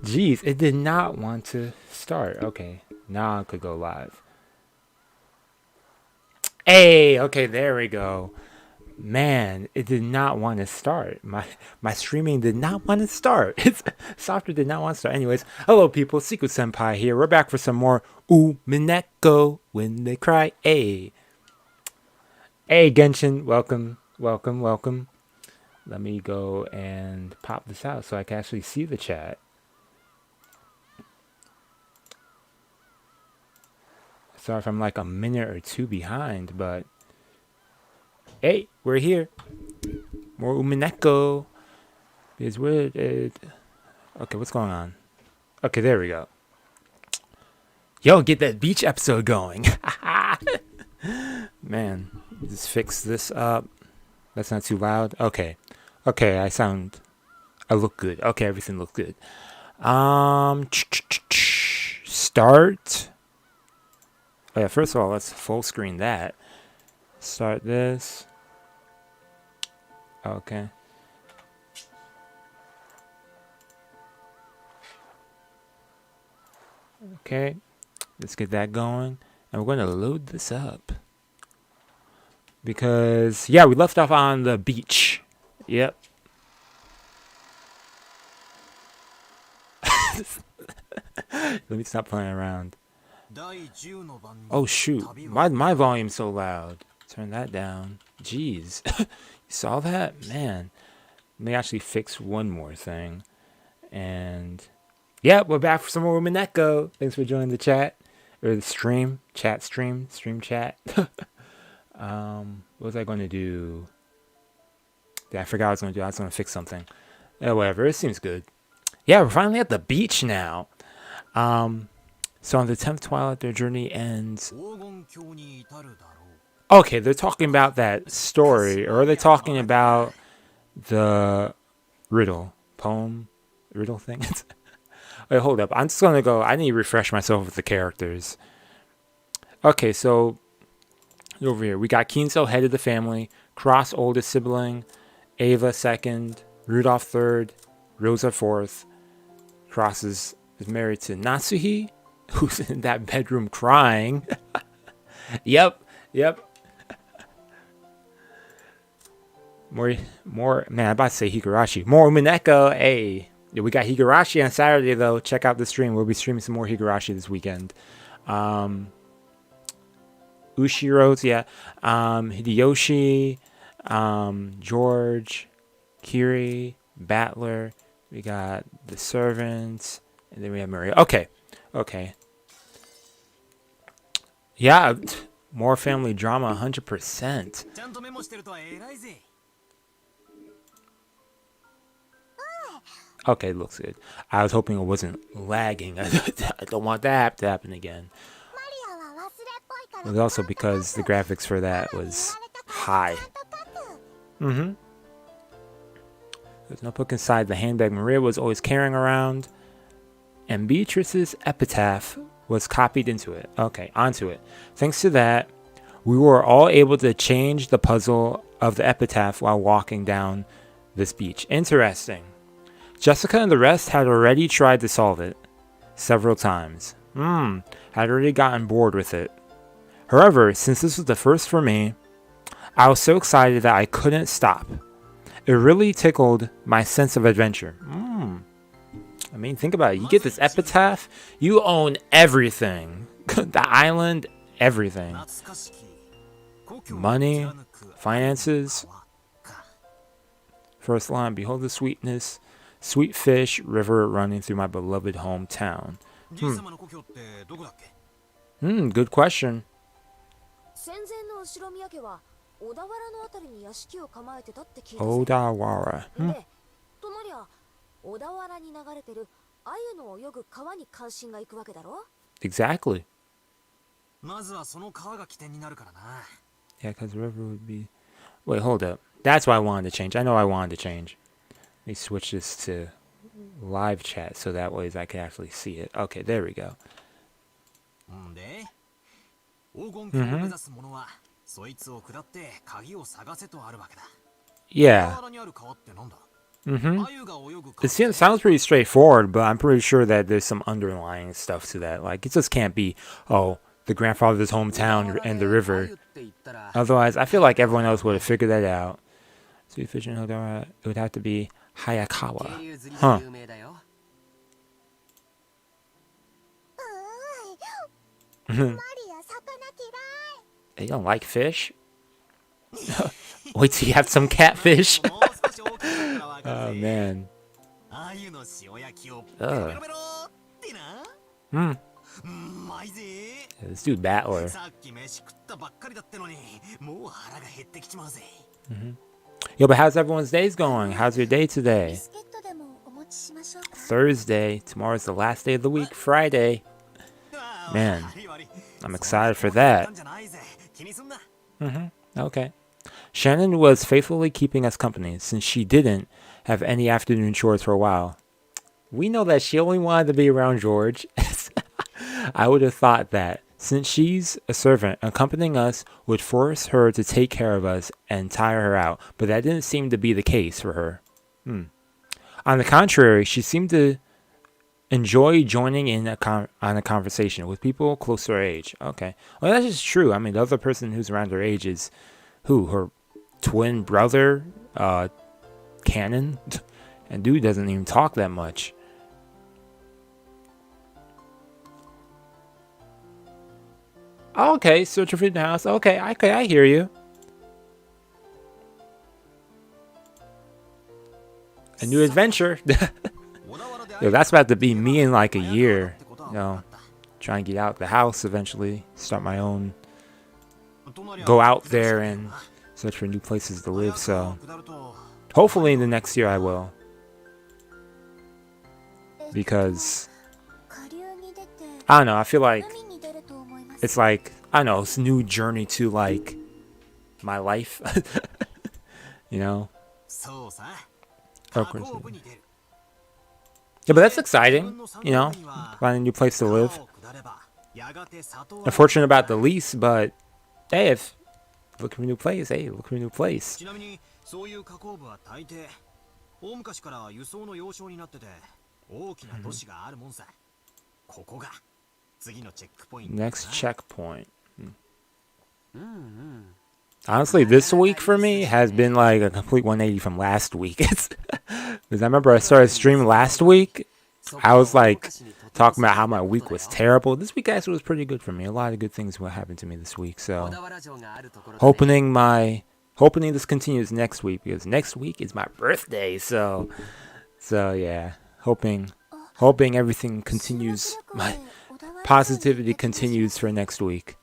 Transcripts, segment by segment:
Jeez, it did not want to start. Okay, now I could go live. Hey, okay, there we go. Man, it did not want to start. My streaming did not want to start. Its software did not want to start. Anyways, hello people, Seku-Senpai here. We're back for some more Umineko When They Cry. Hey Genshin, welcome, welcome, welcome. Let me go and pop this out so I can actually see the chat. Sorry if I'm like a minute or two behind, but hey, we're here. More Umineko. Because we're... okay, what's going on? Okay, there we go. Yo, get that beach episode going. Man, just fix this up. That's not too loud. Okay. Okay, I look good. Okay, everything looks good. Start. Oh yeah, first of all, let's full screen that. Start this. Okay. Okay, let's get that going. And we're going to load this up. Because, yeah, we left off on the beach. Yep. Let me stop playing around. Oh, shoot. My volume's so loud. Turn that down. Jeez. You saw that? Man. Let me actually fix one more thing. And, yeah, we're back for some more Umineko. Thanks for joining the chat. Or the stream. Stream chat. What was I going to do? Yeah, I forgot what I was going to do. I was going to fix something. Whatever. It seems good. Yeah, we're finally at the beach now. So on the 10th twilight, their journey ends. Okay, they're talking about that story, or are they talking about the riddle poem riddle thing? Wait, hold up. I'm just gonna go. I need to refresh myself with the characters. Okay, so over here we got Kinzo, head of the family, Cross, oldest sibling, Ava, second, Rudolph, third, Rosa, fourth. Cross is married to Natsuhi, who's in that bedroom crying. Yep. More, man, I'm about to say Higurashi. More Umineko, hey. Yeah, we got Higurashi on Saturday, though. Check out the stream. We'll be streaming some more Higurashi this weekend. Ushiro's, yeah. Hideyoshi, George, Kiri, Battler. We got the servants. And then we have Maria. Okay. Yeah, more family drama, 100%. Okay, looks good. I was hoping it wasn't lagging. I don't want that to happen again. It was also because the graphics for that was high. There's no book inside the handbag Maria was always carrying around. And Beatrice's epitaph was copied into it. Okay, onto it. Thanks to that, we were all able to change the puzzle of the epitaph while walking down this beach. Interesting. Jessica and the rest had already tried to solve it several times. Had already gotten bored with it. However, since this was the first for me, I was so excited that I couldn't stop. It really tickled my sense of adventure. I mean, think about it. You get this epitaph, you own everything. The island, everything. Money, finances. First line, behold the sweetness, sweet fish, river running through my beloved hometown. Good question. Odawara. Exactly. Yeah, because the river would be... Wait, hold up. That's why I wanted to change. I know I wanted to change. Let me switch this to live chat so that way I can actually see it. Okay, there we go. Yeah. Sounds pretty straightforward, but I'm pretty sure that there's some underlying stuff to that. Like, it just can't be, oh, the grandfather's hometown and the river. Otherwise, I feel like everyone else would have figured that out. Sweet fish and Higurashi, it would have to be Hayakawa. Huh. You don't like fish? Wait till you have some catfish. Oh, man. Ugh. Yeah, this dude battler. Yo, but how's everyone's days going? How's your day today? Thursday. Tomorrow's the last day of the week. Friday. Man, I'm excited for that. Okay. Shannon was faithfully keeping us company since she didn't have any afternoon chores for a while. We know that she only wanted to be around George. I would have thought that, since she's a servant, accompanying us would force her to take care of us and tire her out, but that didn't seem to be the case for her. On the contrary, she seemed to enjoy joining in on a conversation with people close to her age. Okay. Well, that's just true. I mean, the other person who's around her age is who? Her twin brother, Cannon? And dude doesn't even talk that much. Okay, search for the house. Okay, I hear you. A new adventure. Yo, that's about to be me in like a year. You know, try and get out the house eventually. Start my own. Go out there and search for new places to live. So, hopefully in the next year I will. Because, I don't know, I feel like it's like, I don't know, it's a new journey to like my life. You know? Of course. Yeah, but that's exciting, you know, find a new place to live. Unfortunate about the lease, but hey, if look for a new place, hey, look for a new place. Next checkpoint. Honestly, this week for me has been like a complete 180 from last week. Because I remember I started streaming last week. I was like talking about how my week was terrible. This week actually was pretty good for me. A lot of good things will happen to me this week. So hoping this continues next week, because next week is my birthday. So yeah, hoping everything continues. My positivity continues for next week.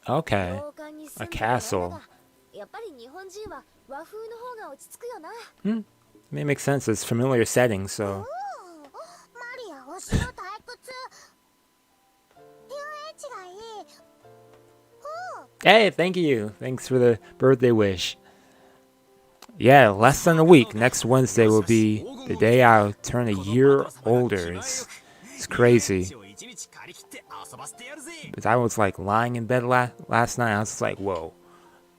Okay, a castle. May make sense. It's familiar setting, so. Hey, thank you. Thanks for the birthday wish. Yeah, less than a week. Next Wednesday will be the day I'll turn a year older. It's crazy. But I was like lying in bed last night. I was like, whoa.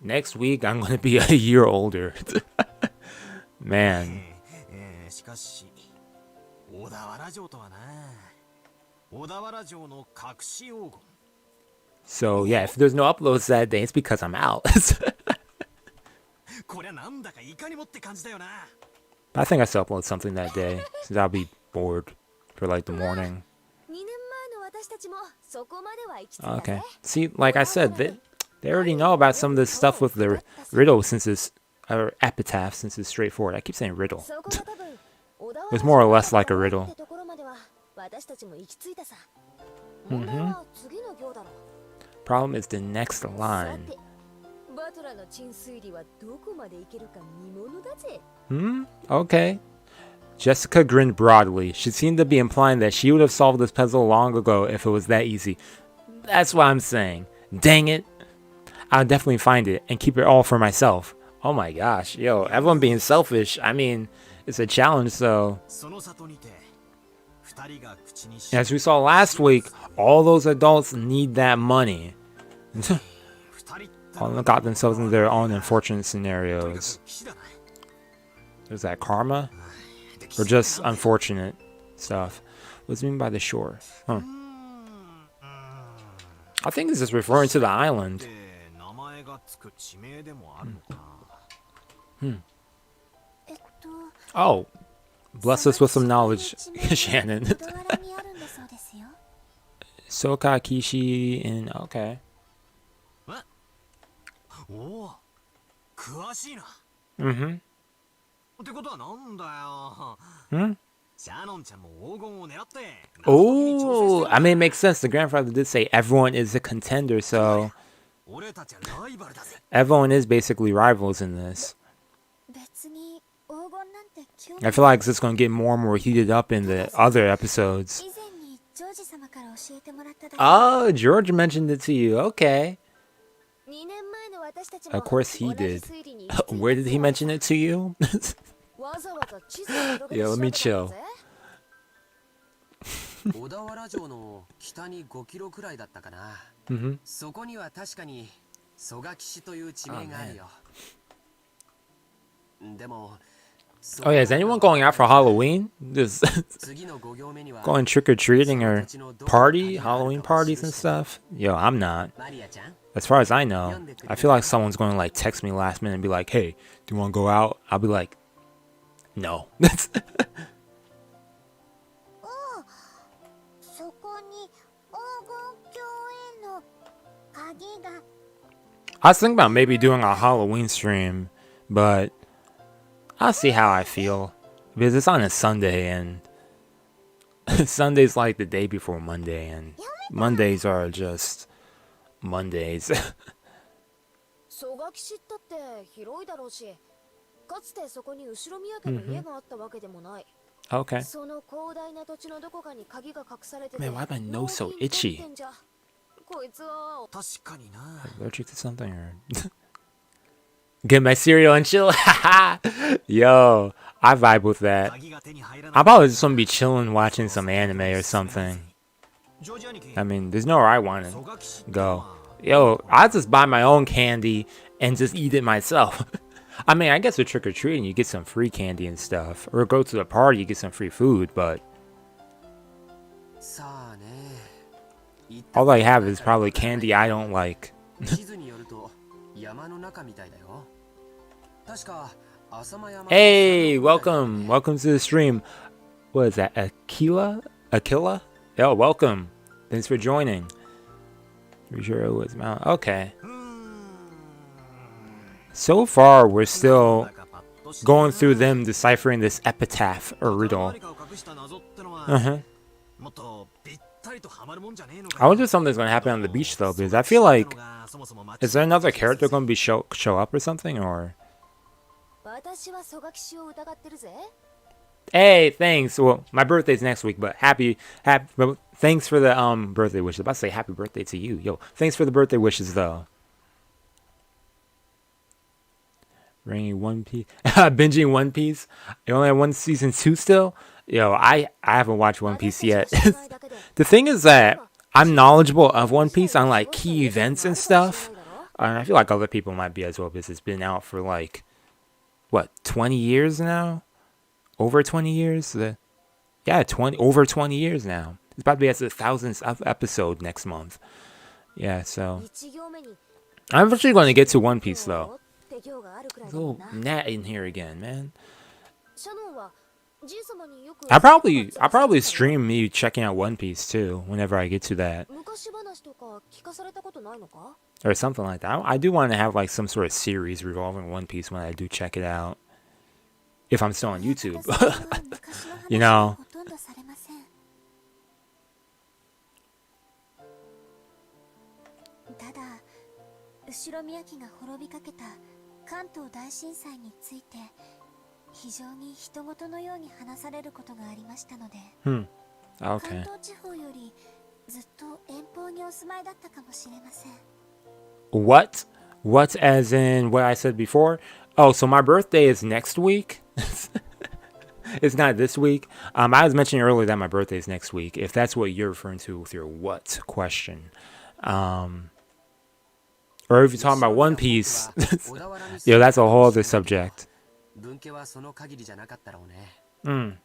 Next week I'm gonna be a year older. Man. So yeah, if there's no uploads that day, it's because I'm out. I think I still upload something that day, since I'll be bored for like the morning. Okay. See, like I said, they already know about some of this stuff with the riddle, since it's or epitaph, since it's straightforward. I keep saying riddle. It's more or less like a riddle. Problem is the next line. Okay. Jessica grinned broadly. She seemed to be implying that she would have solved this puzzle long ago if it was that easy. That's what I'm saying. Dang it. I'll definitely find it and keep it all for myself. Oh my gosh. Yo, everyone being selfish. I mean, it's a challenge, so. As we saw last week, all those adults need that money. All of them got themselves into their own unfortunate scenarios. Is that karma? Or just unfortunate stuff? What's mean by the shore? Huh. I think this is referring to the island. Oh, bless us with some knowledge, Shannon. Soka Kishi in okay. Mm-hmm. Oh, I mean, it makes sense. The grandfather did say everyone is a contender, so everyone is basically rivals in this. I feel like it's going to get more and more heated up in the other episodes. Oh, George mentioned it to you. Okay. Of course he did. Where did he mention it to you? Yeah, let me chill. Oh yeah, is anyone going out for Halloween? Just going trick-or-treating or Halloween parties and stuff? Yo, I'm not. As far as I know, I feel like someone's going to like text me last minute and be like, hey, do you want to go out? I'll be like, no. I was thinking about maybe doing a Halloween stream, but I'll see how I feel. Because it's on a Sunday, and Sunday's like the day before Monday, and Mondays are just Mondays. Okay. Man, why my nose so itchy? Allergic to something or get my cereal and chill. Yo, I vibe with that. I'm probably just gonna be chilling watching some anime or something. I mean, there's nowhere I want to go. Yo, I just buy my own candy and just eat it myself. I mean, I guess with trick-or-treating, you get some free candy and stuff. Or go to the party, you get some free food, but all I have is probably candy I don't like. Hey, welcome. Welcome to the stream. What is that? Aquila? Yo, welcome. Thanks for joining. Okay. So far, we're still going through them deciphering this epitaph or riddle. I wonder if something's going to happen on the beach, though, because I feel like... Is there another character going to be show up or something, or... Hey, thanks. Well, my birthday's next week, but thanks for the birthday wishes. I'm about to say happy birthday to you. Yo, thanks for the birthday wishes, though. Bringing One Piece, binging One Piece. You only have one season 2 still. Yo, I haven't watched One Piece yet. The thing is that I'm knowledgeable of One Piece on like key events and stuff. And I feel like other people might be as well, because it's been out for like what 20 years now. Over 20 years. Over 20 years now. It's about to be at the 1000th episode next month. Yeah, so I'm actually going to get to One Piece though. Little gnat in here again, man. I probably stream me checking out One Piece too whenever I get to that, or something like that. I do want to have like some sort of series revolving One Piece when I do check it out, if I'm still on YouTube. You know. Okay. What? What as in what I said before? Oh, so my birthday is next week? It's not this week. I was mentioning earlier that my birthday is next week, if that's what you're referring to with your what question. Or if you're talking about One Piece, yo, that's a whole other subject. Mm.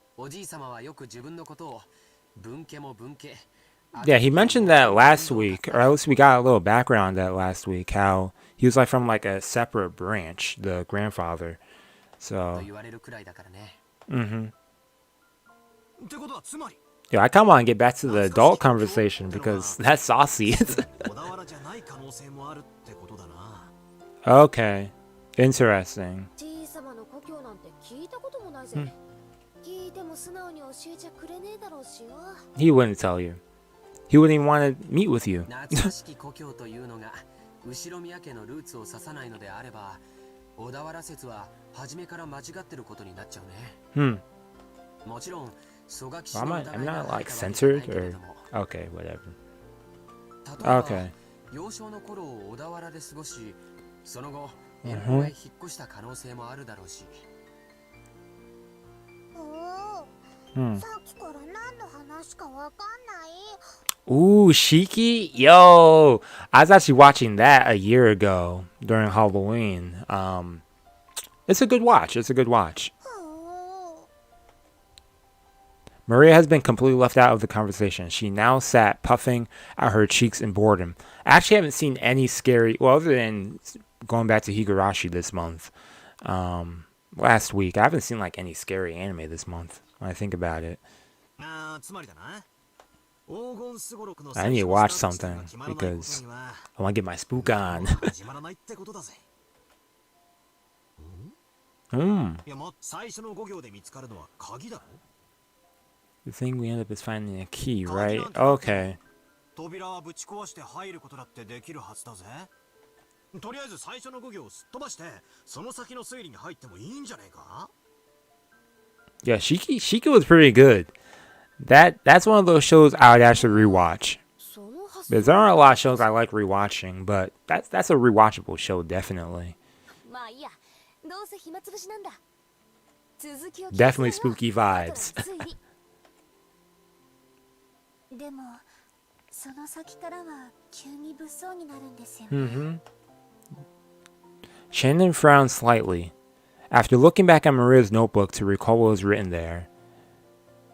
Yeah, he mentioned that last week, or at least we got a little background on that last week, how he was like from like a separate branch, the grandfather. So, yeah, I kind of want to get back to the adult conversation because that's saucy. Okay, interesting. He wouldn't tell you. He wouldn't even want to meet with you. I'm not like censored or okay, whatever. Okay. Ooh, Shiki? Yo, I was actually watching that a year ago during Halloween. It's a good watch. It's a good watch. Maria has been completely left out of the conversation. She now sat puffing out her cheeks in boredom. I actually haven't seen any scary, well, other than going back to Higurashi this month. Last week, I haven't seen like any scary anime this month when I think about it. I need to watch something because I want to get my spook on. The thing we end up is finding a key, right? Okay. Yeah, Shiki was pretty good. That's one of those shows I would actually rewatch. There aren't a lot of shows I like rewatching, but that's a rewatchable show, definitely. Definitely spooky vibes. Shannon frowned slightly. After looking back at Maria's notebook to recall what was written there.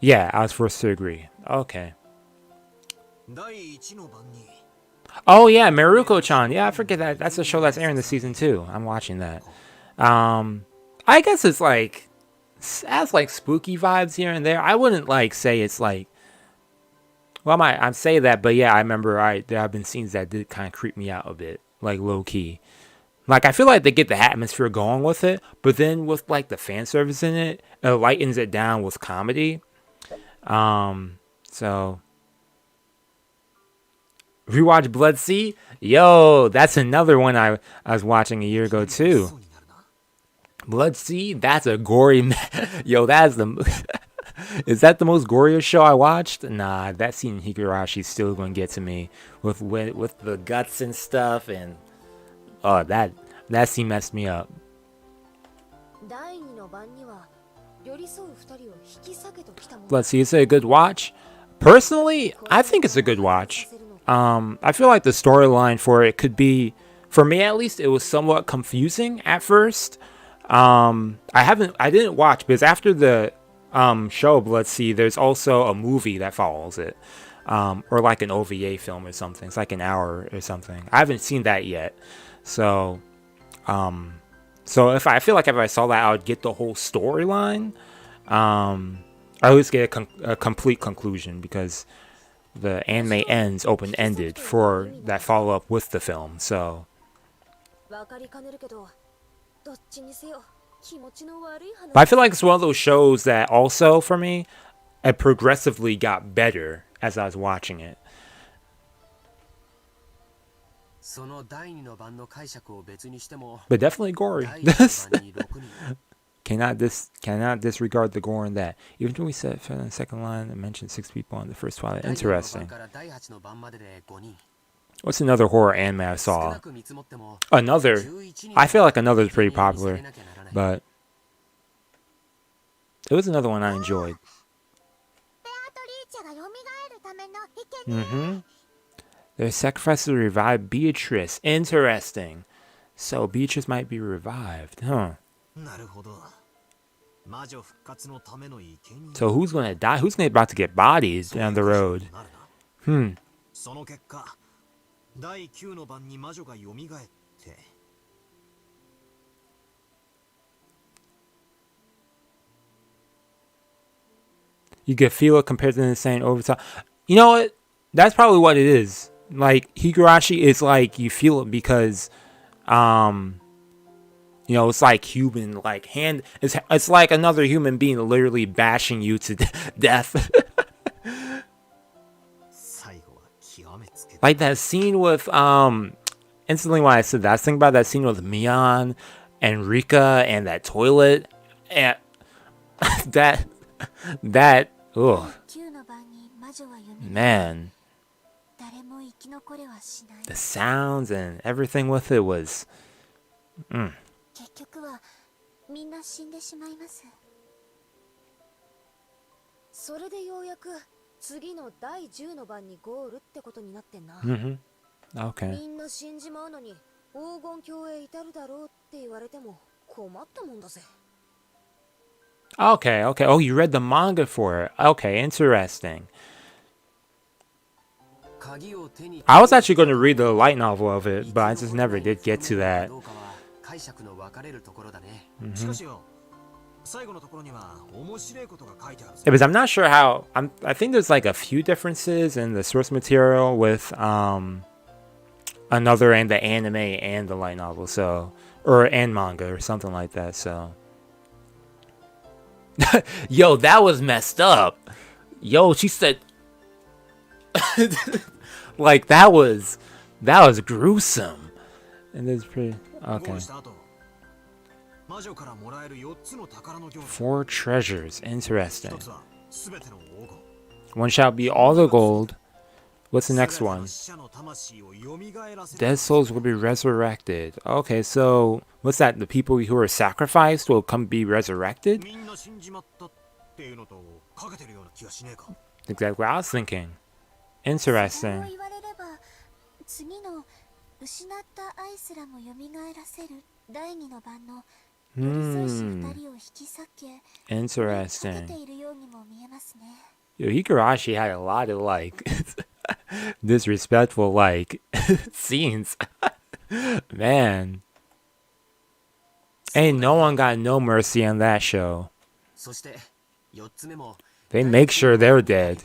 Yeah, I was forced to agree. Okay. Oh yeah, Maruko-chan. Yeah, I forget that. That's a show that's airing this season too. I'm watching that. I guess it's like has like spooky vibes here and there. I wouldn't like say it's like. Well, I'm saying that, but yeah, I remember there have been scenes that did kind of creep me out a bit, like low key. Like I feel like they get the atmosphere going with it, but then with like the fan service in it, it lightens it down with comedy. So rewatch Blood Sea. Yo, that's another one I was watching a year ago too. Blood Sea, that's a gory. Yo, that's the. Is that the most goriest show I watched? Nah, that scene in Higurashi is still going to get to me with the guts and stuff, and oh, that scene messed me up. Let's see, is it a good watch? Personally, I think it's a good watch. I feel like the storyline for it could be, for me at least, it was somewhat confusing at first. I didn't watch because after the show Blood Sea, there's also a movie that follows it, or like an OVA film or something. It's like an hour or something. I haven't seen that yet, so if I feel like if I saw that, I would get the whole storyline. I always get a complete conclusion because the anime ends open-ended for that follow-up with the film. So. But I feel like it's one of those shows that also, for me, it progressively got better as I was watching it. But definitely gory. Cannot disregard the gore in that. Even when we said in the second line, I mentioned 6 people on the first Twilight. Interesting. What's another horror anime I saw? Another. I feel like another is pretty popular, but it was another one I enjoyed. Their sacrifice to revive Beatrice. Interesting. So Beatrice might be revived, huh? So who's gonna die? Who's gonna about to get bodied down the road? You could feel it compared to the insane overtime. You know what? That's probably what it is. Like Higurashi is like you feel it because, you know, it's like human, like hand. It's like another human being literally bashing you to death. Like that scene with instantly when I said that, I was thinking about that scene with Mion and Rika and that toilet and that oh man, the sounds and everything with it was 結局はみんな死んでしまいます。それでようやく次の第10の番にゴールってことになってんな。Okay. みんな死んじまうのに黄金鏡へ至るだろうって言われても困ったもんだぜ。Okay. Oh, you read the manga for it. Okay, interesting. I was actually going to read the light novel of it, but I just never did get to that. Yeah, because I'm not sure how. I think there's like a few differences in the source material with another and the anime and the light novel, so and manga or something like that. So, yo, that was messed up. Yo, she said, like that was gruesome, and it's pretty okay. 4 treasures. Interesting. One shall be all the gold. What's the next one? Dead souls will be resurrected. Okay, so what's that? The people who are sacrificed will come be resurrected? Exactly what I was thinking. Interesting. Interesting. Yo, Higurashi had a lot of like disrespectful like scenes. Man. Ain't no one got no mercy on that show. They make sure they're dead.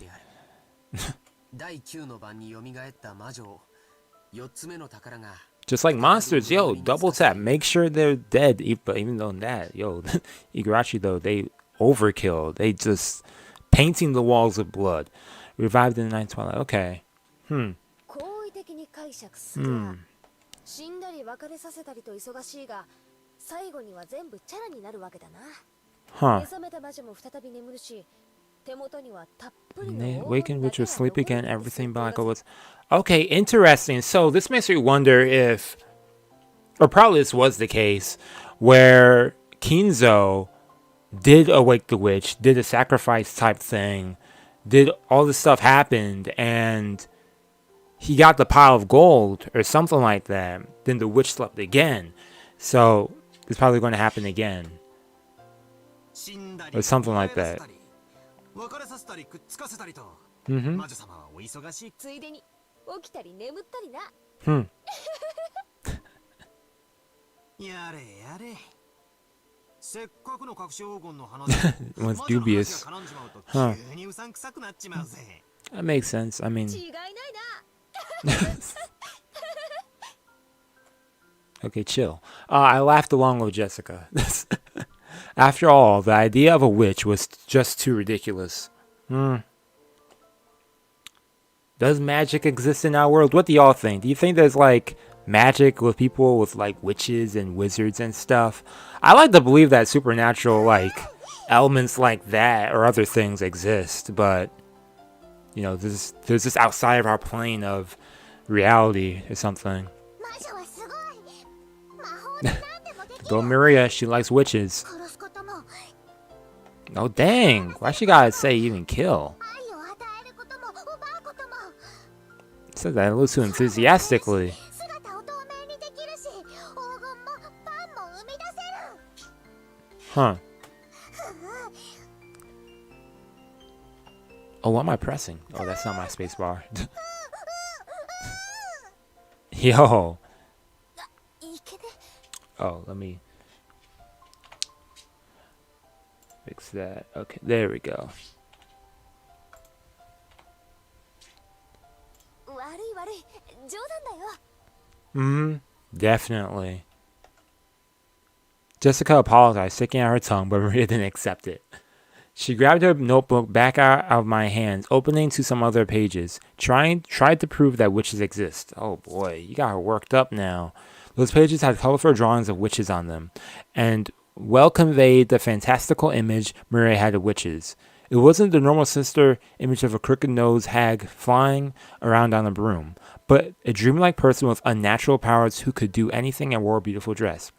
Just like monsters, yo, double tap, make sure they're dead. But even though that, yo, Higurashi though, they overkill. They just painting the walls with blood. Revived in the Ninth Twilight. Okay. Hmm. Huh. Awakened, which was sleep again, everything but like it was. Okay, interesting. So this makes me wonder if, or probably this was the case, where Kinzo did awake the witch, did a sacrifice type thing, did all this stuff happened, and he got the pile of gold or something like that. Then the witch slept again. So it's probably going to happen again. Or something like that. Hmm. Was dubious. Huh. That makes sense. I mean... Okay, chill. I laughed along with Jessica. After all, the idea of a witch was just too ridiculous. Does magic exist in our world? What do y'all think? Do you think there's like magic with people with like witches and wizards and stuff? I like to believe that supernatural like elements like that or other things exist, but you know, there's this outside of our plane of reality or something. Go Maria, she likes witches. Oh dang, why she gotta say even kill? Said that a little too enthusiastically. 姿を透明にできるし、黄金もパンも生み出せる。 Huh. Oh, what am I pressing? Oh, that's not my space bar. Yo. いけね。 Oh, let me fix that. Okay, there we go. 悪い悪い、冗談だよ。 Definitely. Jessica apologized, sticking out her tongue, but Maria didn't accept it. She grabbed her notebook back out of my hands, opening to some other pages, tried to prove that witches exist. Oh boy, you got her worked up now. Those pages had colorful drawings of witches on them, and well conveyed the fantastical image Maria had of witches. It wasn't the normal sinister image of a crooked-nosed hag flying around on a broom, but a dreamlike person with unnatural powers who could do anything and wore a beautiful dress.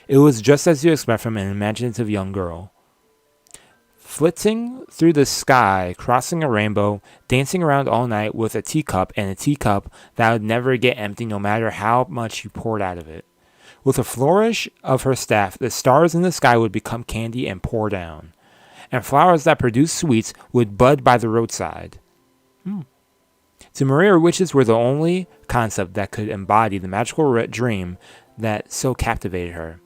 It was just as you expect from an imaginative young girl. Flitting through the sky, crossing a rainbow, dancing around all night with a teacup, and a teacup that would never get empty no matter how much you poured out of it. With a flourish of her staff, the stars in the sky would become candy and pour down, and flowers that produced sweets would bud by the roadside. To Maria, witches were the only concept that could embody the magical dream that so captivated her.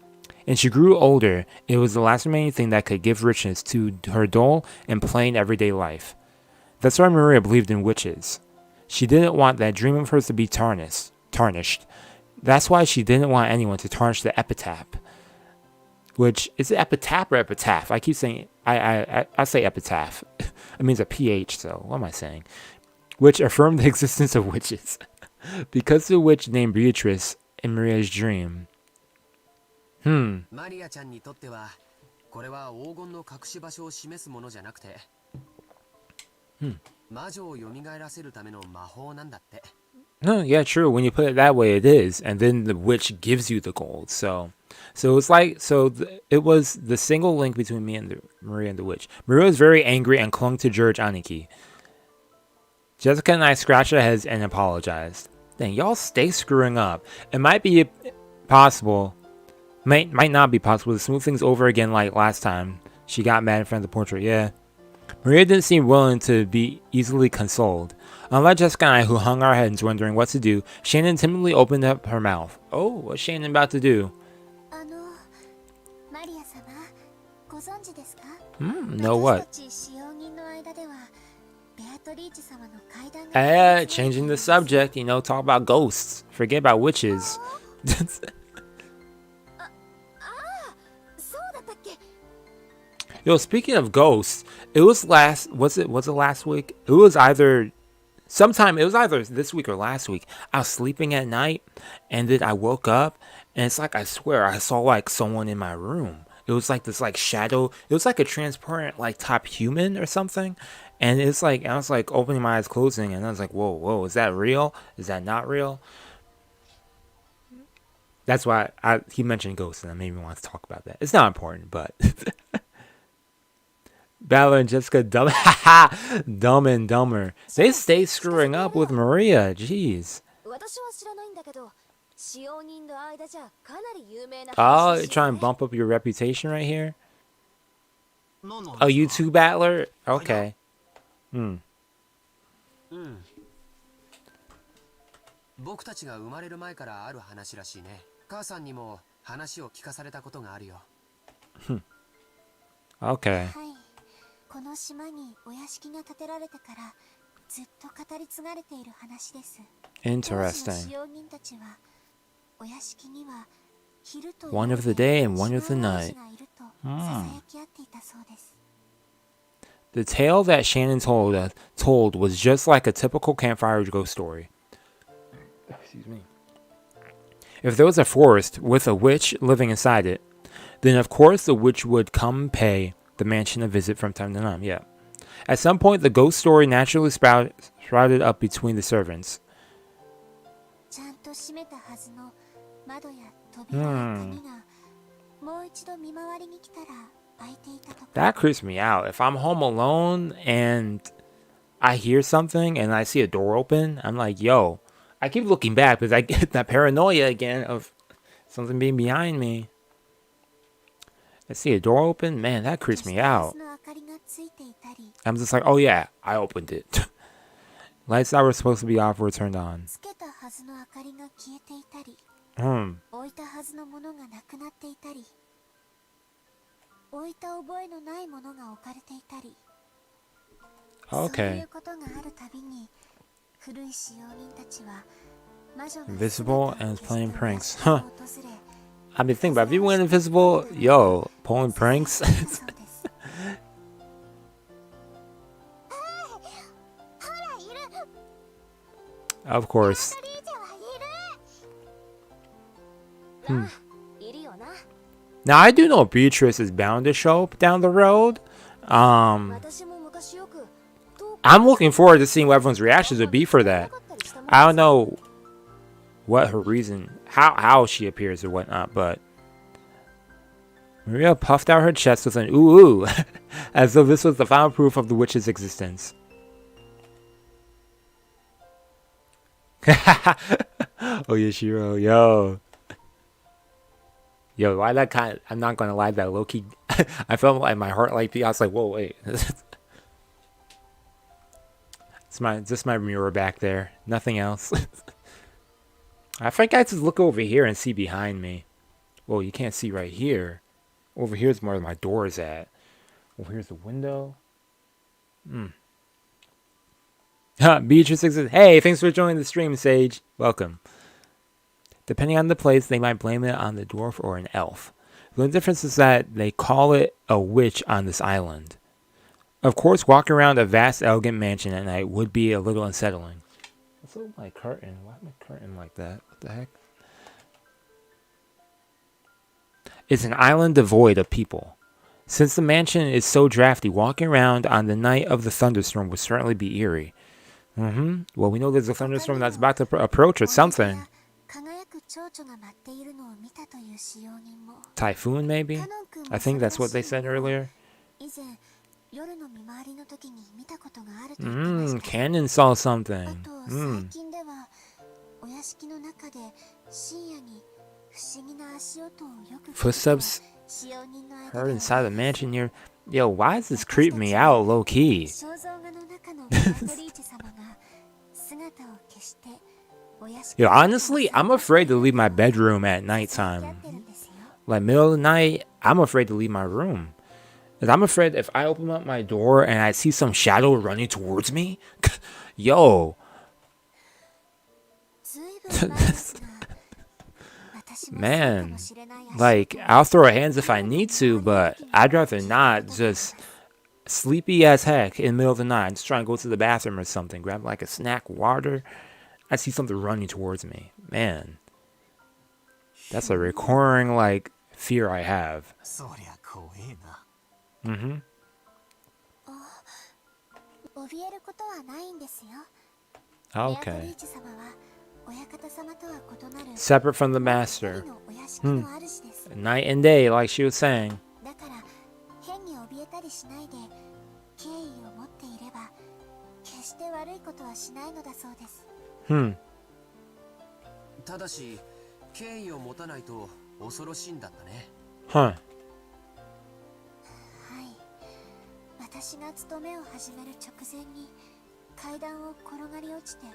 And she grew older, it was the last remaining thing that could give richness to her dull and plain everyday life. That's why Maria believed in witches. She didn't want that dream of hers to be tarnished. That's why she didn't want anyone to tarnish the epitaph. Which, is it epitaph or epitaph? I keep saying, I say epitaph. It means a PH, so what am I saying? Which affirmed the existence of witches. Because the witch named Beatrice in Maria's dream. マリアちゃんにとってはこれは黄金の隠し場所を示すものじゃなくて、魔女を蘇らせるための魔法なんだって。 No, yeah, true. When you put it that way, it is. And then the witch gives you the gold. So it's like, it was the single link between me and Maria and the witch. Maria was very angry and clung to George Aniki. Jessica and I scratched our heads and apologized. Dang, y'all stay screwing up. It might be possible, might not be possible to smooth things over again like last time. She got mad in front of the portrait, yeah. Maria didn't seem willing to be easily consoled. Unlike Jessica and I, who hung our heads wondering what to do, Shannon timidly opened up her mouth. Oh, what's Shannon about to do? No what? Changing the subject, talk about ghosts. Forget about witches. Yo, speaking of ghosts, it was was it last week? It was either this week or last week. I was sleeping at night, and then I woke up, and it's like, I swear, I saw like someone in my room. It was like this like shadow. It was like a transparent like top human or something. And it's like, I was like opening my eyes, closing, and I was like, whoa, is that real? Is that not real? That's why he mentioned ghosts, and that made me want to talk about that. It's not important, but Bella and Jessica, dumb and dumber. They stay screwing up with Maria. Jeez. Oh, you're trying to bump up your reputation right here? Oh, you too, Battler? Okay. 僕たちが生まれる前からある話らしいね。母さんにも話を聞かされたことがあるよ。Okay. この島にお屋敷が建てられてからずっと語り継がれている話です。 Interesting. 使用人たちはお屋敷には昼と One of the day and one of the night. The tale that Shannon told was just like a typical campfire ghost story. Excuse me. If there was a forest with a witch living inside it, then of course the witch would come pay the mansion a visit from time to time, yeah. At some point, the ghost story naturally sprouted up between the servants. That creeps me out. If I'm home alone and I hear something and I see a door open, I'm like, yo, I keep looking back because I get that paranoia again of something being behind me. Let's see, a door open? Man, that creeps me out. I'm just like, oh yeah, I opened it. Lights that were supposed to be off were turned on. Okay. Invisible and is playing pranks. Huh. I mean, think about it. If you went invisible, yo, pulling pranks. Of course. Now, I do know Beatrice is bound to show up down the road. I'm looking forward to seeing what everyone's reactions would be for that. I don't know what her reason, how she appears or whatnot, but Maria puffed out her chest with an ooh, as though this was the final proof of the witch's existence. Oh, Yoshiro, yo. Yo, why that kind of, I'm not gonna lie, that low-key, I felt like my heart like beat. I was like, whoa, wait. It's just my mirror back there. Nothing else. I think I just look over here and see behind me. Well, you can't see right here. Over here's where my door is at. Over here's the window. Beatrice says, hey, thanks for joining the stream, Sage. Welcome. Depending on the place, they might blame it on the dwarf or an elf. The only difference is that they call it a witch on this island. Of course, walking around a vast, elegant mansion at night would be a little unsettling. What's up with my curtain? Why is my curtain like that? What the heck? It's an island devoid of people. Since the mansion is so drafty, walking around on the night of the thunderstorm would certainly be eerie. Well, we know there's a thunderstorm that's about to approach or something. Typhoon, maybe? I think that's what they said earlier. Cannon saw something. Footsteps heard inside the mansion here. Yo, why is this creeping me out low key? Yo, honestly, I'm afraid to leave my bedroom at nighttime. Like middle of the night, I'm afraid to leave my room. And I'm afraid if I open up my door and I see some shadow running towards me, yo. Man, like, I'll throw hands if I need to, but I'd rather not. Just sleepy as heck in the middle of the night. Just trying to go to the bathroom or something. Grab like a snack, water. I see something running towards me. Man, that's a recurring, like, fear I have. Okay. Separate from the master. Night and day, like she was saying. Huh. 私が勤めを始める直前に階段を転がり落ちて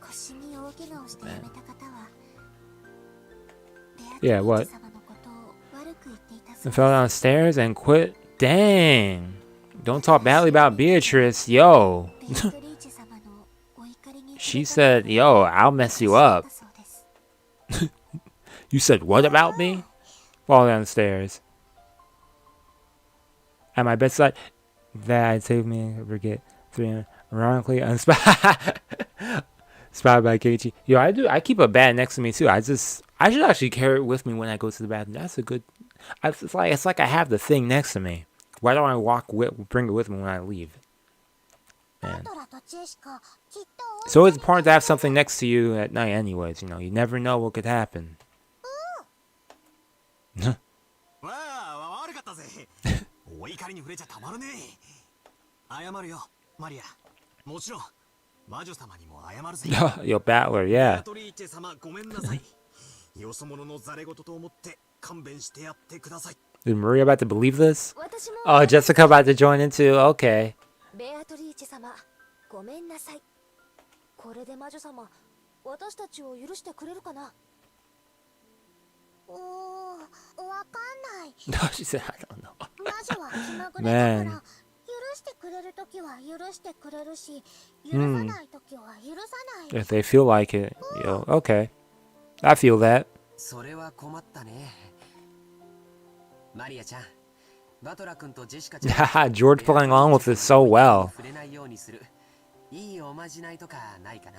腰に大怪我をして辞めた方は Yeah, what? Fell downstairs and quit? Dang. Don't talk badly about Beatrice, yo. She said, yo, I'll mess you up. You said what about me? Fall downstairs. At my bedside, that saved me, forget, 3 ironically unspotted by Keiichi. Yo, I keep a bag next to me too. I should actually carry it with me when I go to the bathroom. That's a good, it's like I have the thing next to me. Why don't I bring it with me when I leave? Man. It's always important to have something next to you at night anyways, you know. You never know what could happen. Yo, Battler, yeah. Is Maria about to believe this? Oh, Jessica about to join in too. Okay. ベアトリーチェ様、ごめんなさい。これで魔女様、私たちを許してくれるかな。わかんない。 No, she said, I don't know. 魔女は気まぐれだから、許してくれるときは許してくれるし、許さないときは許さない。 If they feel like it, yo, okay. I feel that. それは困ったね。マリアちゃん、バトラ君とジェシカちゃん。George playing along with this so well. 触れないようにする。いいおまじないとかないか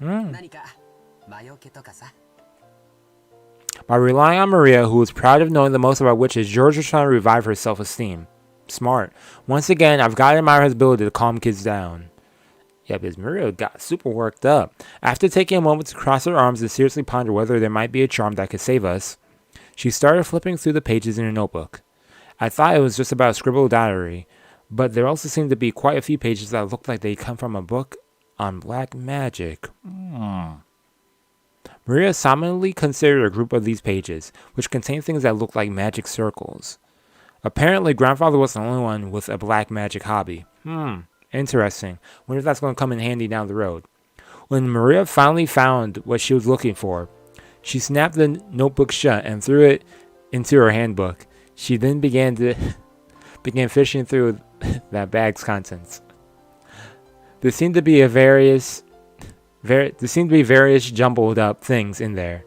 な。何か魔除けとかさ。 By relying on Maria, who was proud of knowing the most about witches, George was trying to revive her self-esteem. Smart. Once again, I've got to admire his ability to calm kids down. Yeah, because Maria got super worked up. After taking a moment to cross her arms and seriously ponder whether there might be a charm that could save us, she started flipping through the pages in her notebook. I thought it was just about a scribbled diary, but there also seemed to be quite a few pages that looked like they come from a book on black magic. Maria solemnly considered a group of these pages, which contained things that looked like magic circles. Apparently, grandfather wasn't the only one with a black magic hobby. Interesting. Wonder if that's going to come in handy down the road. When Maria finally found what she was looking for, she snapped the notebook shut and threw it into her handbook. She then began fishing through that bag's contents. There seemed to be various jumbled up things in there.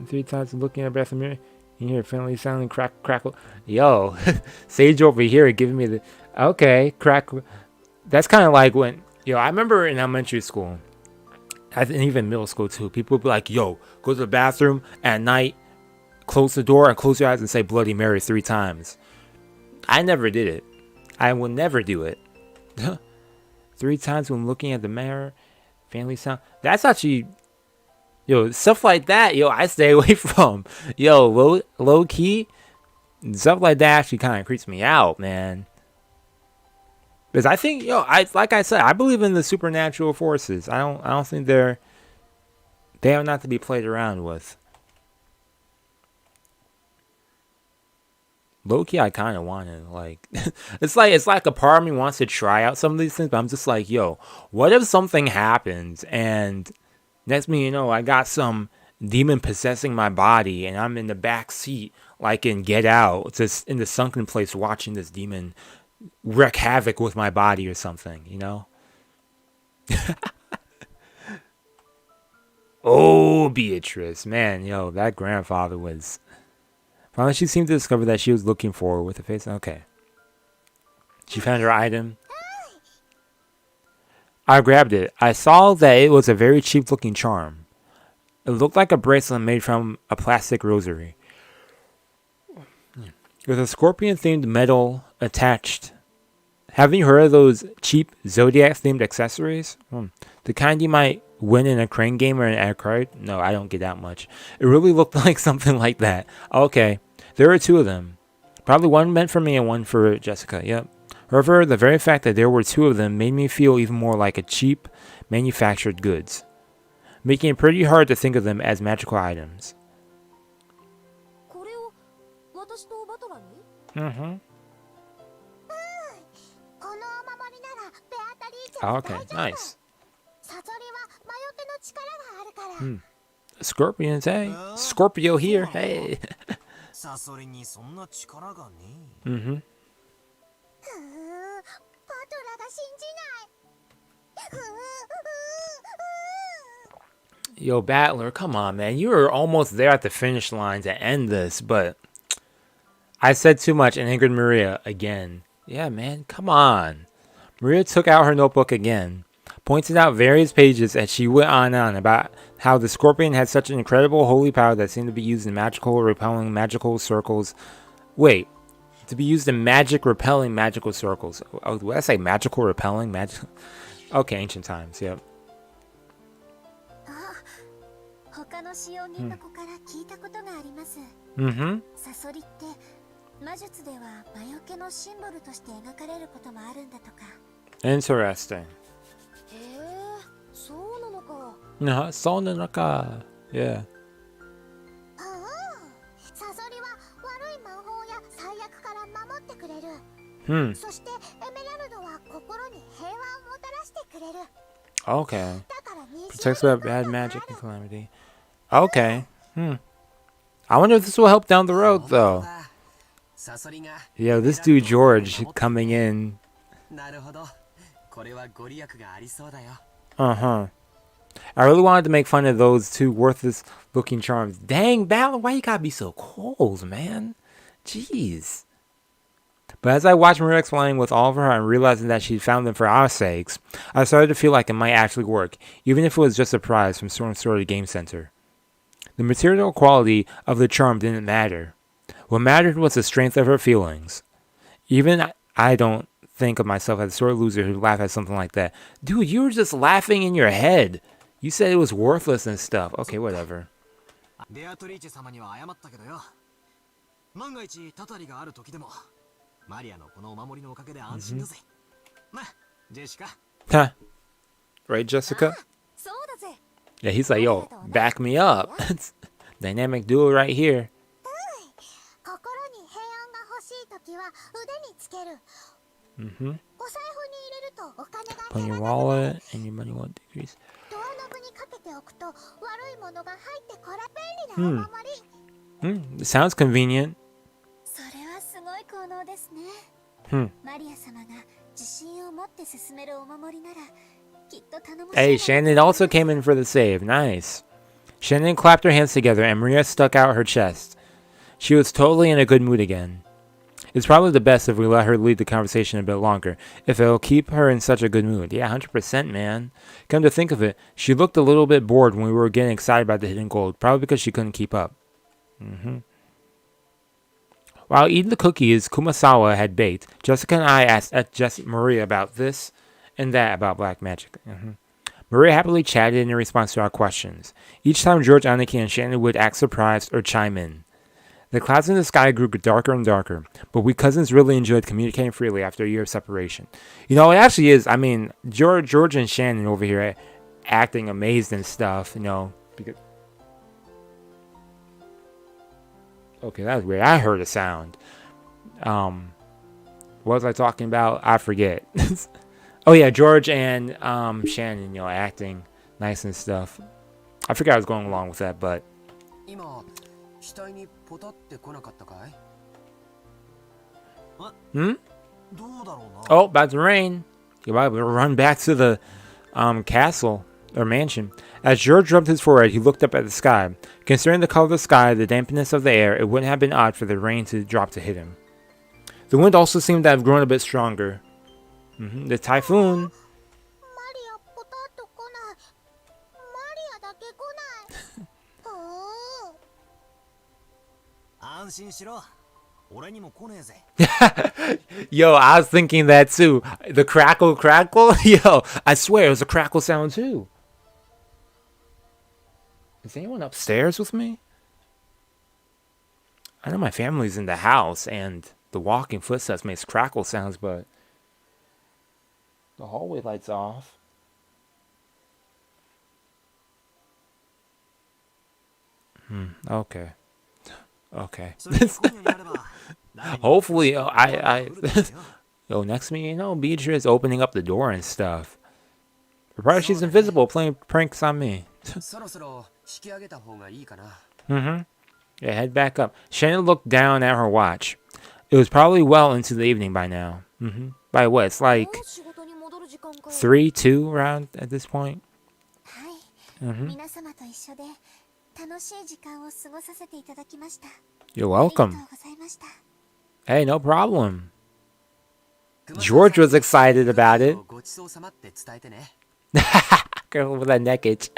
3 times looking at the mirror, you hear faintly sounding crackle. Yo, Sage over here giving me the okay crack. That's kind of like when I remember in elementary school, and even middle school too. People would be like, "Yo, go to the bathroom at night, close the door, and close your eyes and say Bloody Mary 3 times." I never did it. I will never do it. 3 times when looking at the mirror, family sound. That's actually, stuff like that, I stay away from. Low key, stuff like that actually kind of creeps me out, man. Because I think, like I said, I believe in the supernatural forces. I don't think they are not to be played around with. Low key, I kind of want to it's like a part of me wants to try out some of these things, but I'm just like, what if something happens and next thing you know, I got some demon possessing my body and I'm in the back seat, like in Get Out, just in the sunken place watching this demon wreak havoc with my body or something, Oh, Beatrice, man, that grandfather was. Finally, she seemed to discover that she was looking for her with a face. Okay. She found her item. I grabbed it. I saw that it was a very cheap-looking charm. It looked like a bracelet made from a plastic rosary. With a scorpion-themed medal attached. Haven't you heard of those cheap Zodiac-themed accessories? The kind you might win in a crane game or an air card? No, I don't get that much. It really looked like something like that. Okay, there are 2 of them. Probably one meant for me and one for Jessica, yep. However, the very fact that there were 2 of them made me feel even more like a cheap, manufactured goods, making it pretty hard to think of them as magical items. Okay, nice. Scorpions, hey. Scorpio here, hey. Yo, Battler, come on, man. You were almost there at the finish line to end this, but I said too much and angered Maria again. Yeah, man, come on. Maria took out her notebook again, pointed out various pages, and she went on and on about how the scorpion had such an incredible holy power that seemed to be used in magical, repelling magical circles. Wait, to be used in magic, repelling magical circles. Oh, did I say magical, repelling? Magic? Okay, ancient times, yep. Mm-hmm. Interesting. へえ、そうなのか。No, Sonanaka. Yeah. サソリは悪い魔法や最悪から守ってくれる。 Hmm. そしてエメラルドは心に平和をもたらしてくれる。 Okay. だから二重に Protects about bad magic and calamity. Okay. I wonder if this will help down the road, though. サソリが Yo, this dude George coming in. なるほど。これはご利益がありそうだよ。 Uh-huh. I really wanted to make fun of those two worthless looking charms. Dang, Ballard, why you gotta be so cold, man? Jeez. But as I watched Maria explain with all of her heart and realizing that she found them for our sakes, I started to feel like it might actually work, even if it was just a prize from Storm Story Game Center. The material quality of the charm didn't matter. What mattered was the strength of her feelings. Even I don't think of myself as a sore loser who laugh at something like that. Dude, you were just laughing in your head. You said it was worthless and stuff. Okay, whatever. ベアトリーチェ様には謝ったけどよ。万が一タタリがある時でも、マリアのこのお守りのおかげで安心だぜ。まあ、ジェシカ。Huh. Right, Jessica? そうだぜ。 Yeah, he's like, yo, back me up. Dynamic duo right here. 心に平安が欲しいときは腕につける。 Mm-hmm. お財布に入れるとお金が Put in 減 your らなくなる。 wallet and your money won't decrease. ドアノブにかけておくと悪いものが入ってこれ便利なお守り。 It sounds convenient. それはすごい効能ですね。 マリア様が自信を持って進めるお守りならきっと頼もしい。 Hey, Shannon also came in for the save. Nice. Shannon clapped her hands together and Maria stuck out her chest. She was totally in a good mood again. It's probably the best if we let her lead the conversation a bit longer, if it'll keep her in such a good mood. Yeah, 100%, man. Come to think of it, she looked a little bit bored when we were getting excited about the hidden gold, probably because she couldn't keep up. While eating the cookies Kumasawa had baked, Jessica and I asked Maria about this and that about black magic. Maria happily chatted in response to our questions. Each time George, Aniki, and Shannon would act surprised or chime in. The clouds in the sky grew darker and darker, but we cousins really enjoyed communicating freely after a year of separation. You know, it actually is. I mean, George and Shannon over here acting amazed and stuff, you know. Because... Okay, that was weird. I heard a sound. What was I talking about? I forget. Oh, yeah, George and Shannon, you know, acting nice and stuff. I forgot I was going along with that, but... 今、額にポタって来なかったかい? Hmm? どうだろうな。 Oh, about to rain. You might run back to the castle or mansion. As George rubbed his forehead, he looked up at the sky. Considering the color of the sky, the dampness of the air, it wouldn't have been odd for the rain to drop to hit him. The wind also seemed to have grown a bit stronger. The typhoon. マリアポタッと来ない。マリアだけ来ない。安心しろ。俺にも来ねえぜ。 Yo, I was thinking that too. The crackle. Yo, I swear it was a crackle sound too. Is anyone upstairs with me? I know my family's in the house and the walking footsteps makes crackle sounds, but the hallway lights off. Okay. Hopefully, yo, next to me, you know, Beatrice opening up the door and stuff. Probably she's invisible, playing pranks on me. そろそろ引き上げた方がいいかな。 Yeah, head back up. Shannon looked down at her watch. It was probably well into the evening by now. By what? It's like 仕事に戻る時間か。 3, 2 around at this point. はい。皆様と一緒で楽しい時間を過ごさせていただきました。 You're ありがとう welcome. ございました。 Hey, no problem. George was excited about it. ごちそうさまって伝えてね。 Girl with that neck itch.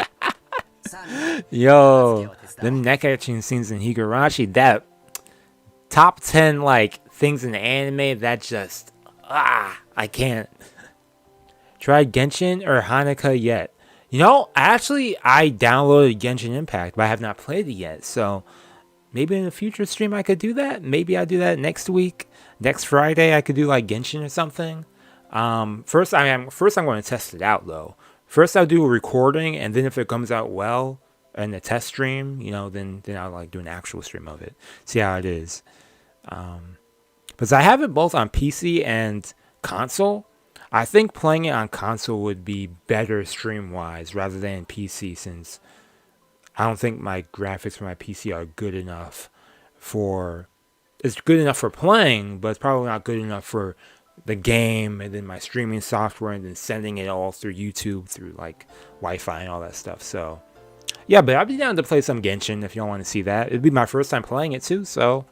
さあね。 Yo, them neck etching scenes in Higurashi, that top 10 like things in anime that just I can't. Tried Genshin or Hanukkah yet? You know, actually I downloaded Genshin Impact, but I have not played it yet. So maybe in a future stream I could do that. Maybe I'll do that next week. Next Friday I could do like Genshin or something. First I'm going to test it out though. First I'll do a recording, and then if it comes out well in the test stream, then I'll like do an actual stream of it. See how it is. Because I have it both on PC and console. I think playing it on console would be better stream-wise rather than PC, since I don't think my graphics for my PC are good enough for... It's good enough for playing, but it's probably not good enough for the game and then my streaming software and then sending it all through YouTube, through like Wi-Fi and all that stuff. So, yeah, but I'd be down to play some Genshin if y'all want to see that. It'd be my first time playing it too, so...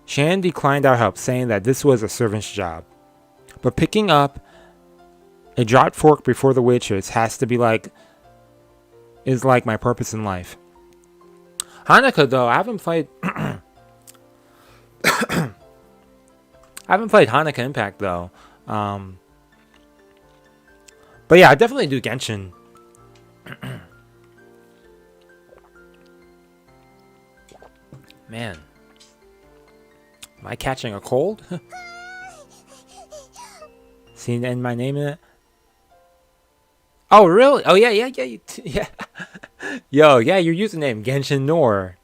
Shan declined our help, saying that this was a servant's job. But picking up a dropped fork before the waitress has to be is like my purpose in life. Hanukkah, though, I haven't played... I haven't played Hanukkah Impact, though. But yeah, I definitely do Genshin. Man. Am I catching a cold? Seen and my name in it? Oh, really? Oh, yeah. Yo, yeah, your username, Genshin Nor.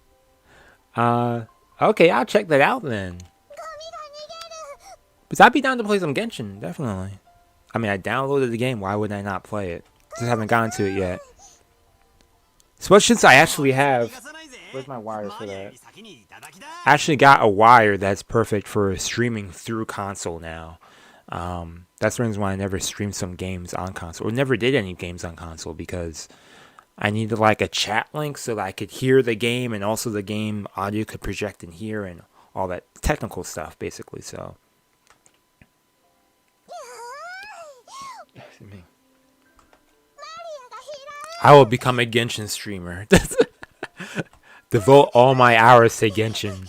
Okay, I'll check that out then. But I'd be down to play some Genshin, definitely. I mean, I downloaded the game. Why would I not play it? Just haven't gotten to it yet. Especially since I actually have... Where's my wire for that? I actually got a wire that's perfect for streaming through console now. That's the reason why I never streamed some games on console. Or never did any games on console, because I needed like a chat link so that I could hear the game, and also the game audio could project in here and all that technical stuff, basically. So... I will become a Genshin streamer. Devote all my hours to Genshin.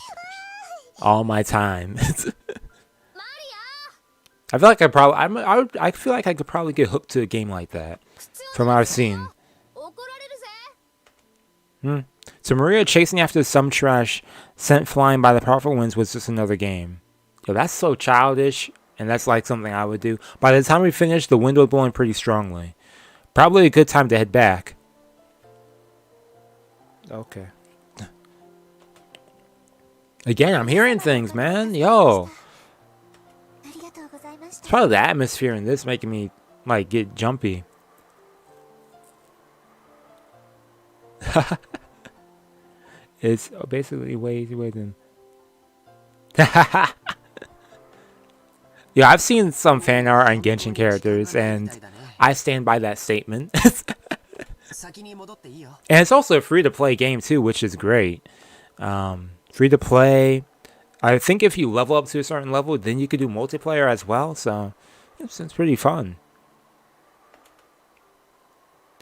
All my time. I feel like I feel like I could probably get hooked to a game like that, from what I've seen. So Maria chasing after some trash sent flying by the powerful winds was just another game. Yo, that's so childish, and that's like something I would do. By the time we finished, the wind was blowing pretty strongly. Probably a good time to head back. Okay. Again, I'm hearing things, man. Yo. It's probably the atmosphere in this making me, like, get jumpy. It's basically way than... Yeah, I've seen some fan art on Genshin characters, and I stand by that statement. And it's also a free-to-play game, too, which is great. Free-to-play. I think if you level up to a certain level, then you could do multiplayer as well, so it's pretty fun.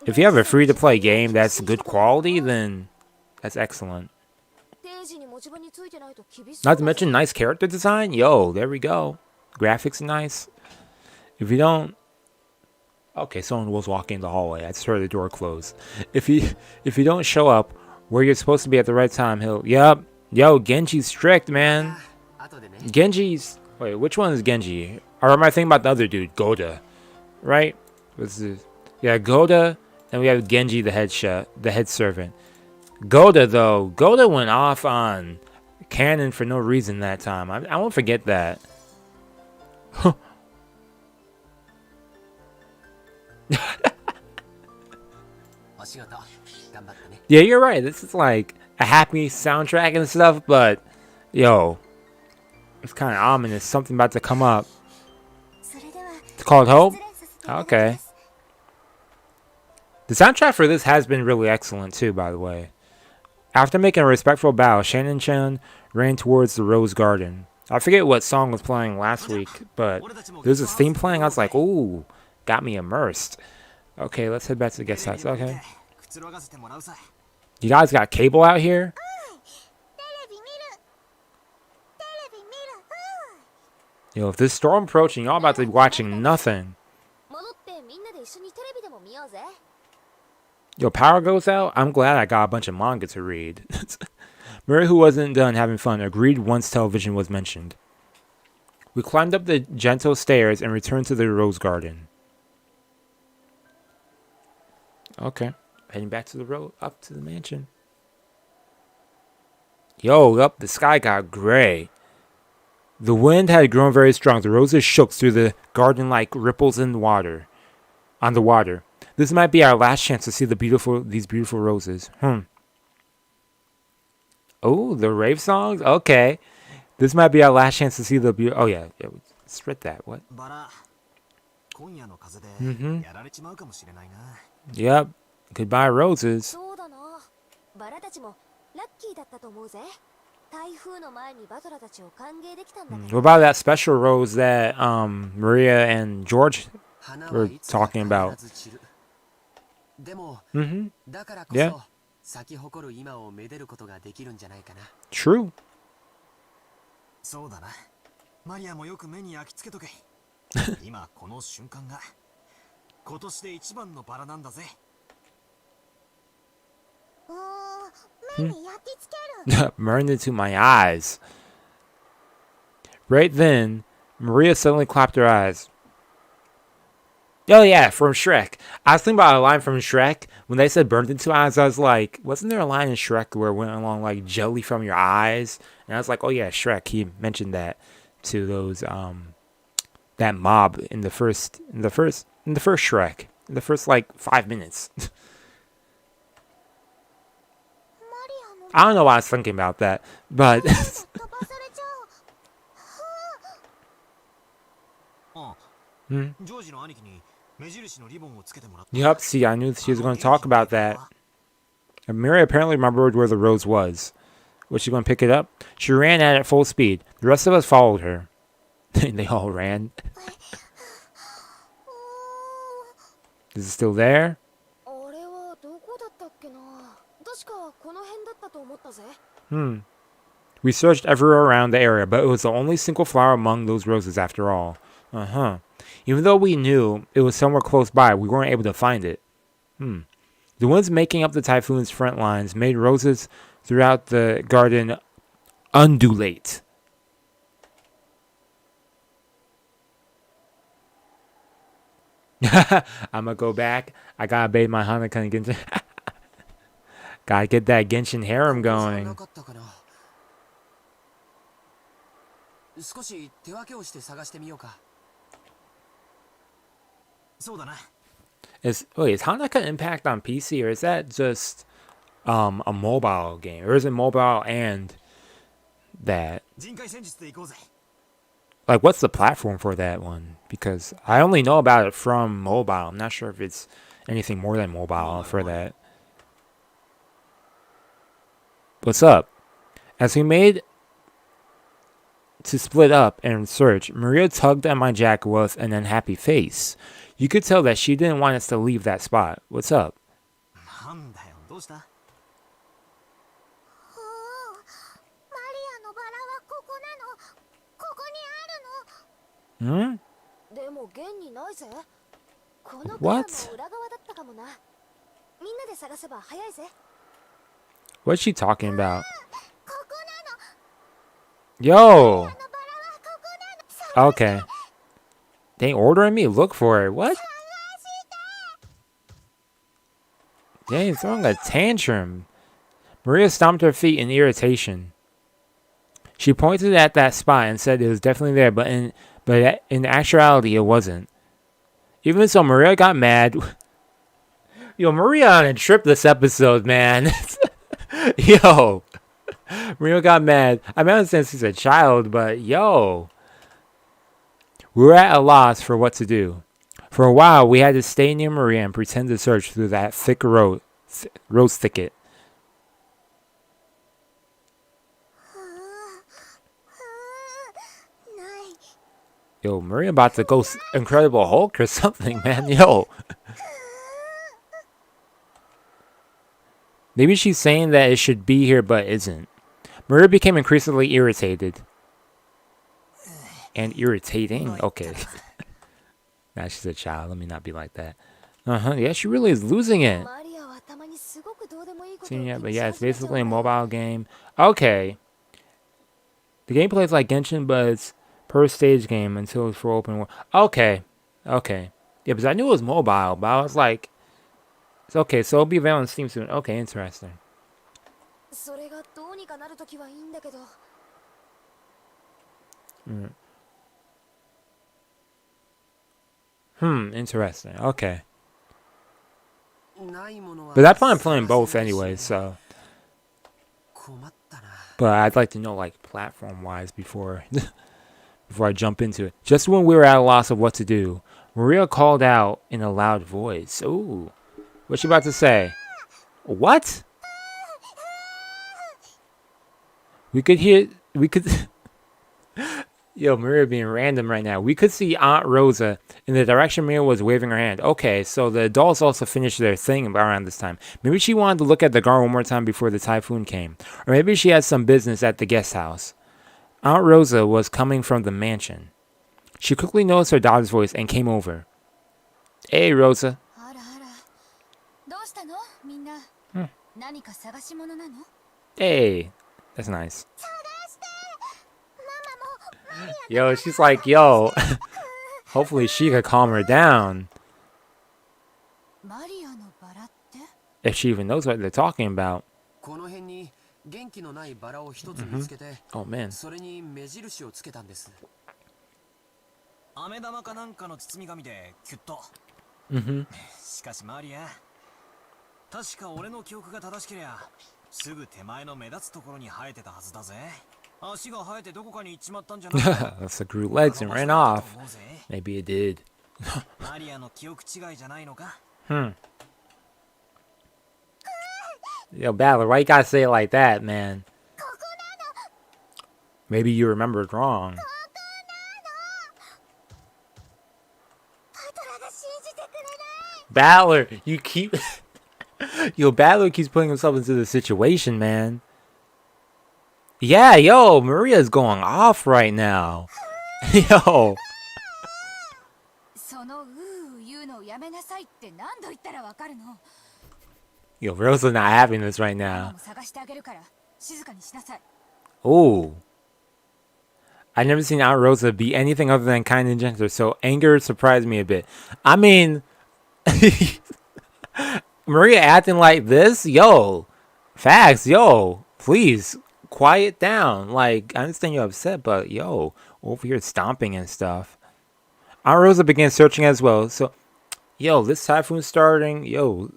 If you have a free-to-play game that's good quality, then that's excellent. Not to mention nice character design. Yo, there we go. Graphics are nice. If you don't... Okay, someone was walking in the hallway. I just heard the door close. If you don't show up where you're supposed to be at the right time, he'll... Yup. Yo, Genji's strict, man. Genji's... Wait, which one is Genji? Or am I thinking about the other dude? Goda. Right? What's this? Yeah, Goda. And we have Genji, the head servant. Goda, though. Goda went off on Canon for no reason that time. I won't forget that. Yeah, you're right. This is like a happy soundtrack and stuff, but yo, it's kind of ominous. Something about to come up. It's called Hope? Okay. The soundtrack for this has been really excellent too, by the way. After making a respectful bow, Shannon-chan ran towards the rose garden. I forget what song was playing last week, but there's this theme playing. I was like, ooh, got me immersed. Okay, let's head back to the guest house. Okay. You guys got cable out here? Yo, if this storm approaching, y'all about to be watching nothing. Yo, power goes out? I'm glad I got a bunch of manga to read. Murray, who wasn't done having fun, agreed once television was mentioned. We climbed up the gentle stairs and returned to the rose garden. Okay. Heading back to the road, up to the mansion. Yo, up, the sky got gray. The wind had grown very strong. The roses shook through the garden like ripples in the water. On the water. This might be our last chance to see these beautiful roses. Oh, the rave songs? Okay. This might be our last chance to see the beautiful... Oh, yeah. Let's read that. What? Yep. Goodbye, roses. そうだな。バラたちもラッキーだったと思うぜ。台風の前にバトラたちを歓迎できたんだけど。What about that special rose that Maria and George were talking about? でも、だからこそ咲き誇る今をめでることができるんじゃないかな。True. そうだな。マリアもよく目に焼き付けとけ。今この瞬間が今年で一番のバラなんだぜ。目に焼き付ける。Burned into my eyes. Right then, Maria suddenly clapped her eyes. Oh yeah, from Shrek. I was thinking about a line from Shrek. When they said burned into eyes, I was like, wasn't there a line in Shrek where it went along like jelly from your eyes? And I was like, oh yeah, Shrek. He mentioned that to those that mob in the first Shrek. In the first like 5 minutes. I don't know why I was thinking about that, but Yup, see, I knew she was going to talk about that. And Mary apparently remembered where the rose was. Was she going to pick it up? She ran at it full speed. The rest of us followed her. They all ran. Is it still there? We searched everywhere around the area, but it was the only single flower among those roses after all. Even though we knew it was somewhere close by, we weren't able to find it. The winds making up the typhoon's front lines made roses throughout the garden undulate. I'm gonna go back. I gotta bathe my Hanukkah and Genshin. Gotta get that Genshin harem going. 少し手分けをして探してみようか。そうだな。Is Hanukkah Impact on PC, or is that just a mobile game, or is it mobile and that? Like, what's the platform for that one? Because I only know about it from mobile. I'm not sure if it's anything more than mobile for that. What's up? As we made to split up and search, Maria tugged at my jacket with an unhappy face. You could tell that she didn't want us to leave that spot. What's up? What? What's she talking about? Yo! Okay. They ordering me? Look for it. What? Dang, throwing a tantrum. Maria stomped her feet in irritation. She pointed at that spot and said it was definitely there, but in actuality, it wasn't. Even so, Maria got mad. Yo, Maria on a trip this episode, man. Yo. Maria got mad. I mean, since she's a child, but yo. We were at a loss for what to do. For a while, we had to stay near Maria and pretend to search through that thick rose thicket. Yo, Maria about to go Incredible Hulk or something, man. Yo. Maybe she's saying that it should be here, but isn't. Maria became increasingly irritated. And irritating? Okay. Nah, she's a child. Let me not be like that. Yeah, she really is losing it. Yeah, but yeah, it's basically a mobile game. Okay. The gameplay is like Genshin, but per stage game until it's for open world. Okay. Okay. Yeah, because I knew it was mobile, but I was like, it's okay, so it'll be available on Steam soon. Okay, interesting. それがどうにかなるときはいいんだけど。Interesting. Okay. ないものは But I plan on playing both anyway, so. 困ったな。 But I'd like to know, like, platform-wise before before I jump into it. Just when we were at a loss of what to do, Maria called out in a loud voice. Ooh. What's she about to say? What? We could Yo, Maria being random right now. We could see Aunt Rosa in the direction Maria was waving her hand. Okay, so the adults also finished their thing around this time. Maybe she wanted to look at the guard one more time before the typhoon came. Or maybe she had some business at the guest house. Aunt Rosa was coming from the mansion. She quickly noticed her daughter's voice and came over. Hey, Rosa. あらあら。どうしたのみんな。何か探し物なの Hey. That's nice. Yo, she's like, yo. Hopefully she could calm her down. マリアのバラって If she even knows what they're talking about. この辺に元気のないバラを一つ見つけて、 Oh, man. それに目印をつけたんです。飴玉かなんかの包み紙でキュッと。しかしマリア、確か俺の記憶が正しけりゃすぐ手前の目立つところに生えてたはずだぜ。足が生えてどこかに行っちまったんじゃないか。Looks like grew legs and ran off. Maybe it did. マリアの記憶違いじゃないのか Yo, Battler, why you gotta say it like that, man? Maybe you remembered wrong. パトラが信じてくれない。 Battler, you keep... Yo, Battler keeps putting himself into the situation, man. Yeah, yo, Maria's going off right now. Yo. その言うのをやめなさいって何度言ったらわかるの Yo, Rosa's not having this right マ now. マも探してあげるから静かにしなさい。 Ooh. I've never seen Aunt Rosa be anything other than kind and gentle, so anger surprised me a bit. I mean... Maria acting like this? Yo. Facts, yo. Please, quiet down. Like, I understand you're upset, but yo, over here stomping and stuff. Aunt Rosa began searching as well, so... Yo, this typhoon starting, yo...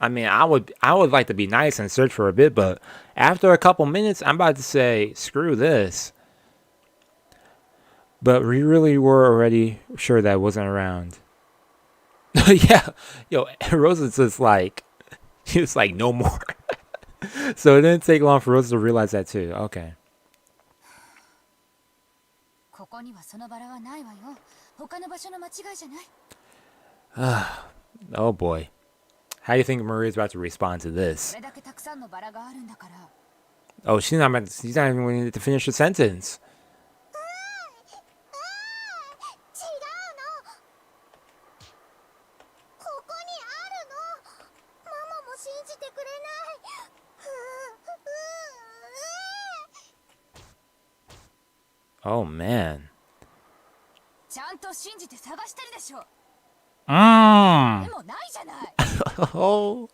I mean, I would like to be nice and search for a bit, but after a couple minutes, I'm about to say, screw this. But we really were already sure that it wasn't around. Yeah, yo, Rosa's just like, she was like, no more. So it didn't take long for Rosa to realize that too. Okay. ここにはそのバラはないわよ。他の場所の間違いじゃない。 Oh boy. How do you think Maria's about to respond to this? これだけたくさんのバラがあるんだから。 Oh, she's not even going to finish the sentence. 違うの。ここにあるの。ママも信じてくれない。Oh man. ちゃんと信じて探してるでしょ。 Mm. でもないじゃない。 Oh.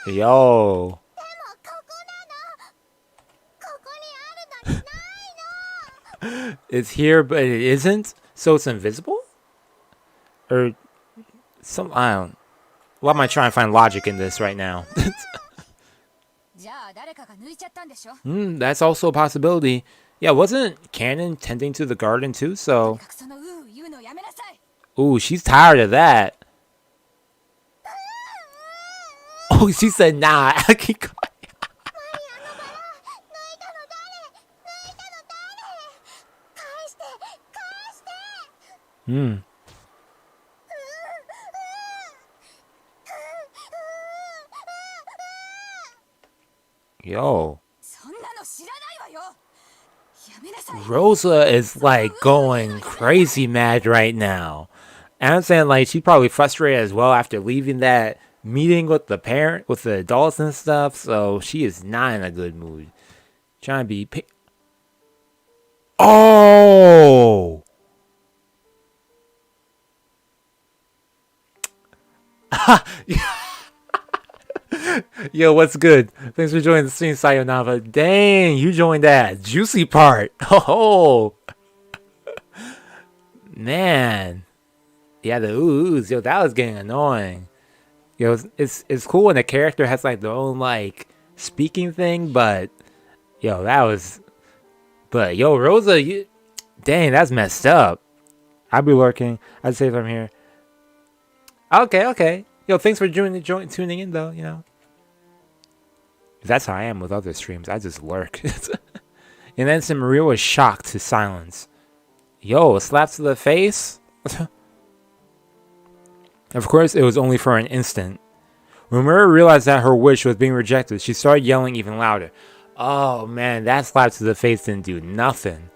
Yo. でもここなの。ここにあるのにないの。 It's here, but it isn't? So it's invisible? Or some, I don't... Why am I trying to find logic in this right now? じゃあ誰かが抜いちゃったんでしょ。 That's also a possibility. Yeah, wasn't Cannon tending to the garden too? と So, にかくその言うのやめなさい。 ooh, she's tired of that. Oh, she said, nah. I keep going. マリアのバラ抜いたの誰。抜いたの誰。返して返して。 Yo. そんなの知らないわよ。やめなさい。 Rosa is like going crazy mad right now. And I'm saying like she's probably frustrated as well after leaving that meeting with the adults and stuff. So she is not in a good mood. Trying to be Oh! Yo, what's good? Thanks for joining the stream, Sayonara. Dang, you joined that juicy part. Oh, man. Yeah, the oohs. Yo, that was getting annoying. Yo, it's cool when the character has like their own like speaking thing, but yo, that was. But yo, Rosa, dang, that's messed up. I'll be lurking. I'd say if I'm here. Okay. Yo, thanks for tuning in though. You know, that's how I am with other streams. I just lurk. And then Maria was shocked to silence. Yo, a slap to the face. Of course, it was only for an instant. When Maria realized that her wish was being rejected, she started yelling even louder. Oh man, that slap to the face didn't do nothing.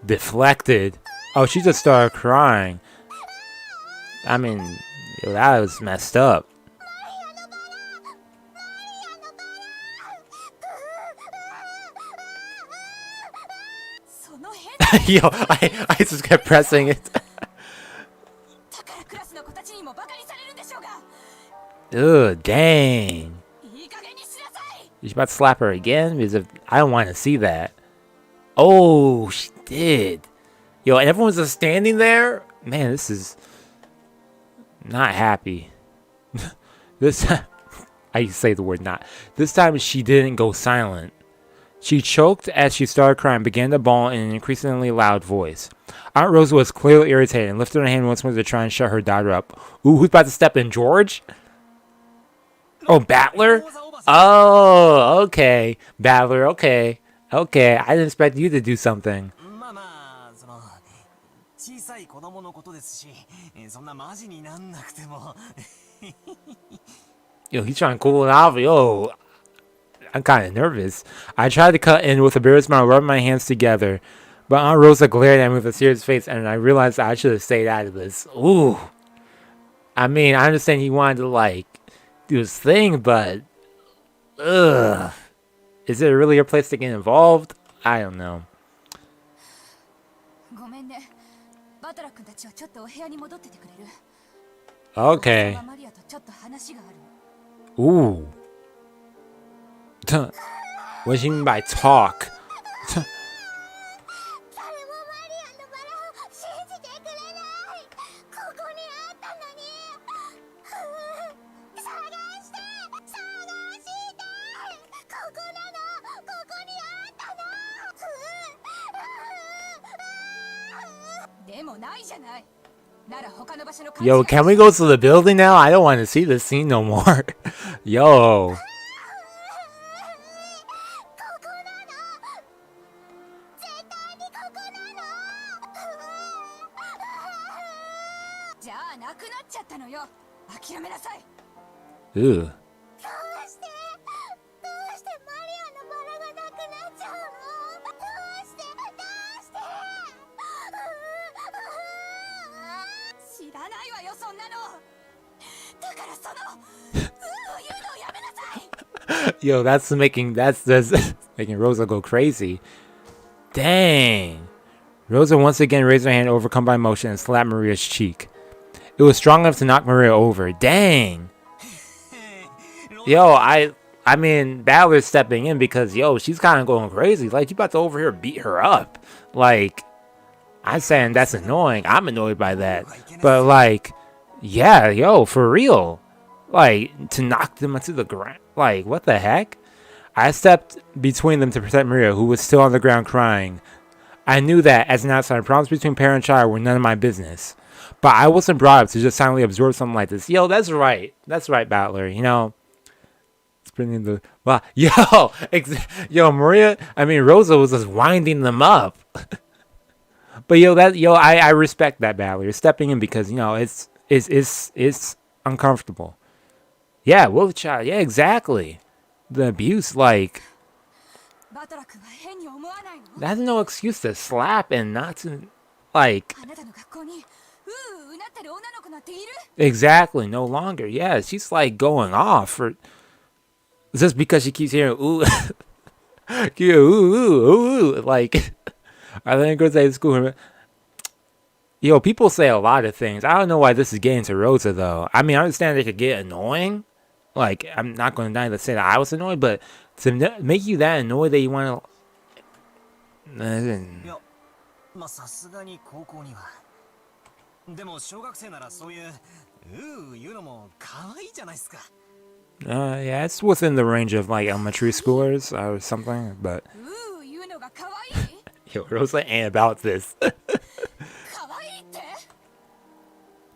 Deflected. Oh, she just started crying. I mean, yo, that was messed up. Yo, I just kept pressing it. Ugh, dang. You about to slap her again? Because I don't want to see that. Oh, she did. Yo, and everyone's just standing there? Man, this is not happy. This time, I say the word not. This time she didn't go silent. She choked as she started crying and began to bawl in an increasingly loud voice. Aunt Rosa was clearly irritated and lifted her hand once more to try and shut her daughter up. Ooh, who's about to step in? George? Oh, Battler? Oh, okay. Battler, okay. Okay, I didn't expect you to do something. Yo, he's trying to cool it off. Yo, I'm kind of nervous. I tried to cut in with a bitter smile, rubbing my hands together. But Aunt Rosa glared at me with a serious face, and I realized I should have stayed out of this. Ooh. I mean, I understand he wanted to, like, do his thing, but... Ugh. Is it really your place to get involved? I don't know. Okay. Ooh. What do you mean by talk? Yo, can we go to the building now? I don't want to see this scene no more. Yo. Ew. Yo, that's making Rosa go crazy. Dang. Rosa once again raised her hand, overcome by emotion, and slapped Maria's cheek. It was strong enough to knock Maria over. Dang. Yo, I mean, Balor's stepping in because, yo, she's kind of going crazy. Like, you about to over here beat her up. Like, I'm saying that's annoying. I'm annoyed by that. But, like, yeah, yo, for real. Like, to knock them into the ground. Like, what the heck? I stepped between them to protect Maria, who was still on the ground crying. I knew that, as an outsider, problems between parent and child were none of my business. But I wasn't brought up to just silently absorb something like this. Yo, that's right. That's right, Battler. You know, it's bringing the... Wow. Yo, Rosa was just winding them up. But, I respect that, Battler. You're stepping in because, you know, it's uncomfortable. Yeah, wolf child. Yeah, exactly. The abuse, like... That's no excuse to slap and not to, like... Exactly, no longer. Yeah, she's, like, going off for... Just because she keeps hearing, ooh... ooh, ooh, ooh, ooh. Like... I think go to school. Yo, people say a lot of things. I don't know why this is getting to Rosa though. I mean, I understand they could get annoying. Like, I'm not going to deny to say that I was annoyed, but to make you that annoyed that you want to. いや、まあさすがに高校には。でも小学生ならそういう言うのも可愛いじゃないですか。Yeah, it's within the range of like elementary schoolers or something, but. 言うのが可愛い Yo, Rosa ain't about this. 可愛いって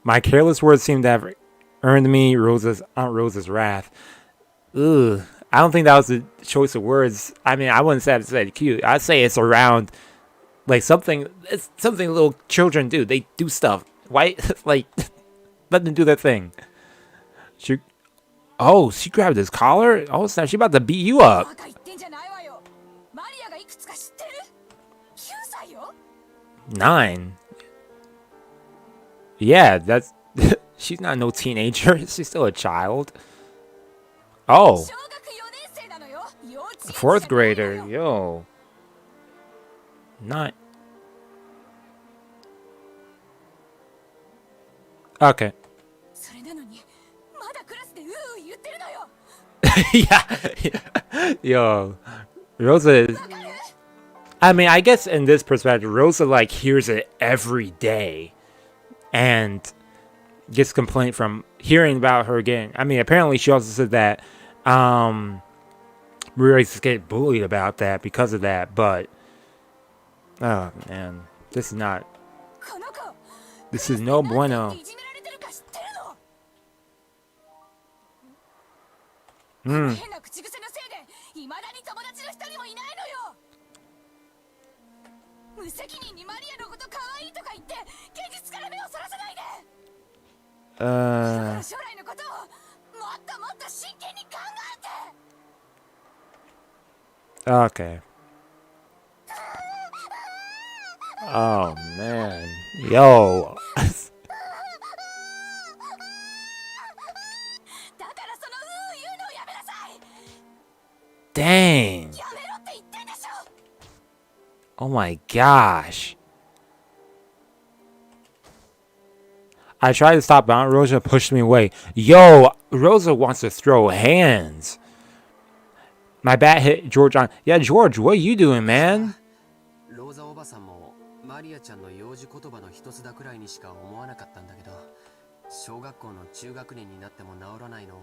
My careless words seem to have earned me Aunt Rosa's wrath. Ugh. I don't think that was a choice of words. I mean, I wouldn't say it's cute. I'd say it's around like something. It's something little children do. They do stuff. Why? Like, let them do their thing. She grabbed his collar. Oh snap! She about to beat you up. バカ言ってんじゃないわよマリアがいくつか知ってる9歳よ 9. Yeah, that's. She's not no teenager. She's still a child. Oh. 小学4年生なのよ幼稚園 Fourth じゃないの grader, よ yo. Not. Okay. それなのにまだクラスで言ってるのよ Yeah. Yo. Rosa is. I mean, I guess in this perspective, Rosa, like, hears it every day. And gets complaint from hearing about her again. I mean, apparently she also said that, Riri get bullied about that because of that, but. Oh, man. This is not. この子 This is no なん bueno. ていじめられてるか知ってるの Hmm. 変な口癖のせいで未だに友達の一人もいないのよ無責任にマリアのこと可愛いとか言って現実から目をそらさないでだから将来のことをもっともっと真剣に考えて Okay. Oh, man. Yo. だからその言うのをやめなさい Dang. やめろって言ってんでしょ Oh my gosh. I tried to stop, but Aunt Rosa pushed me away. Yo, Rosa wants to throw hands. My bat hit George on. Yeah, George, what are you doing, man? ローザおばさんもマリアちゃんの幼児言葉の一つだくらいにしか思わなかったんだけど、小学校の中学年になっても治らないのを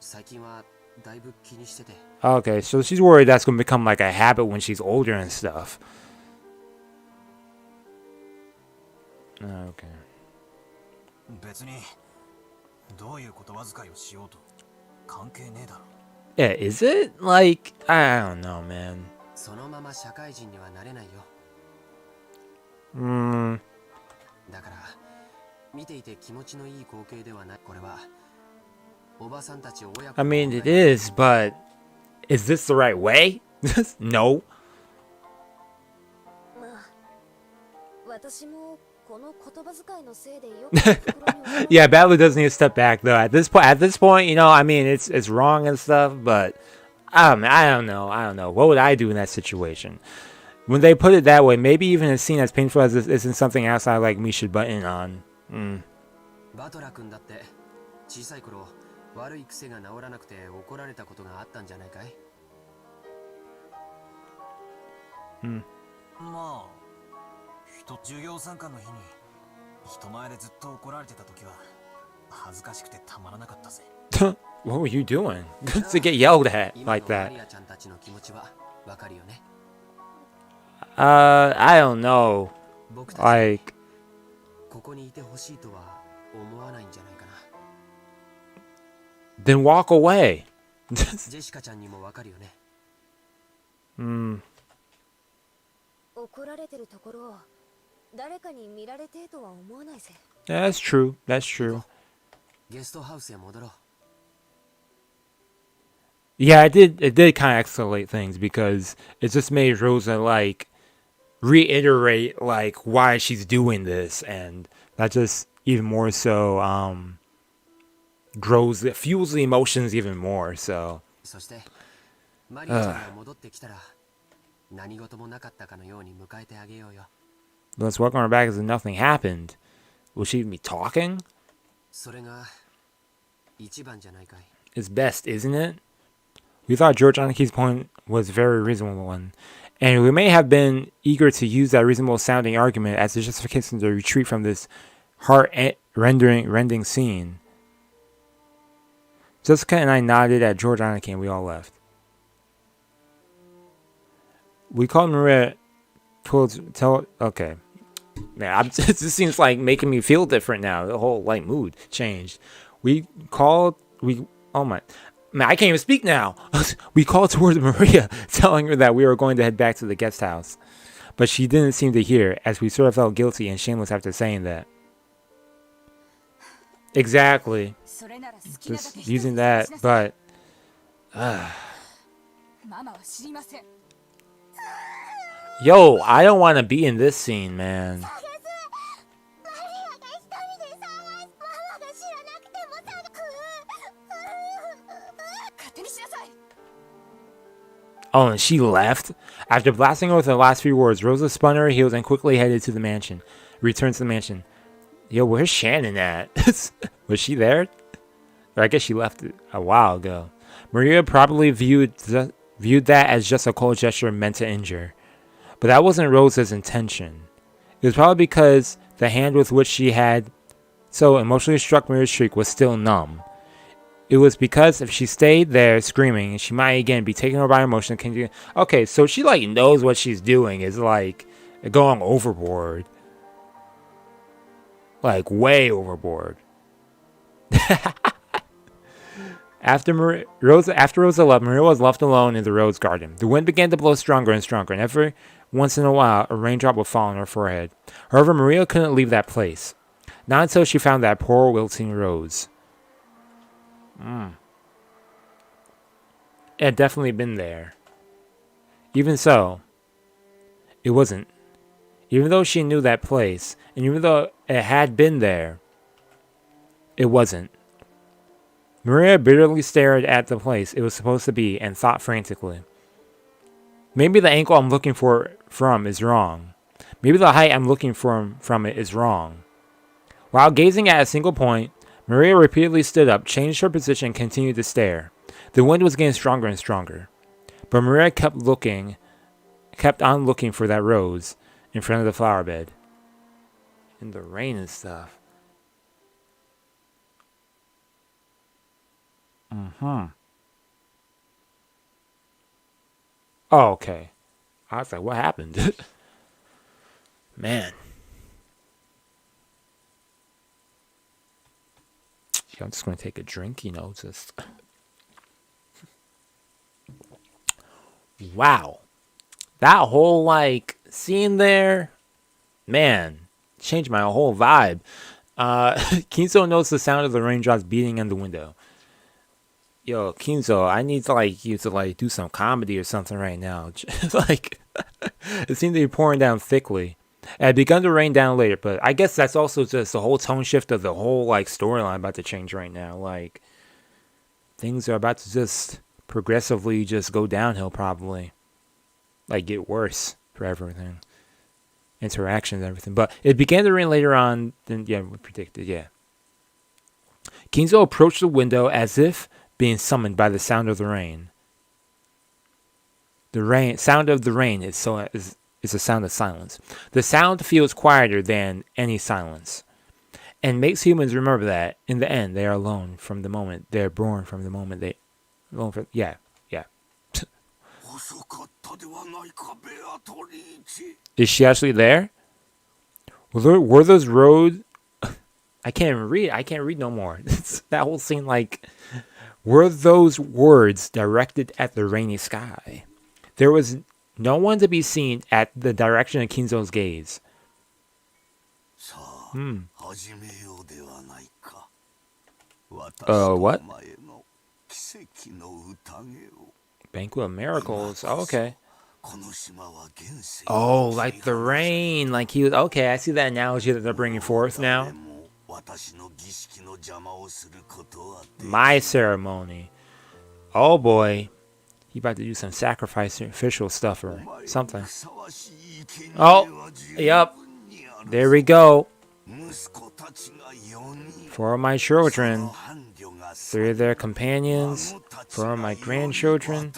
最近はだいぶ気にしてて。 Okay, so she's worried that's going to become like a habit when she's older and stuff. Okay. 別にどういう言葉遣いをしようと関係ねえだろ。 Yeah, is it? Like, I don't know, man. そのまま社会人にはなれないよ。だから見ていて気持ちのいい光景ではない。これはおばさんたち親子 I mean, it is, but is this the right way? No. まあ私もこの言葉遣いのせいでよく袋に落と Yeah, Badly does need to step back though. At this point, you know, I mean, it's wrong and stuff, but I don't know. What would I do in that situation? When they put it that way, maybe even a scene as painful as this isn't something outside like me should button on. バトラ君だって小さい頃悪い癖が治らなくて怒られたことがあったんじゃないかい？まあ授業参観の日に人前でずっと怒られてた時は恥ずかしくてたまらなかったぜ。What were you doing to get yelled at 今の like マ that? リアちゃんたちの気持ちはわかるよね。 I don't know. 僕たち Like, ここにいてほしいとは思わないんじゃないかな。 then walk away. ジェシカちゃんにもわかるよね。怒られてるところを誰かに見られてえとは思わないぜ That's true. That's true. ゲストハウスへ戻ろう。 Yeah, it did kind of escalate things because it just made Rosa like reiterate like why she's doing this, and that just even more so fuels the emotions even more. So そしてマリアちゃんが戻ってきたら何事もなかったかのように迎えてあげようよ。 Let's welcome her back as if nothing happened. Will she even be talking? それが一番じゃないかい。 It's best, isn't it? We thought George Anaki's point was a very reasonable one, and we may have been eager to use that reasonable sounding argument as a justification to retreat from this heart-rending scene. Jessica and I nodded at George Anaki and we all left. We called Maria. Okay. Man, this seems like making me feel different now. The whole mood changed. Oh my. Man, I can't even speak now. We called towards Maria, telling her that we were going to head back to the guest house. But she didn't seem to hear, as we sort of felt guilty and shameless after saying that. Exactly. Just using that, but... Yo, I don't want to be in this scene, man. Oh, and she left? After blasting her with the last few words, Rosa spun her heels and quickly headed to the mansion. Returned to the mansion. Yo, where's Shannon at? Was she there? Or I guess she left a while ago. Maria probably viewed that as just a cold gesture meant to injure. But that wasn't Rosa's intention. It was probably because the hand with which she had so emotionally struck Maria's shriek was still numb. It was because if she stayed there screaming, she might again be taken over by emotion. Okay, so she knows what she's doing is going overboard. Way overboard. After Rosa left, Maria was left alone in the rose garden. The wind began to blow stronger and stronger, and every once in a while, a raindrop would fall on her forehead. However, Maria couldn't leave that place. Not until she found that poor wilting rose. It had definitely been there. Even so, it wasn't. Even though she knew that place, and even though it had been there, it wasn't. Maria bitterly stared at the place it was supposed to be and thought frantically. Maybe the angle I'm looking from is wrong. Maybe the height I'm looking from it is wrong. While gazing at a single point, Maria repeatedly stood up, changed her position, and continued to stare. The wind was getting stronger and stronger. But Maria kept on looking for that rose in front of the flower bed. In the rain and stuff. Oh, okay. I was like, what happened? Man. I'm just going to take a drink, just... Wow. That whole, scene there, man, changed my whole vibe. Kinzo notes the sound of the raindrops beating on the window. Yo, Kinzo, I need you to do some comedy or something right now. It seemed to be pouring down thickly. It had begun to rain down later, but I guess that's also just the whole tone shift of the whole storyline about to change right now. Things are about to just progressively just go downhill, probably. Get worse for everything. Interactions and everything. But it began to rain later on than we predicted, yeah. Kinzo approached the window as if being summoned by the sound of the rain. The sound of the rain is a sound of silence. The sound feels quieter than any silence, and makes humans remember that in the end they are alone from the moment they're born. From the moment they, alone from, yeah. Is she actually there? Were those roads? I can't even read. I can't read no more. That whole scene, were those words directed at the rainy sky? There was no one to be seen at the direction of Kinzo's gaze. What? Banquet of Miracles. Oh, okay. Oh, like the rain. He was... Okay, I see that analogy that they're bringing forth now. My ceremony. Oh, boy. He about to do some sacrificial stuff or something. Oh, yep. There we go. 4 of my children, 3 of their companions, 4 of my grandchildren,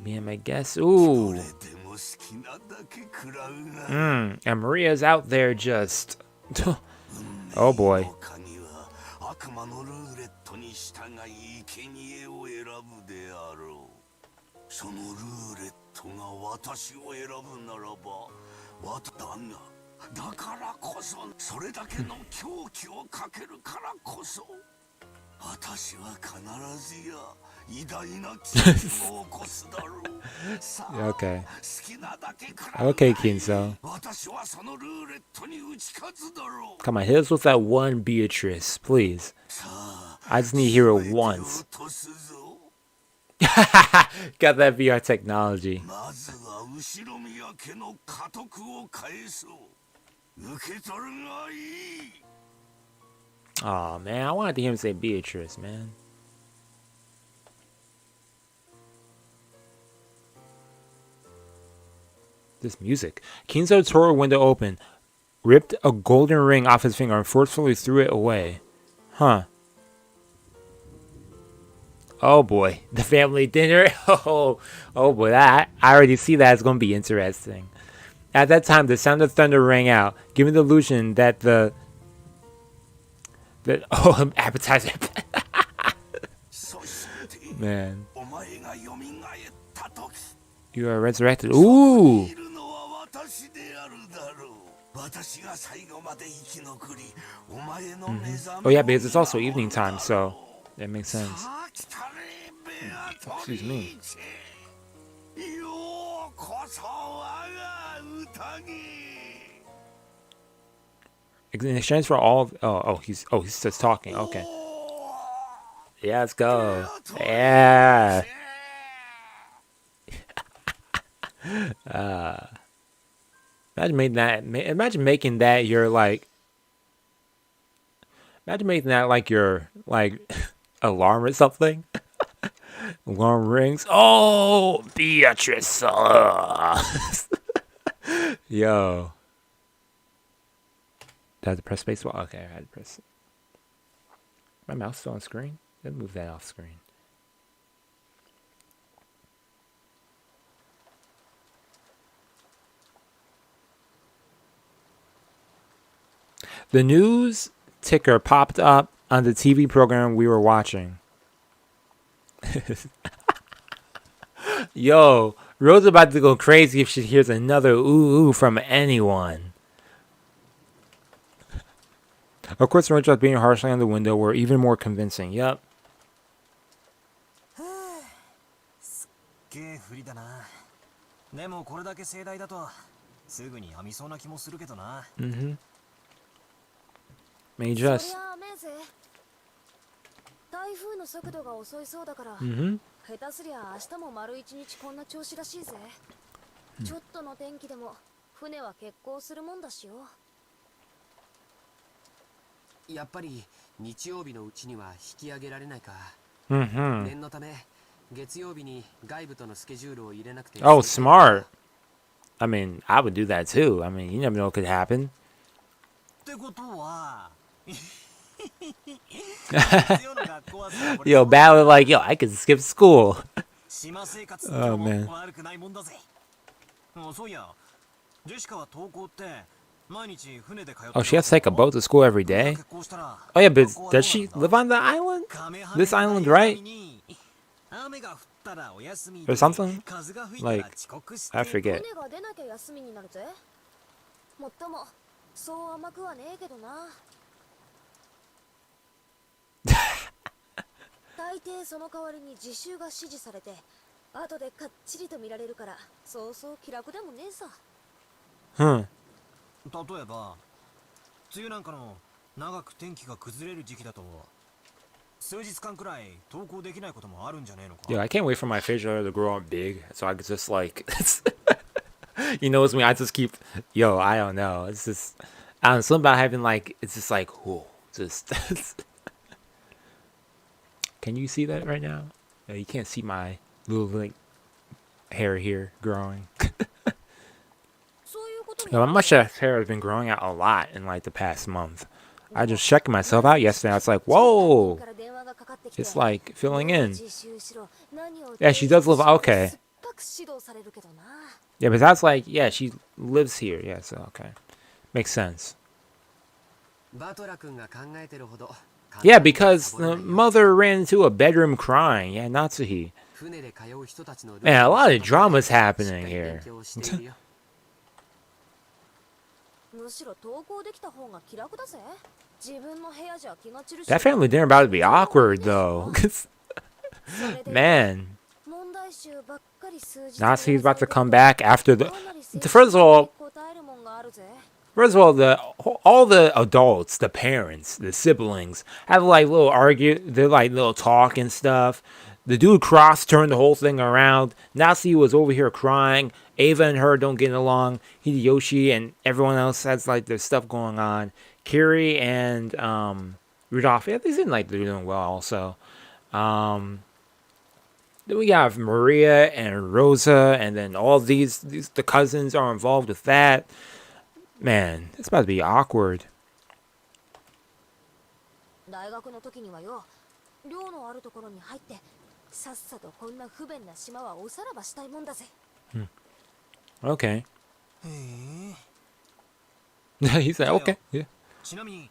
me and my guests. Ooh. And Maria's out there just... Oh boy. そのルーレットが私を選ぶならば、だからこそ、それだけの狂気をかけるからこそ、私は必ずや偉大な奇跡を起こすだろう。Okay. 好きなだけくらい。Okay, Kinzo. 私はそのルーレットに打ち勝つだろう。 Come on, hit us with that one Beatrice, please. I just need to hear it once. Got that VR technology. まずは後ろ宮家の家督を返そう。受け取るがいい。 Oh man, I wanted to hear him say Beatrice, man. This music. Kinzo tore a window open, ripped a golden ring off his finger, and forcefully threw it away. Huh. Oh boy, the family dinner. Oh boy, that I already see that it's going to be interesting. At that time, the sound of thunder rang out, giving the illusion that appetizer. Man. You are resurrected. Ooh. Oh yeah, because it's also evening time, so that makes sense. Excuse me. In exchange for all, he's just talking. Okay. Yeah, let's go. Yeah. Imagine making that. Imagine making that your like. Imagine making that like your like alarm or something. Alarm rings. Oh, Beatrice. Yo. Did I have to press spacebar? Okay, I had to press it. My mouse still on screen? Let's move that off screen. The news ticker popped up on the TV program we were watching. Yo, Rose about to go crazy if she hears another ooh from anyone. Of course, the words being harshly on the window were even more convincing. Yep. Mm-hmm. May just. Mm-hmm. Oh, smart. I mean, I would do that too. I mean, you never know what could happen. Yo, Ballard like, yo, I could skip school. Oh, man. Oh, she has to take a boat to school every day? Oh, yeah, but does she live on the island? This island, right? Or something? Like, I forget. Hmm. Yeah, I can't wait for my facial to grow up big, so I could just like, you know, it's me. I just keep, yo, I don't know. It's just, I don't know, something about having like, it's just like, whoa, just. Can you see that right now? No, you can't see my little like hair here growing. そういうことに Yo, my mustache hair has been growing out a lot in like the past month. I just checked myself out yesterday. I was like, whoa, it's like filling in. Yeah, she does live. Okay. Yeah, but that's like, yeah, she lives here. Yeah, so okay, makes sense. バトラ君が考えてるほど Yeah, because the mother ran into a bedroom crying. Yeah, Natsuhi. 船で通う人たちの Man, a lot of drama's happening here. むしろ登校できた方が気楽だぜ。自分の部屋じゃ気が散るし。 That family dinner about to be awkward though. Man, Natsuhi's about to come back after the. First of all, all the adults, the parents, the siblings have like little argue. They're like little talk and stuff. The dude cross-turned the whole thing around. Natsuhi was over here crying. Ava and her don't get along. Hideyoshi and everyone else has like their stuff going on. Kiri and Rudolph, yeah, they seem like they're doing well also. Then we have Maria and Rosa, and then all these the cousins are involved with that. Man, it's about to be awkward. 大学の時にはよ、寮のあるところに入って、さっさとこんな不便な島はおさらばしたいもんだぜ。Okay. へえ。 He said, okay. Yeah. ちなみに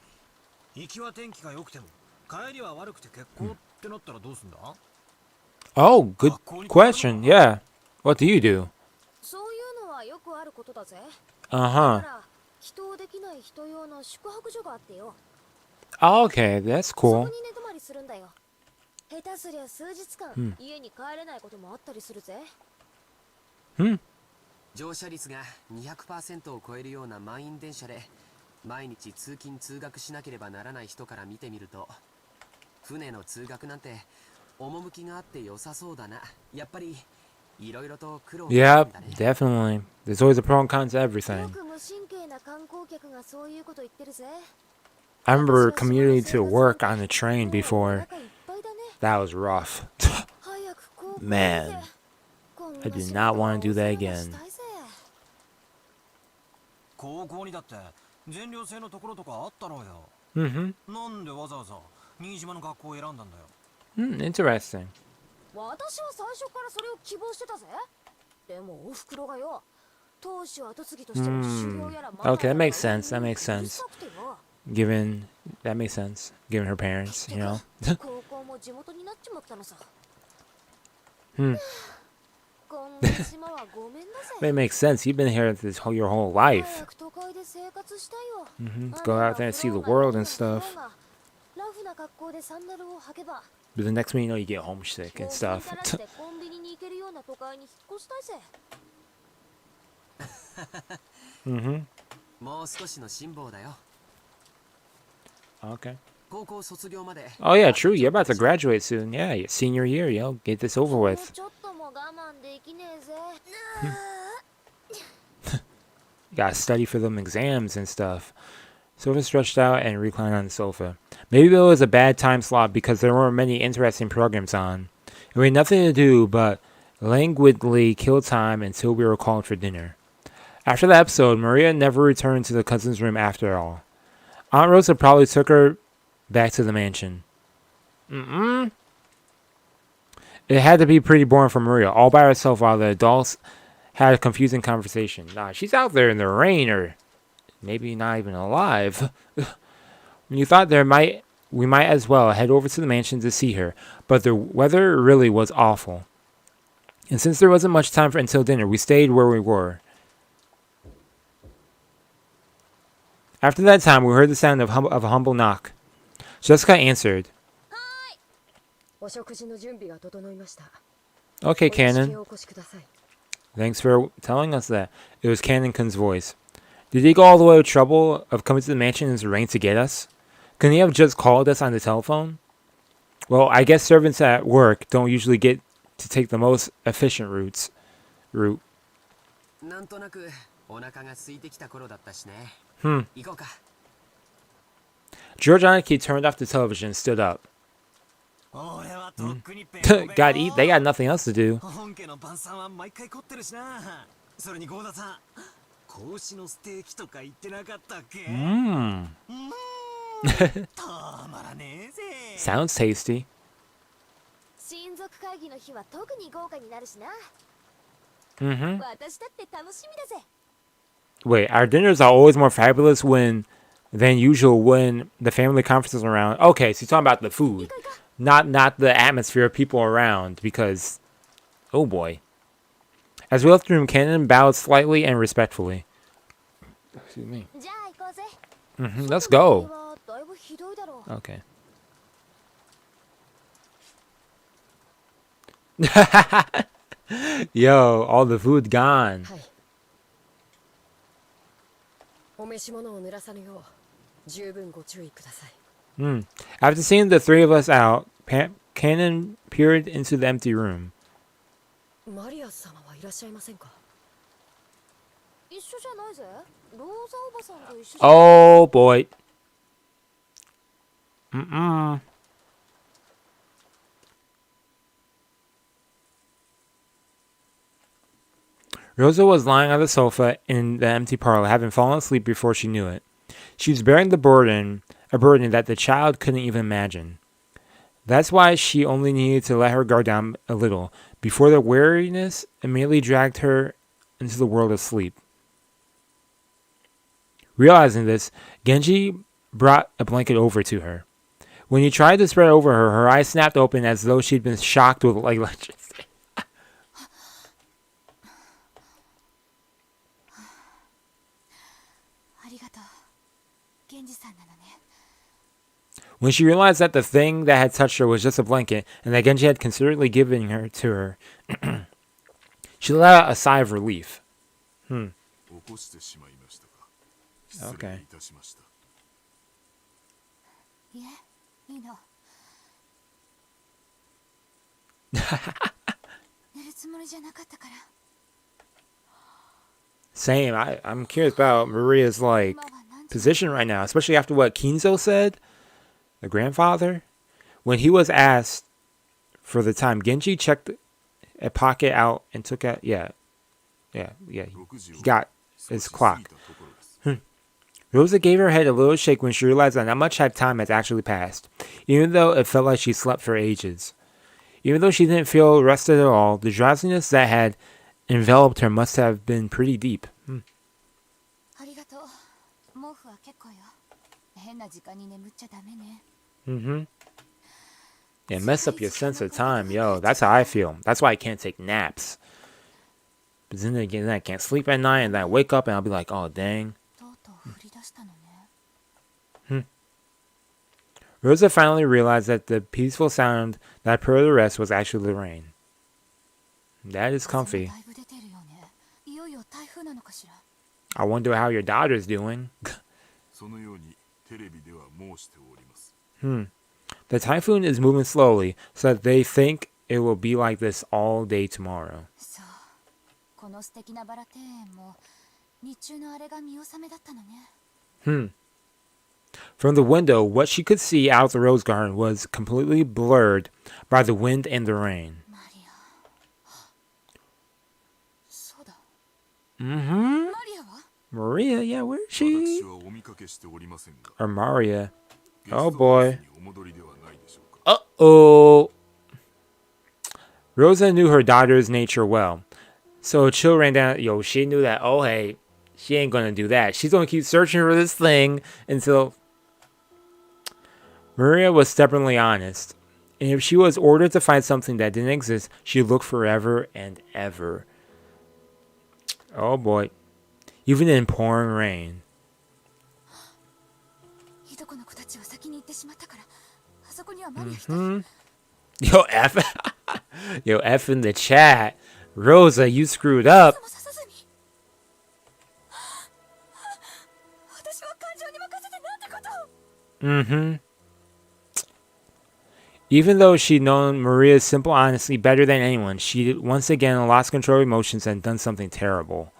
行きは天気が良くても帰りは悪くて結構ってなったらどうすんだ？ Oh, good question. Yeah. What do you do? そういうのはよくあることだぜ。Uh-huh. 人をできない人用の宿泊所があってよ。 Oh, okay, that's そ cool. こに寝泊まりするんだよ。下手すりゃ数日間、家に帰れないこともあったりするぜ。乗車率が 200% を超えるような満員電車で毎日通勤通学しなければならない人から見てみると、船の通学なんて趣があって良さそうだな。やっぱりいろいろと苦労があ Yeah, るんだね。 definitely. There's always a pro and con to everything. よく無神経な観光客がそういうこと言ってるぜ。 I remember commuting to work on the train before. お腹いっぱいだね。 That was rough. 早く高校 Man, へ。こんな I do 仕 not 事 want to do that をおさらば again. したいぜ。高校にだって全寮制のところとかあったろうよ。 Mm-hmm. なんでわざわざ新島の学校を選んだんだよ。 Interesting. 私は最初からそれを希望してたぜ。でもおふくろがよ、当主後継ぎとしての修行やら Okay, that makes sense. That makes sense. うるさくてよ。 That makes sense. Given her parents, you know. 高校も地元になっちまったのさ。 Hmm. こんな島はごめんなさい。 It makes sense. You've been here your whole life. 早く都会で生活したいよ。 Let's go out there and see the world and stuff. ラフな格好でサンダルを履けば、 But the next thing you know, you get homesick and 興奮 stuff. さらしてコンビニに行けるような都会に引っ越したいぜ。 Mm-hmm. もう少しの辛抱だよ。 Okay. 高校卒業まで Oh yeah, true. You're about to graduate soon. Yeah, your senior year, yo. Get this over もう with. ちょっとも我慢できねえぜ。 You gotta study for them exams and stuff. Sofa stretched out and reclined on the sofa. Maybe it was a bad time slot because there weren't many interesting programs on. And we had nothing to do but languidly kill time until we were called for dinner. After the episode, Maria never returned to the cousin's room after all. Aunt Rosa probably took her back to the mansion. It had to be pretty boring for Maria, all by herself while the adults had a confusing conversation. Nah, she's out there in the rain, or maybe not even alive. When you thought we might as well head over to the mansion to see her, but the weather really was awful. And since there wasn't much time until dinner, we stayed where we were. After that time, we heard the sound of a humble knock. Jessica answered. お食事の準備が整いました。 Okay, お屋敷へ Cannon. お越しください。 Thanks for telling us that. It was Cannon-kun's voice. Did he go all the way to trouble of coming to the mansion in the rain to get us? Couldn't he have just called us on the telephone? Well, I guess servants at work don't usually get to take the most efficient route. なんとなくお腹が空いてきた頃だったしね。行こうか。 George Aniki turned off the television and stood up. 俺はとっくにペコペコ。 Gotta eat. They got nothing else to do. 本家の晩餐は毎回凝ってるしな。それにゴーダさん、子牛のステーキとか言ってなかったっけ？たまらねえぜ。 Sounds tasty. 親族会議の日は特に豪華になるしな。 Mm-hmm. 私だって楽しみだぜ。 Wait, our dinners are always more fabulous than usual when the family conference is around. Okay, so you're talking about the food, not the atmosphere of people around. Because, oh boy. As we left the room, Cannon bowed slightly and respectfully. Excuse me. じゃあ行こうぜ。 Let's go. だいぶひどいだろう。 Okay. Yo, all the food gone. はい。お召し物を濡らさぬよう十分ご注意ください。 After seeing the three of us out, Cannon peered into the empty room. マリア様はいらっしゃいませんか？一緒じゃないぜ。ローザおばさんと一緒じゃない。 Oh boy. Mm-mm. Rosa was lying on the sofa in the empty parlor, having fallen asleep before she knew it. She was bearing a burden that the child couldn't even imagine. That's why she only needed to let her guard down a little, before the weariness immediately dragged her into the world of sleep. Realizing this, Genji brought a blanket over to her. When he tried to spread over her, her eyes snapped open as though she'd been shocked with electricity. ありがとう。源氏さんなのね。 When she realized that the thing that had touched her was just a blanket, and that Genji had considerately given her to her, she let out a sigh of relief. Okay. いえ、いいの。寝るつもりじゃなかったから。 Same. I'm curious about Maria's position right now, especially after what Kinzo said, the grandfather. When he was asked for the time, Genji checked a pocket out and took out. Yeah. He got his clock. Rosa gave her head a little shake when she realized that not much time had actually passed, even though it felt like she slept for ages. Even though she didn't feel rested at all, the drowsiness that had enveloped her must have been pretty deep. ありがとう。毛布は結構よ。変な時間に眠っちゃダメね。 Yeah, mess up your sense of time, yo. That's how I feel. That's why I can't take naps. But then again, I can't sleep at night, and then I wake up and I'll be like, oh, dang. とうとう降り出したのね。 Rosa finally realized that the peaceful sound that purred the rest was actually the rain. That is comfy. だいぶ出てるよね。いよいよ台風なのかしら。 I wonder how your daughter's doing. The typhoon is moving slowly, so that they think it will be like this all day tomorrow. そう。この素敵なバラ庭園も日中のあれが見納めだったのね。 From the window, what she could see out the rose garden was completely blurred by the wind and the rain. マリア。そうだ。 Mm-hmm. マリアは？ Maria, yeah, where is she? Or Maria. Oh boy. Uh-oh. Rosa knew her daughter's nature well. So a chill ran down. Yo, she knew that, oh hey, she ain't gonna do that. She's gonna keep searching for this thing until... Maria was stubbornly honest. And if she was ordered to find something that didn't exist, she'd look forever and ever. Oh boy. Even in pouring rain. いとこの子たちは先に行ってしまったから、あそこにはマリア一人。 Yo, F. Yo, F in the chat. Rosa, you screwed up. もささずに。私は感情に任せてなんてことを。 Even though she'd known Maria's simple honesty better than anyone, she once again lost control of emotions and done something terrible.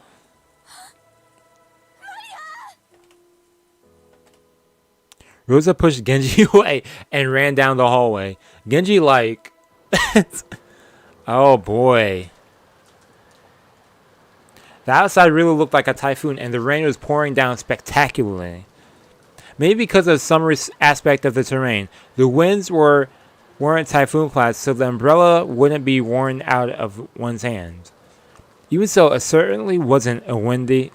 Rosa pushed Genji away and ran down the hallway. Genji like... oh boy. The outside really looked like a typhoon and the rain was pouring down spectacularly. Maybe because of some aspect of the terrain. The winds weren't typhoon class, so the umbrella wouldn't be worn out of one's hand. Even so, it certainly wasn't a windy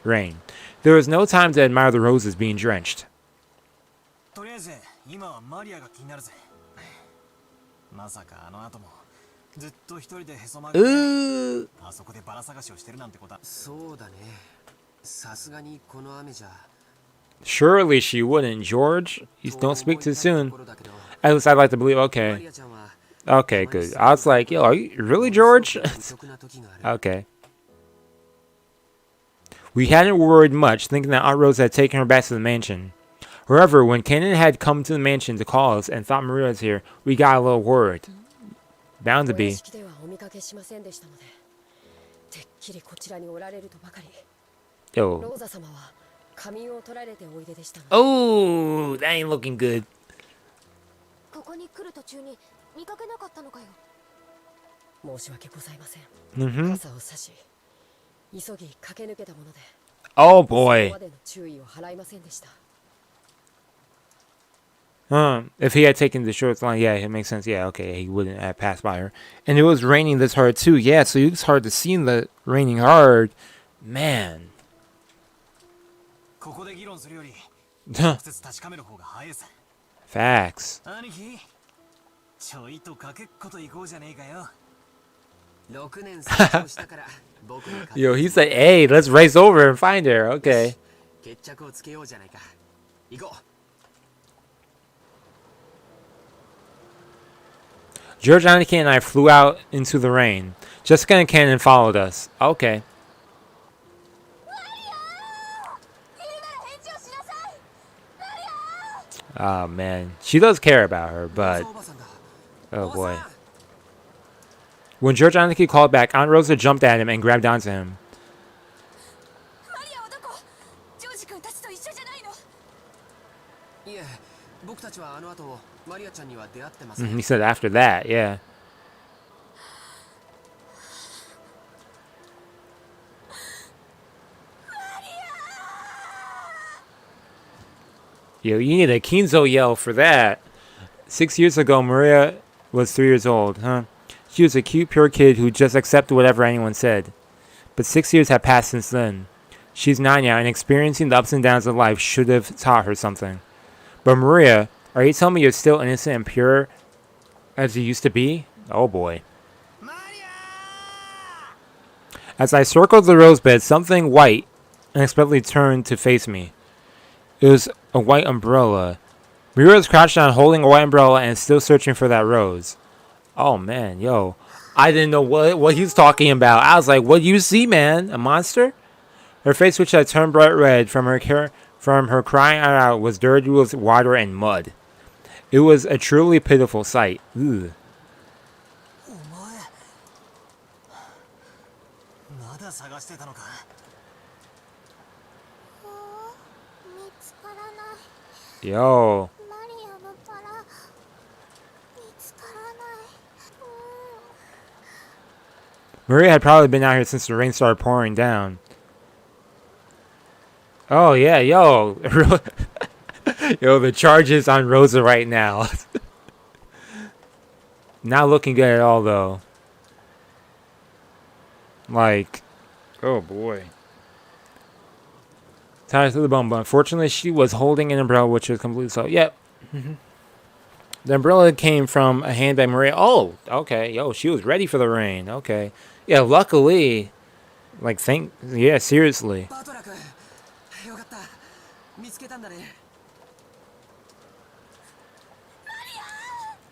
rain. There was no time to admire the roses being drenched. とりあえず今はマリアが気になるぜ。まさかあの後もずっと一人でへそ曲げてあそこでバラ探しをしてるなんてことは。そうだね。さすがにこの雨じゃ。Surely she wouldn't, George. You don't speak too soon. At least I'd like to believe. Okay. Okay, good. I was like, yo, are you really George? Okay. We hadn't worried much, thinking that Aunt Rose had taken her back to the mansion. However, when Kenan had come to the mansion to call us and thought Maria was here, we got a little worried. Bound to be. Yo. Oh, that ain't looking good. ここに来る途中に見かけなかったのかよ。申し訳ございません。傘を差し、急ぎ駆け抜けたもので。Oh boy. If he had taken the short line, yeah, it makes sense. Yeah, okay, he wouldn't have passed by her. And it was raining this hard too. Yeah, so it's hard to see in the raining hard. Man. Facts. Yo, he said, hey, let's race over and find her. Okay. George, Aniki, and I flew out into the rain. Jessica and Cannon followed us. Okay. Oh, man. She does care about her, but... oh, boy. When George Aniki called back, Aunt Rosa jumped at him and grabbed onto him. He said after that, yeah. Yo, you need a Kinzo yell for that. 6 years ago, Maria was 3 years old, huh? She was a cute, pure kid who just accepted whatever anyone said. But 6 years have passed since then. She's 9 now, and experiencing the ups and downs of life should have taught her something. But Maria, are you telling me you're still innocent and pure as you used to be? Oh boy. As I circled the rosebed, something white unexpectedly turned to face me. It was a white umbrella. Maria was crouched down holding a white umbrella and still searching for that rose. Oh man, yo. I didn't know what he was talking about. I was like, what do you see, man? A monster? Her face, which had turned bright red from her crying out, was dirty with water and mud. It was a truly pitiful sight. Ugh. Yo. Maria had probably been out here since the rain started pouring down. Oh, yeah, yo. Yo, the charges on Rosa right now. Not looking good at all, though. Like, oh, boy. Tied to the bone, but unfortunately, she was holding an umbrella, which was completely so. Yep. The umbrella came from a handbag Maria. Oh, okay. Yo, she was ready for the rain. Okay. Yeah, luckily. Like, yeah, seriously.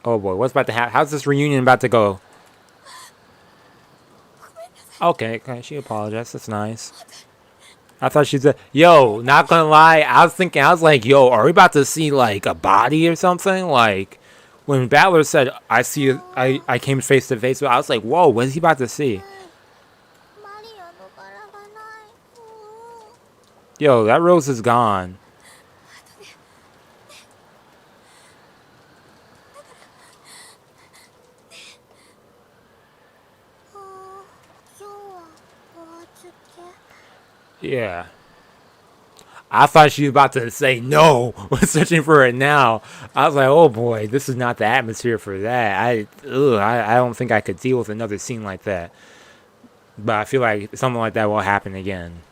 Oh boy, what's about to happen? How's this reunion about to go? Okay, she apologized. That's nice. I thought she said, yo, not gonna lie. I was like, yo, are we about to see like a body or something? Like, when Battler said, I came face to face with, I was like, whoa, what is he about to see? Yo, that rose is gone. Yeah. I thought she was about to say no. We're searching for it now. I was like, oh boy, this is not the atmosphere for that. I don't think I could deal with another scene like that. But I feel like something like that will happen again.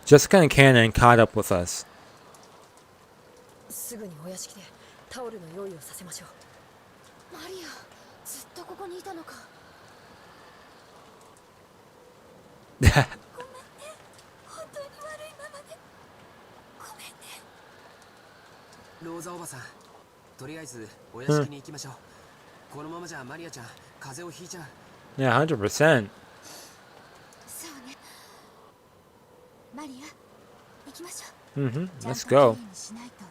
Jessica and Cannon caught up with us. すぐにお屋敷でタオルの用意をさせましょう。マリア、ずっとここにいたのか。ごめんね。本当に悪いままで。ごめんね。ローザおばさん、とりあえずお屋敷に行きましょう。このままじゃマリアちゃん風邪をひいちゃう。Yeah, 100%. そうね。マリア、行きましょう。Mm-hmm. ちゃん Let's ときれ go. いにしないと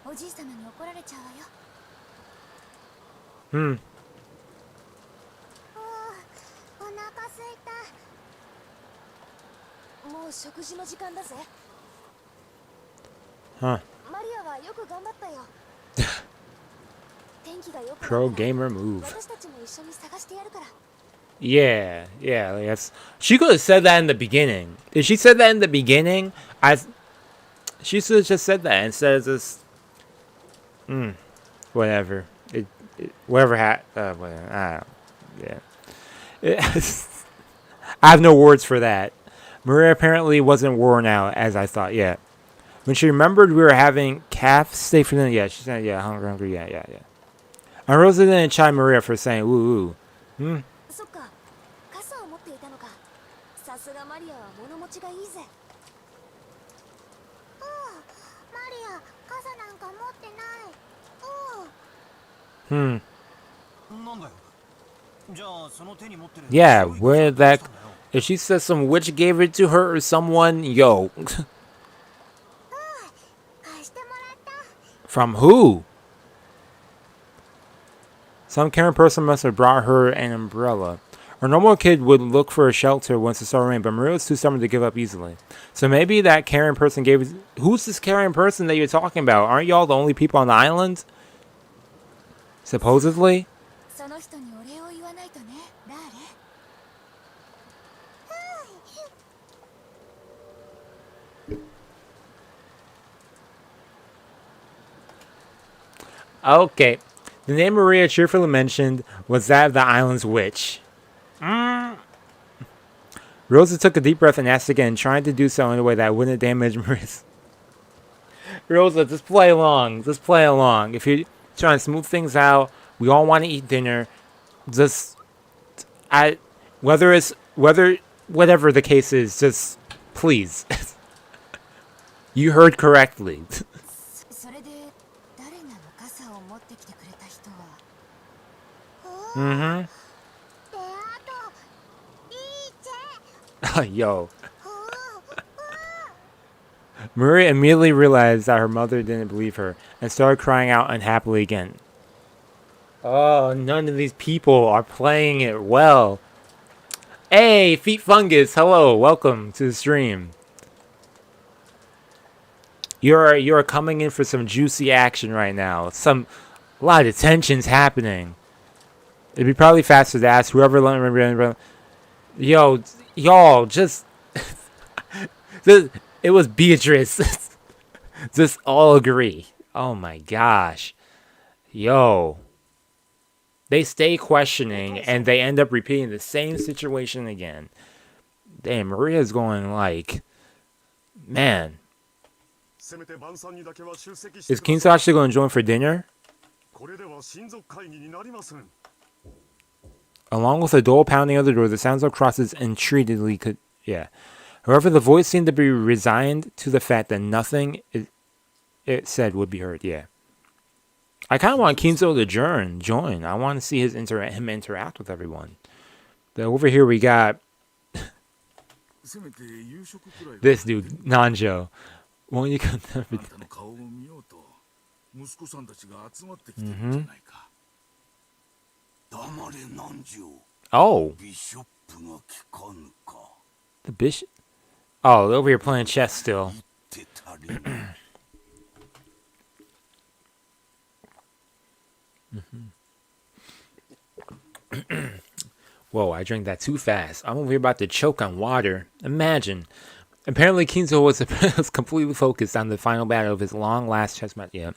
おじい様に怒られちゃうわよ。Hmm. お腹すいた。もう食事の時間だぜ。 Huh. マリアはよく頑張ったよ。天気が良くなったら Pro gamer move. 私たちも一緒に探してやるから。 Yeah, yeah. That's. She could have said that in the beginning. If she said that in the beginning, she should have just said that instead of just. Whatever. Whatever. Whatever. Yeah. I have no words for that. Maria apparently wasn't worn out as I thought yet. When she remembered we were having calf steak for dinner, yeah, she said, yeah, hungry, yeah. And Rosa didn't chide Maria for saying, ooh. そっか、傘を持っていたのか。さすがマリアは物持ちがいいぜ。マリア、傘なんか持ってない。なんだよ。じゃあその手に持ってる。Yeah, where did that... If she says some witch gave it to her or someone, yo. 貸してもらった。 From who? Some caring person must have brought her an umbrella. A normal kid would look for a shelter once it started raining, but Maria was too stubborn to give up easily. So maybe that caring person gave it... Who's this caring person that you're talking about? Aren't y'all the only people on the island? Supposedly? その人にお礼を言わないとね、ラーレ。Okay. The name Maria cheerfully mentioned was that of the island's witch. Rosa took a deep breath and asked again, trying to do so in a way that wouldn't damage Maria's... Rosa, just play along. Just play along. If you're trying to smooth things out, we all want to eat dinner. Just... whatever the case is, just... Please. You heard correctly. それで誰なの傘を持ってきてくれた人は。Mm-hmm. で、あと、いいぜ。 Yo. Maria immediately realized that her mother didn't believe her and started crying out unhappily again. Oh, none of these people are playing it well. Hey, Feet Fungus, hello, welcome to the stream. You're coming in for some juicy action right now. A lot of tensions happening. It'd be probably faster to ask whoever. Yo, y'all, just it was Beatrice. Just all agree. Oh my gosh, yo. They stay questioning and they end up repeating the same situation again. Damn, Maria's going like, man. Is Kinzo actually going to join for dinner? Along with a dull pounding of the door, the sounds of crosses entreatedly could... Yeah. However, the voice seemed to be resigned to the fact that nothing it said would be heard. Yeah. I kind of want Kinzo to join. I want to see him interact with everyone. But over here we got... this dude, Nanjo. Won't you come down for dinner? Oh. The bishop? Oh, over here playing chess still. Whoa, I drank that too fast. I'm over here about to choke on water. Imagine. Apparently, Kinzo was completely focused on the final battle of his long last chess match. Yeah.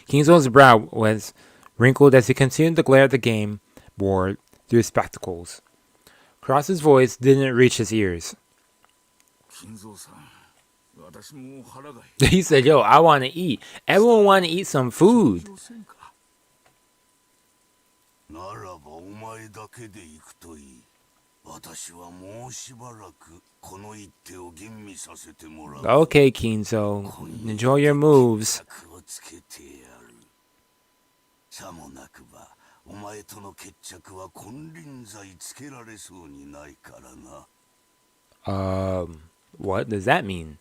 Kinzo's brow was wrinkled as he continued to glare at the game board through his spectacles. Cross's voice didn't reach his ears. He said, yo, I want to eat. Everyone want to eat some food. Okay, Kinzo, enjoy your moves. What does that mean?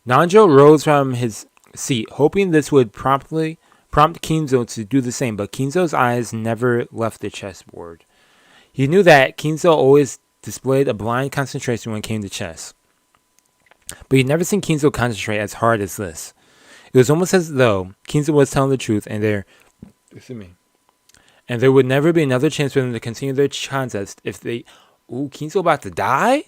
Nanjo rose from his seat, hoping this would prompt Kinzo to do the same, but Kinzo's eyes never left the chessboard. He knew that Kinzo always displayed a blind concentration when it came to chess. But he'd never seen Kinzo concentrate as hard as this. It was almost as though Kinzo was telling the truth, and there would never be another chance for them to continue their contest if they... Ooh, Kinzo about to die?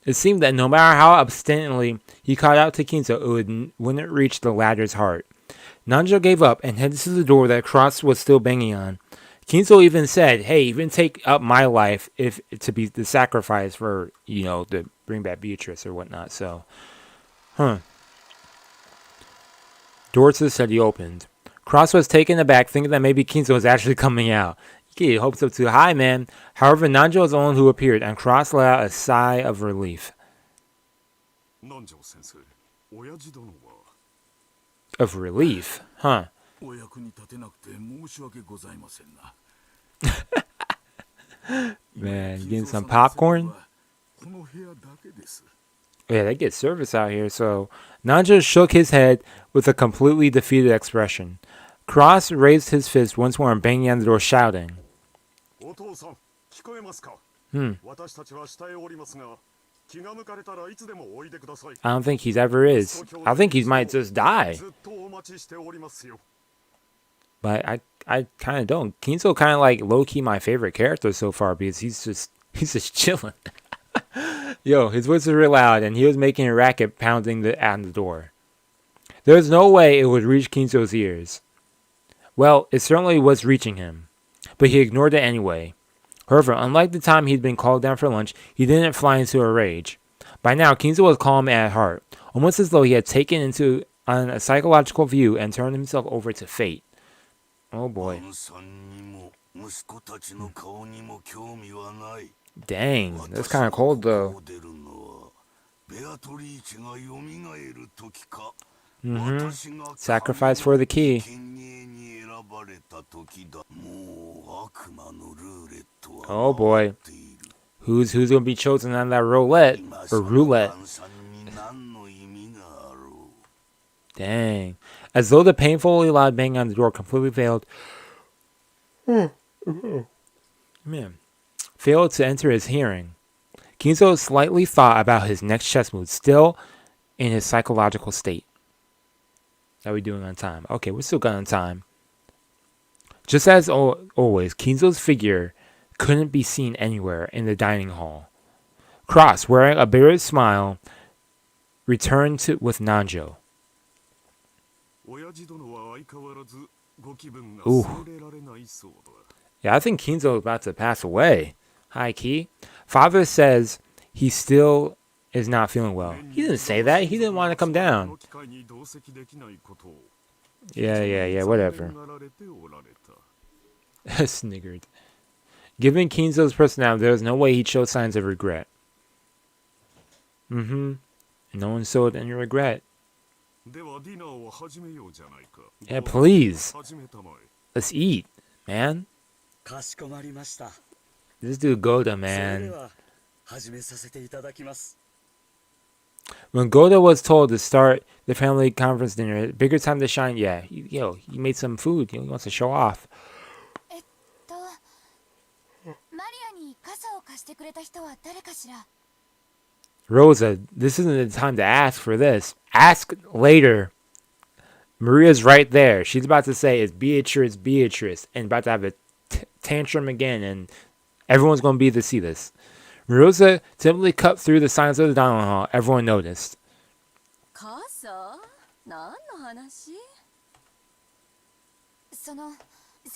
It seemed that no matter how obstinately he called out to Kinzo, it wouldn't reach the latter's heart. Nanjo gave up and headed to the door that Cross was still banging on. Kinzo even said, hey, even take up my life if to be the sacrifice for, to bring back Beatrice or whatnot. So, Door to the study opened. Cross was taken aback, thinking that maybe Kinzo was actually coming out. He had hopes up too high, man. However, Nanjo was the one who appeared, and Cross let out a sigh of relief. Of relief? Huh. Man, getting some popcorn? Yeah, they get service out here, so... Nanjo shook his head with a completely defeated expression. Cross raised his fist once more and banging on the door, shouting. I don't think he ever is. I think he might just die. But I kind of don't. Kinzo kind of like low-key my favorite character so far because he's just chilling. Yo, his voice was real loud and he was making a racket pounding on the door. There was no way it would reach Kinzo's ears. Well, it certainly was reaching him, but he ignored it anyway. However, unlike the time he'd been called down for lunch, he didn't fly into a rage. By now, Kinzo was calm at heart, almost as though he had taken on a psychological view and turned himself over to fate. Oh boy. Dang, that's kind of cold though. Sacrifice for the key. Oh boy. Who's gonna be chosen on that roulette? Or roulette? Dang. As though the painfully loud bang on the door completely failed. Failed to enter his hearing. Kinzo slightly thought about his next chess move, still in his psychological state. How are we doing on time? Okay, we're still good on time. Just as always, Kinzo's figure couldn't be seen anywhere in the dining hall. Cross, wearing a bitter smile, returned with Nanjo. Ooh. Yeah, I think Kinzo is about to pass away. High key. Father says he still is not feeling well. He didn't say that. He didn't want to come down. Yeah, whatever. Sniggered. Given Kinzo's personality, there was no way he'd show signs of regret. No one showed any regret. Yeah, please. Let's eat, man. This dude Goda, man. When Goda was told to start the family conference dinner, bigger time to shine, yeah. He made some food. He wants to show off. Rosa, this isn't the time to ask for this. Ask later. Maria's right there. She's about to say, it's Beatrice, and about to have a tantrum again, and everyone's going to be to see this. Rosa typically cut through the silence of the dining hall. Everyone noticed. 傘何の話？さ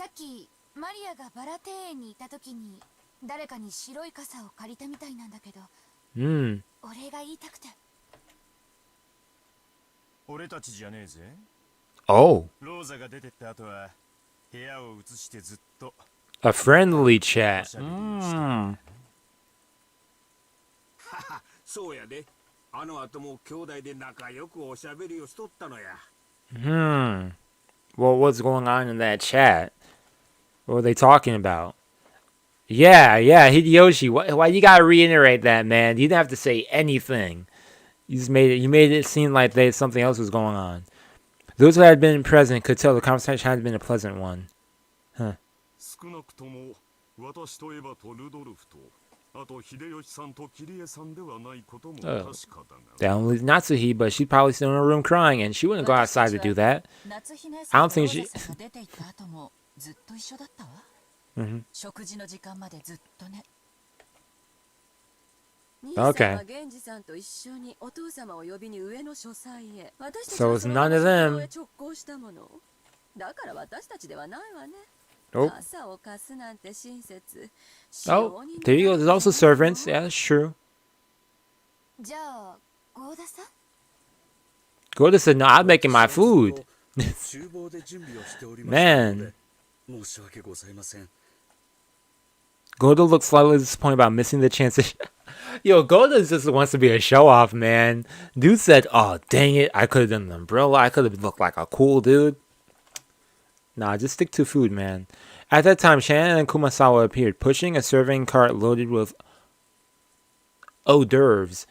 っきマリアがバラ庭園にいた時に誰かに白い傘を借りたみたいなんだけど、お礼が言いたくて。俺たちじゃねえぜ。Oh. ローザが出てった後は部屋を移してずっと A friendly chat. そうやで。あの後も兄弟で仲良くおしゃべりをしとったのや。Well, what's going on in that chat? What were they talking about? Yeah, Hideyoshi. Why you gotta reiterate that, man? You didn't have to say anything. You made it seem like something else was going on. Those who had been present could tell the conversation hadn't been a pleasant one. Huh. 少なくとも私とエヴァとルドルフとあと秀吉さんとキリエさんではないことも確かだが。That only Natsuhi, but she's probably still in her room crying, and she wouldn't go outside to do that. I don't think she. Okay. So it's none of them. Oh. Oh, there you go. There's also servants. Yeah, that's true. Goda said, no, I'm making my food. Man. Goda looks slightly disappointed about missing the chance. Yo, Goda just wants to be a show-off, man. Dude said, oh, dang it. I could have done an umbrella. I could have looked like a cool dude. Nah, just stick to food, man. At that time, Shannon and Kumasawa appeared, pushing a serving cart loaded with hors d'oeuvres.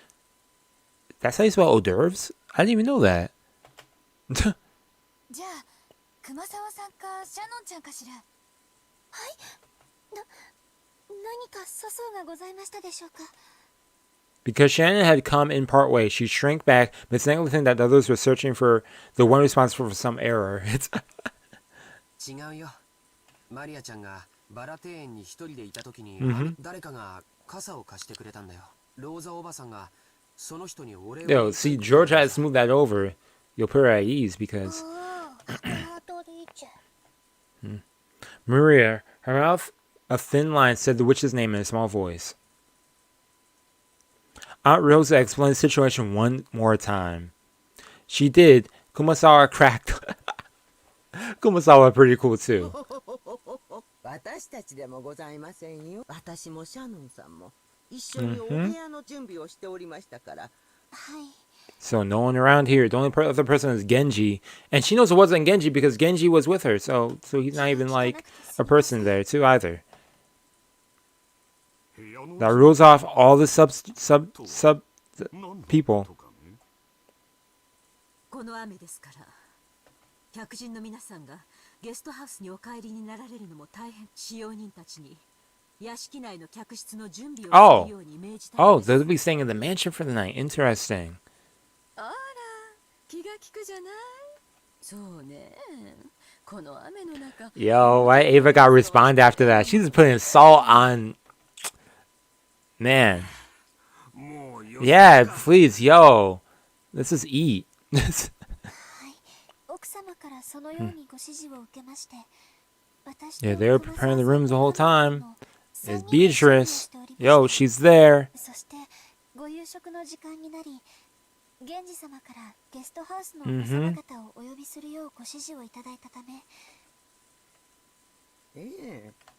That's how you spell hors d'oeuvres? I didn't even know that. Because Shannon had come in part way, she shrank back, mistakenly thinking that the others were searching for the one responsible for some error. 違うよ。マリアちゃんがバラ庭園に一人でいた時に、誰かが傘を貸してくれたんだよ。ローザおばさんがその人にお礼を。Yo, see, George had to smooth that over. You'll put her at ease because. Maria, her mouth a thin line, said the witch's name in a small voice. Aunt Rosa explained the situation one more time. She did. Kumasawa cracked. Kumasawa pretty cool too. So no one around here. The only other person is Genji, and she knows it wasn't Genji because Genji was with her. So he's not even like a person there too either. That rules off all the sub people. 客人の皆さんがゲストハウスにお帰りになられるのも大変。使用人たちに屋敷内の客室の準備をするように命じた。Oh, they'll be staying in the mansion for the night. Interesting. あら、気が利くじゃない。そうね。この雨の中。Yo, why Ava got respond after that? She's putting salt on. Man. Yeah, please, yo. Let's just eat. Yeah, they were preparing the rooms the whole time. It's Beatrice. Yo, she's there.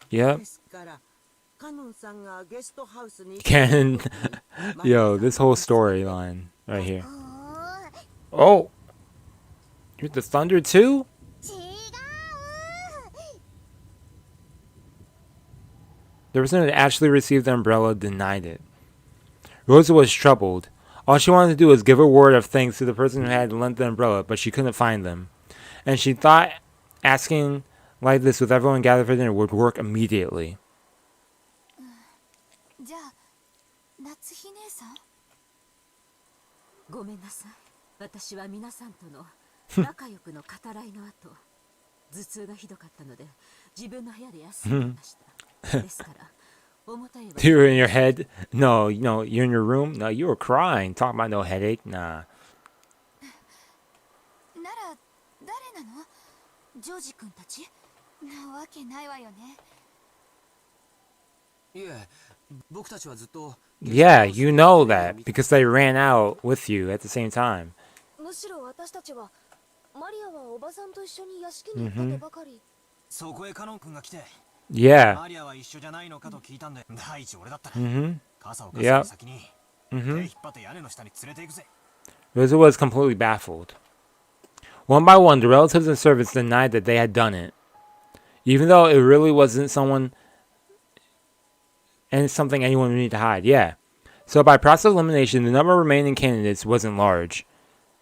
Yep. Can yo, this whole storyline right here. Oh, you're the thunder too? The person who actually received the umbrella denied it. Rosa was troubled. All she wanted to do was give a word of thanks to the person who had lent the umbrella, but she couldn't find them. And she thought asking like this with everyone gathered for dinner would work immediately. 頭痛がひどかったので自分の部屋で休んでいました。ですから You were in your head? No, you're in your room? No, you were crying. Talking about no headache? Nah. なら誰なの？ジョージ君たち？なわけないわよね。いえ、僕たちはずっと Yeah, you know that because they ran out with you at the same time. むしろ私たちはマリアはおばさんと一緒に屋敷に行ったとばかり。そこへカノン君が来て、 Yeah. マリアは一緒じゃないのかと聞いたんで、第一俺だったら、 傘を貸す Yep. の先に、手引っ張って屋根の下に連れて行くぜ。 Rosa was completely baffled. One by one, the relatives and servants denied that they had done it, even though it really wasn't someone and something anyone would need to hide. Yeah. So by process of elimination, the number of remaining candidates wasn't large.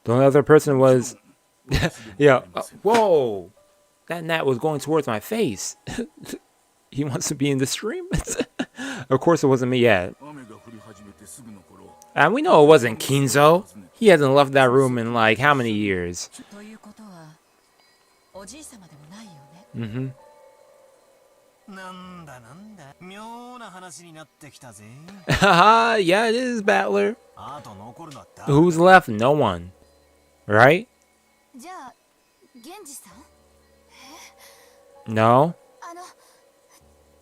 The only other person was, yeah. Whoa, that gnat was going towards my face. He wants to be in the stream. Of course, it wasn't me yet. And we know it wasn't Kinzo. He hasn't left that room in like how many years? ということはおじい様でもないよね。なんだなんだ、妙な話になってきたぜ。 Haha, yeah, it is Battler. あと残るのは誰？ Who's left? No one. Right? じゃあ源氏さん？ No?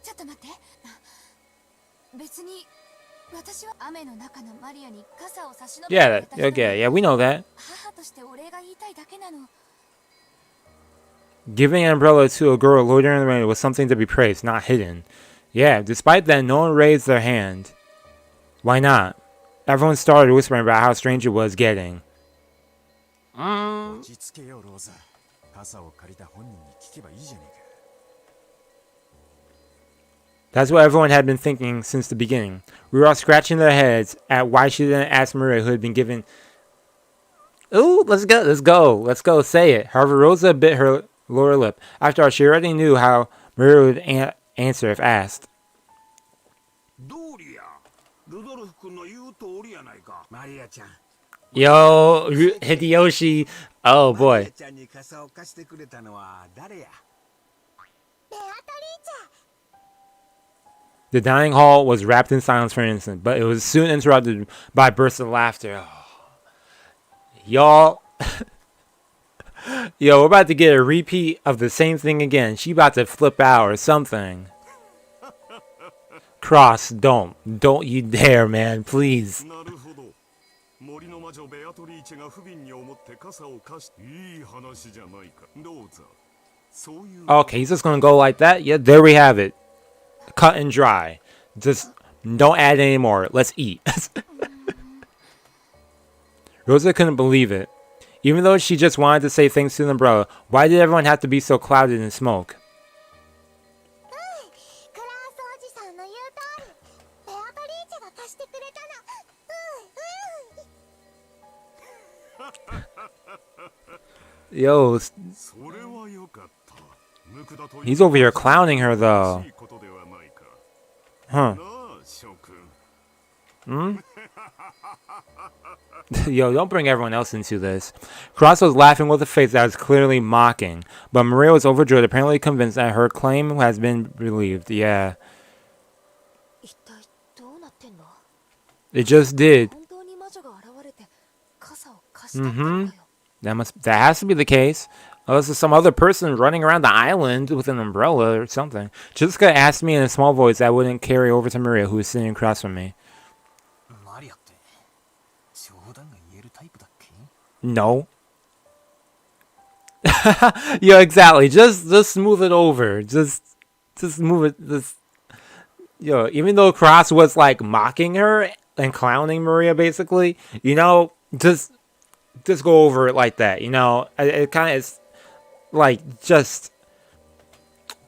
ちょっと待って。別に私は雨の中のマリアに傘を差し伸べて Yeah, okay, yeah, we know that. 母としてお礼が言いたいだけなの。 Giving an umbrella to a girl loitering in the rain was something to be praised, not hidden. Yeah, despite that, no one raised their hand. Why not? Everyone started whispering about how strange it was getting. 落ち着けよローザ。傘を借りた本人に聞けばいいじゃねえか。 That's what everyone had been thinking since the beginning. We were all scratching their heads at why she didn't ask Maria, who had been given... Ooh, let's go, say it. However, Rosa bit her lower lip. After all, she already knew how Maria would answer if asked. どうりや、ルドルフ君の言う通りやないか。マリアちゃん。 Yo, Hideyoshi. Oh, マリア boy. ちゃんに傘を貸してくれたのは誰や？ The dining hall was wrapped in silence for an instant, but it was soon interrupted by bursts of laughter. Y'all, yo, we're about to get a repeat of the same thing again. She about to flip out or something. Cross, don't you dare, man, please. なるほど。森の魔女ベアトリーチェが不憫に思って傘を貸し、いい話じゃないか。どうぞ。そういう。 Okay, he's just gonna go like that. Yeah, there we have it. Cut and dry. Just don't add any more. Let's eat. Rosa couldn't believe it. Even though she just wanted to say thanks to the umbrella, why did everyone have to be so clouded in smoke? Yo, それはよかった。無垢だという he's over here clowning her though. いいことではないか。 Huh. なあ、諸君。 Yo, don't bring everyone else into this. Cross was laughing with a face that was clearly mocking, but Maria was overjoyed, apparently convinced that her claim has been relieved. Yeah, 一体どうなってんの？ it just did. 本当に魔女が現れて傘を貸したってのかよ。 That has to be the case. Unless there's some other person running around the island with an umbrella or something. Jessica asked me in a small voice that wouldn't carry over to Maria, who was sitting across from me. マリアって冗談が言えるタイプだっけ？ No. Yeah, exactly. Just smooth it over. Just move it. Just, yo, even though Cross was like mocking her and clowning Maria, basically, just go over it like that. It kind of is like just,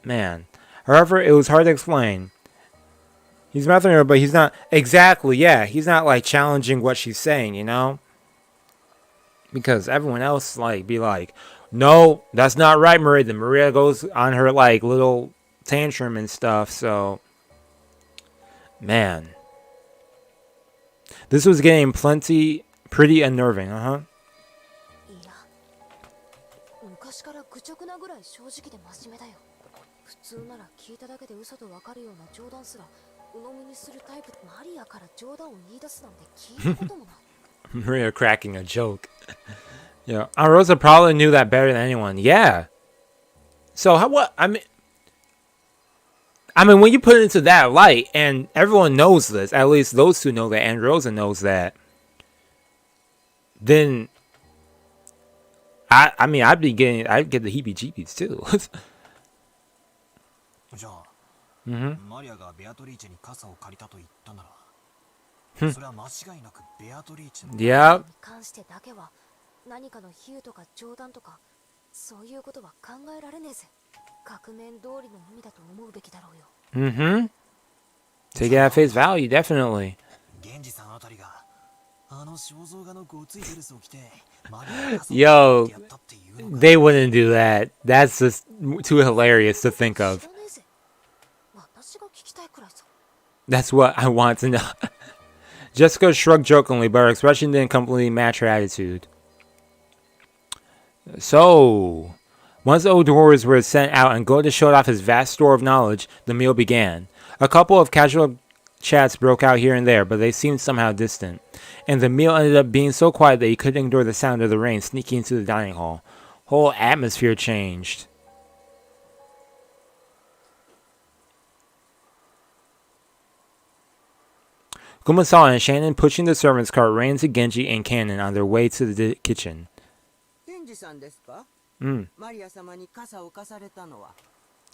man. However, it was hard to explain. He's mouthing her, but he's not exactly. Yeah, he's not like challenging what she's saying. Because everyone else be like, no, that's not right, Maria. Then Maria goes on her like little tantrum and stuff. So, man, this was getting pretty unnerving. 昔から愚直なぐらい正直で真面目だよ。普通なら聞いただけで嘘とわかるような冗談すら鵜呑みにするタイプ。マリアから冗談を言い出すなんて聞いたこともない。Maria cracking a joke. Yeah, Rosa probably knew that better than anyone. Yeah. So how what I mean when you put it into that light, and everyone knows this, at least those two know that, and Rosa knows that, then I'd get the heebie-jeebies too. じゃあ、マリアがベアトリーチェに傘を借りたと言ったなら、それは間違いなくベアトリーチェの。Yep. に関してだけは何かの比喩とか冗談とかそういうことは考えられねえぜ。革命通りの意味だと思うべきだろうよ。Take it at face value, definitely. 源氏さんあたりがあの肖像画のごついドレスを着てマリアが傘を Yo, 借りてやったっていうのか。 they wouldn't do that. That's just too hilarious to think of. 知らねえぜ。私が聞きたいくらいさ。That's what I want to know. Jessica shrugged jokingly, but her expression didn't completely match her attitude. So, once the old warriors were sent out and Goda showed off his vast store of knowledge, the meal began. A couple of casual chats broke out here and there, but they seemed somehow distant. And the meal ended up being so quiet that you couldn't ignore the sound of the rain sneaking into the dining hall. Whole atmosphere changed. Kumasawa and Shannon pushing the servants' cart ran to Genji and Cannon on their way to the kitchen. 源氏さんですか？ Mm. マリア様に傘を貸されたのは。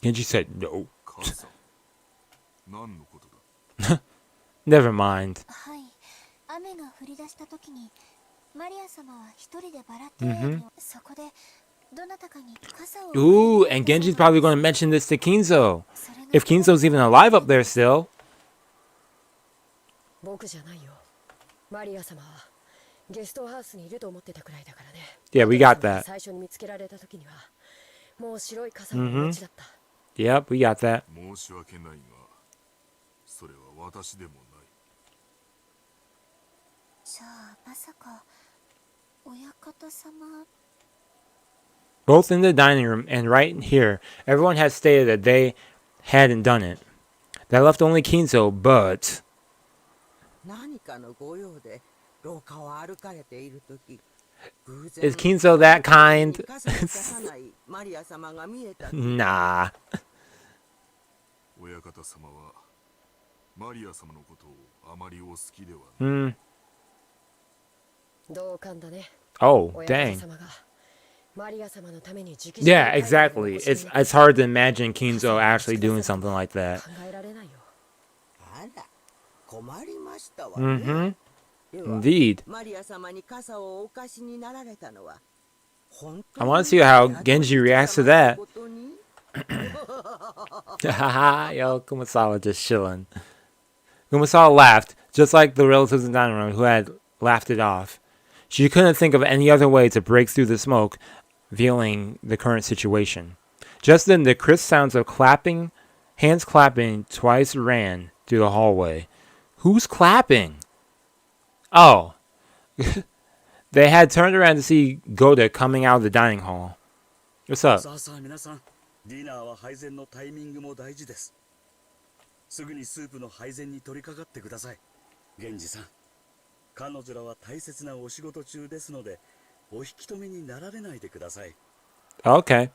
Genji said no. 傘何のことだ？ Never mind. はい。雨が降り出した時にマリア様は一人でバラティアに、そこでどなたかに傘を。 Ooh, and Genji's probably going to mention this to Kinzo. If Kinzo's even alive up there still. 僕じゃないよ。マリア様はゲストハウスにいると思ってたくらいだからね。 Yeah, we got that. 最初に見つけられた時にはもう白い傘をお持ちだった。 Yep, we got that. 申し訳ないが、それは私でもない。じゃあまさか親方様。 Both in the dining room and right here, everyone has stated that they hadn't done it. That left only Kinzo, but... 何かのご用で廊下を歩かれている時、 Is Kinzo that kind? 傘を差さないマリア様が見えた。 Nah. 親方様はマリア様のことをあまりお好きではない。同感だね。 Oh, 親 dang. 方様がマリア様のために直々に Yeah, exactly. It's hard to imagine Kinzo actually doing something like that. 考えられないよ。あら、困りましたわね。では Indeed. マリア様に傘をお貸しになられたのは本 I 当 want to に see how Genji reacts to that. ことに。 Haha, yo, Kumasawa just chilling. Kumasawa laughed, just like the relatives in the dining room who had laughed it off. She couldn't think of any other way to break through the smoke, revealing the current situation. Just then, the crisp sounds of clapping, hands clapping twice ran through the hallway. Who's clapping? Oh. They had turned around to see Goda coming out of the dining hall. What's up? さあさあ皆さん、ディナーは配膳のタイミングも大事です。すぐにスープの配膳に取り掛かってください。源氏さん、彼女らは大切なお仕事中ですので、お引き止めになられないでください。 Okay.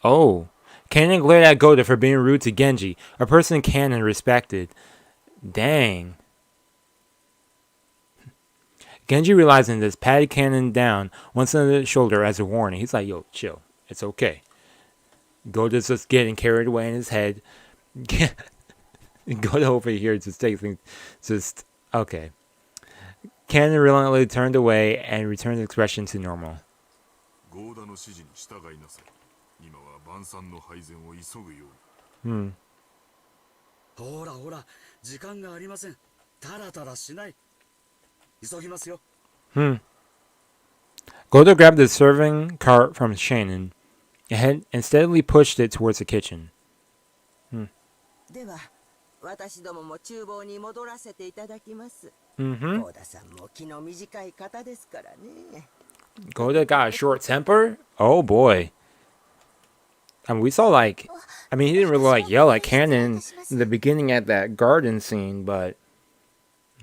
Oh. Kanon glared at Goda for being rude to Genji, a person Kanon respected. Dang. Genji, realizing this, patted Kanon down once on the shoulder as a warning. He's like, yo, chill. It's okay. Goda's just getting carried away in his head. Goda over here just takes things, just, okay. Kanon reluctantly turned away and returned the expression to normal. ゴーダの指示に従いなさい。今は晩餐の配膳を急ぐように。ほらほら、時間がありません。タラタラしない。急ぎますよ。Goda grabbed the serving cart from Shannon and steadily pushed it towards the kitchen. では、私どもも厨房に戻らせていただきます。 Mm-hmm. 高田さんも気の短い方ですからね。Goda got a short temper? Oh boy. I mean, we saw like, I mean, he didn't really like yell at Cannon in the beginning at that garden scene, but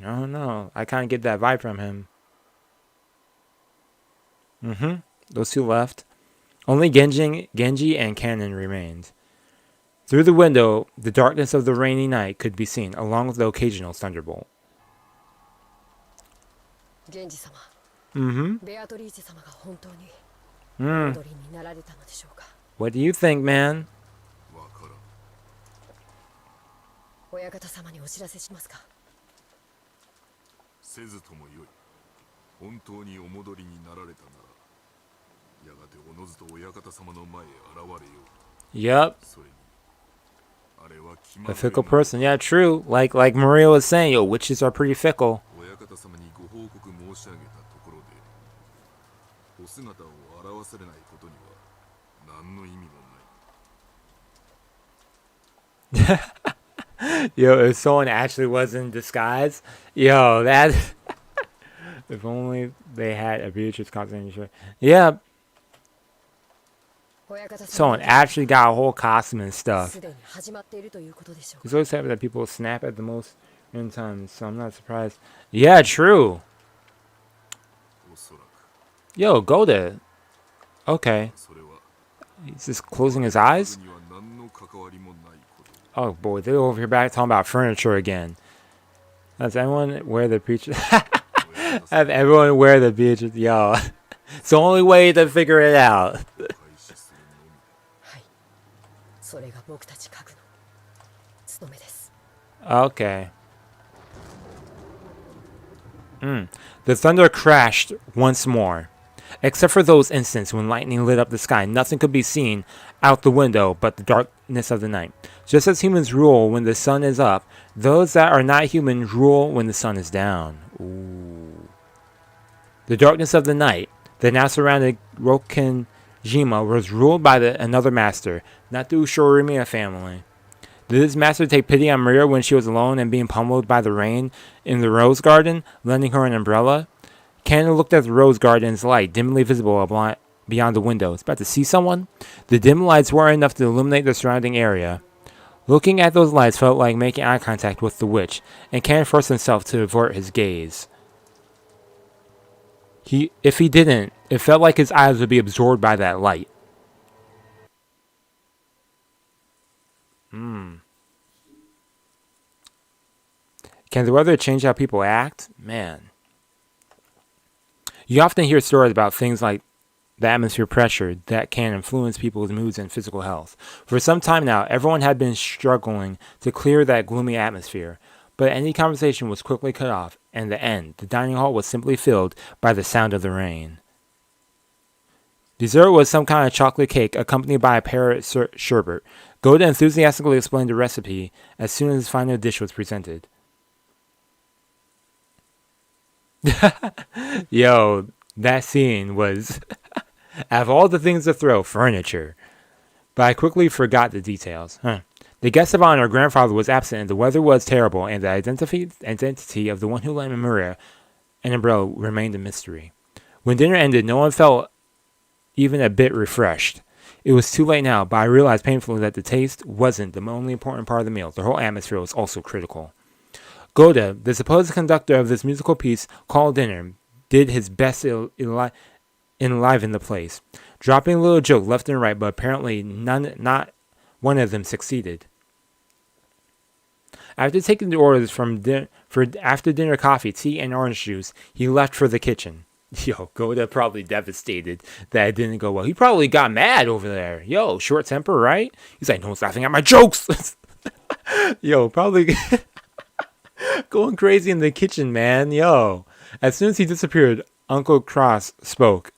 I don't know. I kind of get that vibe from him. Those two left. Only Genji and Cannon remained. Through the window, the darkness of the rainy night could be seen, along with the occasional thunderbolt. 源氏様 Mm-hmm. ベアトリーチェ様が本当に Mm. 踊りになられたのでしょうか What do you think, man? わからん。親方様にお知らせしますかせずともよい。本当にお戻りになられたなら、やがておのずと親方様の前へ現れよう。 Yep. それに、あれは決ま A る fickle person. Yeah, true. Like Maria was saying, yo, witches are pretty fickle. 親方様にご報告申し上げたところで、お姿を現されないことには何の意味もない。 Yo, if someone actually was in disguise, yo, that. If only they had a Beatrice costume. Yeah, 親方様 someone actually got a whole costume and stuff. すでに始まっているということでしょう It's か always happened that people snap at the most in times, so I'm not surprised. Yeah, true. おそらく、 Yo, Goda. Okay. それは He's just closing his eyes? には何の関わりもないこと。 Oh boy, they're over here back talking about furniture again. Does anyone wear the Beatrice? Have everyone wear the Beatrice? Yo. It's the only way to figure it out. 廃止するのみだ。はいそれが僕たち家具の務めです Okay. The thunder crashed once more. Except for those instants when lightning lit up the sky, nothing could be seen out the window but the darkness of the night. Just as humans rule when the sun is up, those that are not human rule when the sun is down. Ooh. The darkness of the night that now surrounded Rokkenjima was ruled by another master, not the Ushiromiya family. Did this master take pity on Maria when she was alone and being pummeled by the rain in the rose garden, lending her an umbrella? Cannon looked at the rose garden's light, dimly visible beyond the windows. About to see someone? The dim lights weren't enough to illuminate the surrounding area. Looking at those lights felt like making eye contact with the witch, and Cannon forced himself to avert his gaze. If he didn't, it felt like his eyes would be absorbed by that light. Can the weather change how people act? Man. You often hear stories about things like the atmosphere pressure that can influence people's moods and physical health. For some time now, everyone had been struggling to clear that gloomy atmosphere, but any conversation was quickly cut off, and the end. The dining hall was simply filled by the sound of the rain. Dessert was some kind of chocolate cake accompanied by a parrot sherbet. Goda enthusiastically explained the recipe as soon as the final dish was presented. Yo, that scene was, out of all the things to throw, furniture. But I quickly forgot the details. The guest of honor, grandfather, was absent and the weather was terrible, and the identity of the one who lent Maria an umbrella remained a mystery. When dinner ended, no one felt even a bit refreshed. It was too late now, but I realized painfully that the taste wasn't the only important part of the meal. The whole atmosphere was also critical. Goda, the supposed conductor of this musical piece called Dinner, did his best to enliven the place, dropping a little joke left and right, but apparently not one of them succeeded. After taking the orders for after-dinner coffee, tea, and orange juice, he left for the kitchen. Yo, Goda probably devastated that it didn't go well. He probably got mad over there. Yo, short temper, right? He's like, no one's laughing at my jokes. Yo, probably going crazy in the kitchen, man. Yo. As soon as he disappeared, Uncle Cross spoke.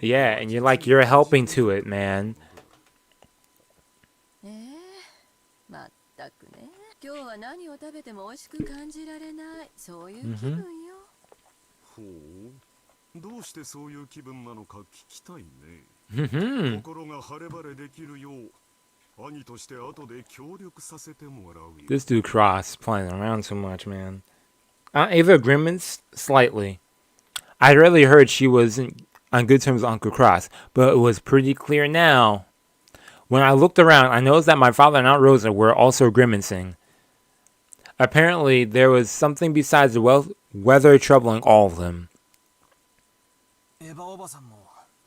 Yeah, and you're helping to it, man. まったくね。今日は何を食べても美味しく感じられない。そういう気分よ。ほう。どうしてそういう気分なのか聞きたいね。心が晴れ晴れできるよう This dude Cross playing around too much, man. Ava agreements slightly. I rarely heard she was on good terms with Uncle Cross, but it was pretty clear now. When I looked around, I noticed that my father and Aunt Rosa were also grimacing. Apparently, there was something besides the weather troubling all of them. エヴァおばさんも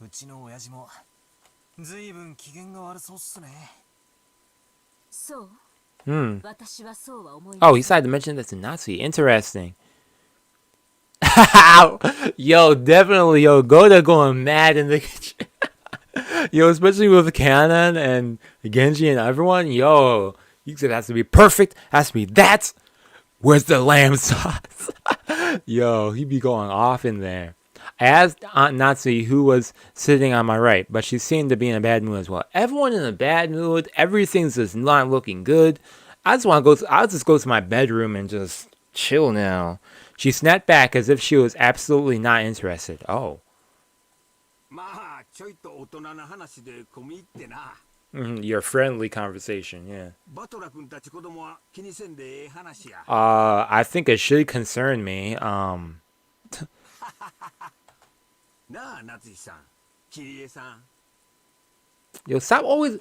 うちの親父もずいぶん機嫌が悪そうっすね。そう。Hmm. 私はそうは思い Oh, he decided to mention this to Natsuki. Interesting. Yo, definitely, yo, Goda going mad in the kitchen. Yo, especially with Kanan and Genji and everyone. Yo, you said it has to be perfect. Has to be that. Where's the lamb sauce? Yo, he be going off in there. I asked Aunt Natsuki who was sitting on my right, but she seemed to be in a bad mood as well. Everyone in a bad mood. Everything's just not looking good. I just want to go. I'll just go to my bedroom and just chill now. She snapped back as if she was absolutely not interested. Oh. Your friendly conversation, yeah. I think it should concern me. Yo, stop always.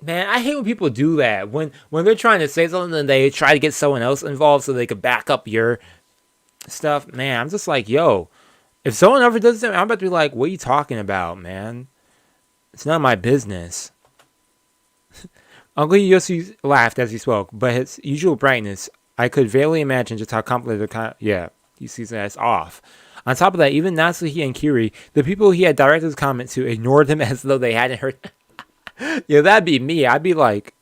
Man, I hate when people do that. When they're trying to say something and they try to get someone else involved so they could back up your stuff. Man, I'm just like, yo, if someone ever does that, I'm about to be like, what are you talking about, man? It's not my business. Uncle Yoshi laughed as he spoke, but his usual brightness, I could vaguely imagine just how complicated yeah, he sees that as off. On top of that, even Natsuki and Kiri, the people he had directed his comment to, ignored him as though they hadn't heard. Yeah, that'd be me. I'd be like,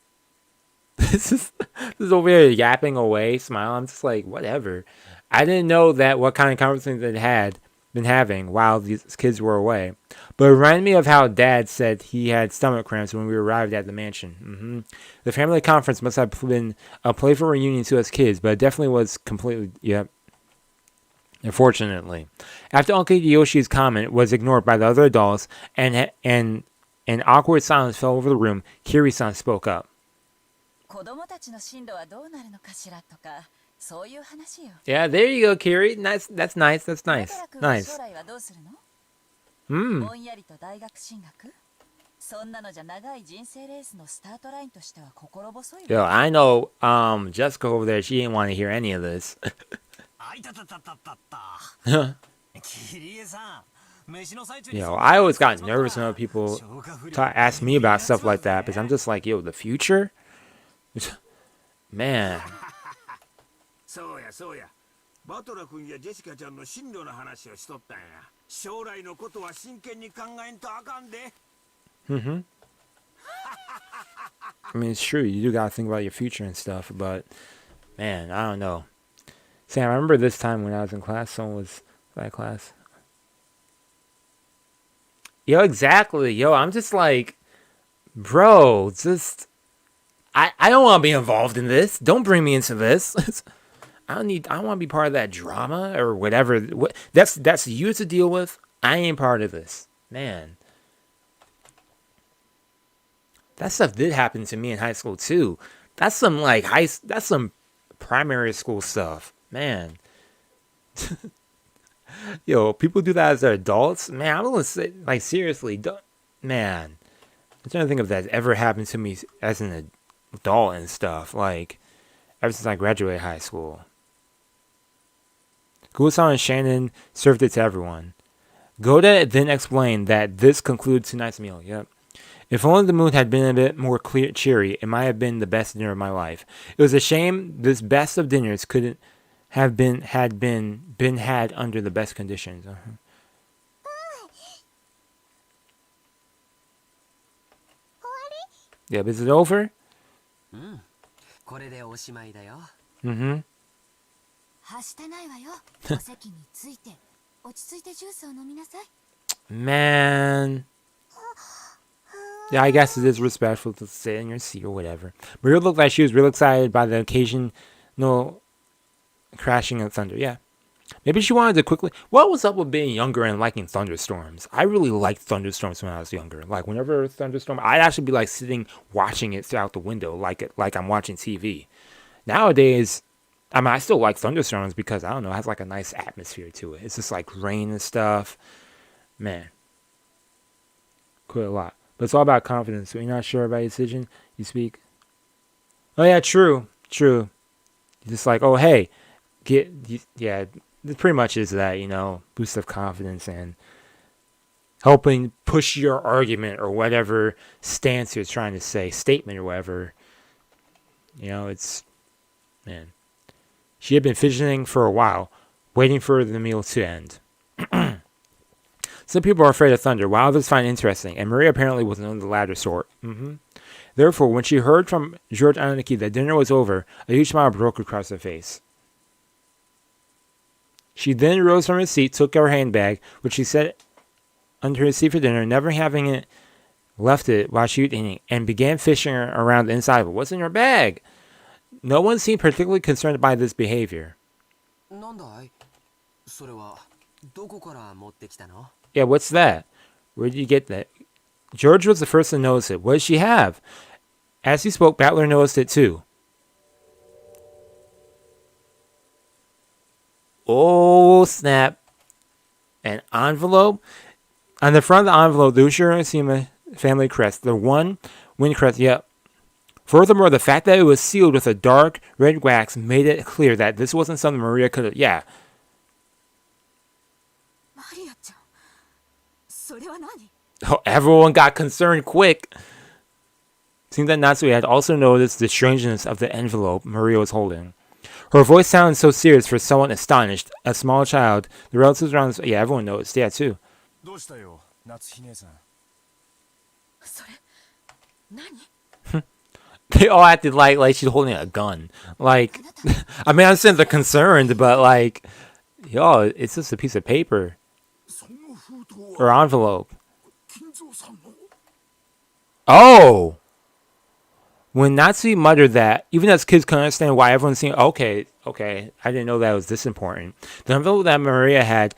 this is over here yapping away, smile. I'm just like, whatever. I didn't know that what kind of conversations they had been having while these kids were away. But it reminded me of how Dad said he had stomach cramps when we arrived at the mansion. The family conference must have been a playful reunion to us kids, but it definitely was completely, yep. Unfortunately. After Uncle Yoshi's comment was ignored by the other adults and an awkward silence fell over the room, Kiri-san spoke up. Yeah, there you go, Kiri. Nice. That's nice. That's nice. Nice. Yo, I know Jessica over there, she didn't want to hear any of this. Yo, I always got nervous when people ask me about stuff like that, because I'm just like, yo, the future? Man. I mean, it's true. You do gotta think about your future and stuff, but man, I don't know. Sam, I remember this time when I was in class, someone was that class. Yo, exactly. Yo, I'm just like, bro, just I don't want to be involved in this. Don't bring me into this. I want to be part of that drama or whatever. That's you to deal with. I ain't part of this. Man. That stuff did happen to me in high school too. That's some that's some primary school stuff. Man. Yo, people do that as they're adults. Man, I'm gonna say, like, seriously, man. I'm trying to think if that's ever happened to me as an adult and stuff. Like, ever since I graduated high school. Kuo-san and Shannon served it to everyone. Goda then explained that this concludes tonight's meal. Yep. If only the mood had been a bit more cheery, it might have been the best dinner of my life. It was a shame this best of dinners couldn't have been had under the best conditions. Yep, is it over? Man. Yeah, I guess it is respectful to sit in your seat or whatever. Maria looked like she was real excited by the occasional crashing of thunder. Yeah. Maybe she wanted to quickly. What was up with being younger and liking thunderstorms? I really liked thunderstorms when I was younger. Like whenever a thunderstorm, I'd actually be like sitting watching it throughout the window, like I'm watching TV. Nowadays, I mean, I still like thunderstorms because I don't know, it has like a nice atmosphere to it. It's just like rain and stuff. Man, quite a lot. But it's all about confidence. So you're not sure about your decision, you speak. Oh yeah, true. You're just like, oh hey, yeah. It pretty much is that, boost of confidence and helping push your argument or whatever stance you're trying to say, statement or whatever. It's, man. She had been fidgeting for a while, waiting for the meal to end. Some people are afraid of thunder, while others find it interesting, and Maria apparently was of the latter sort. Therefore, when she heard from George Ananiki that dinner was over, a huge smile broke across her face. She then rose from her seat, took her handbag, which she set under her seat for dinner, never having left it while she was eating, and began fishing around the inside of it. What's in her bag? No one seemed particularly concerned by this behavior. Yeah, what's that? Where did you get that? George was the first to notice it. What did she have? As he spoke, Battler noticed it too. Oh, snap. An envelope? On the front of the envelope, the Ushiromiya family crest. The one wind crest, yep. Furthermore, the fact that it was sealed with a dark red wax made it clear that this wasn't something Maria could have... Yeah. Oh, everyone got concerned quick. Seemed that Natsui had also noticed the strangeness of the envelope Maria was holding. Her voice sounded so serious for someone astonished. A small child, the relatives around... Yeah, everyone noticed. Yeah, too. They all acted like she's holding a gun. Like, I mean, I understand they're concerned, but like, yo, it's just a piece of paper. Or envelope. Oh! When Natsui muttered that, even as kids couldn't understand why everyone's saying, okay, I didn't know that was this important. The envelope that Maria had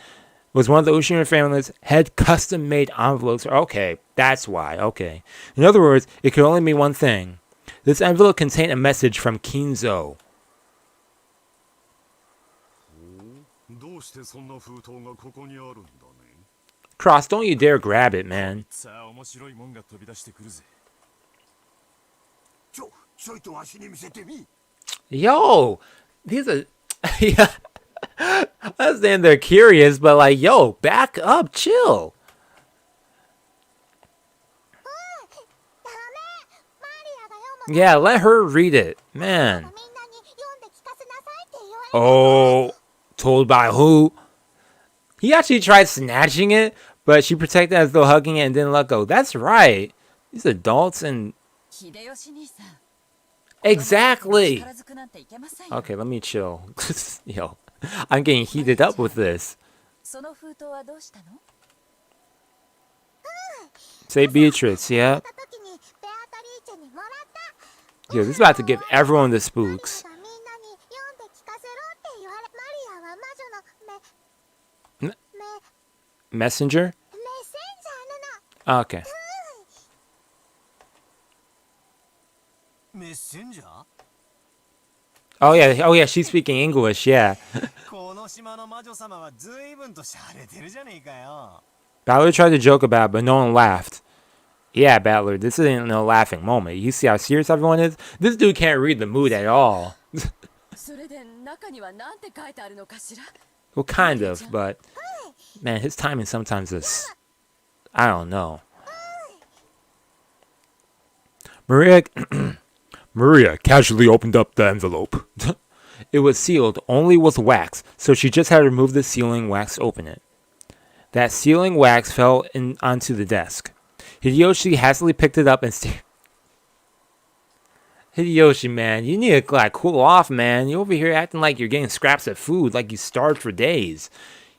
was one of the Ushiro family's had custom-made envelopes. Okay, that's why, okay. In other words, it could only mean one thing. This envelope contained a message from Kinzo. Cross, don't you dare grab it, man. Yo, these are... yeah. I understand they're curious, but like, yo, back up, chill. Yeah, let her read it, man. Oh, told by who? He actually tried snatching it, but she protected it as though hugging it and didn't let go. That's right. These adults and... Exactly. Okay, let me chill. Yo, I'm getting heated up with this. Say Beatrice, yeah? Yo, this is about to give everyone the spooks. Messenger? Okay. Messenger? Oh yeah, she's speaking English, yeah. Battler tried to joke about it, but no one laughed. Yeah, Battler, this isn't no laughing moment. You see how serious everyone is? This dude can't read the mood at all. Well, kind of, but... Man, his timing sometimes is... I don't know. Maria casually opened up the envelope. It was sealed only with wax, so she just had to remove the sealing wax to open it. That sealing wax fell onto the desk. Hideyoshi hastily picked it up and stared. Hideyoshi, man, you need to cool off, man. You're over here acting like you're getting scraps of food, like you starved for days.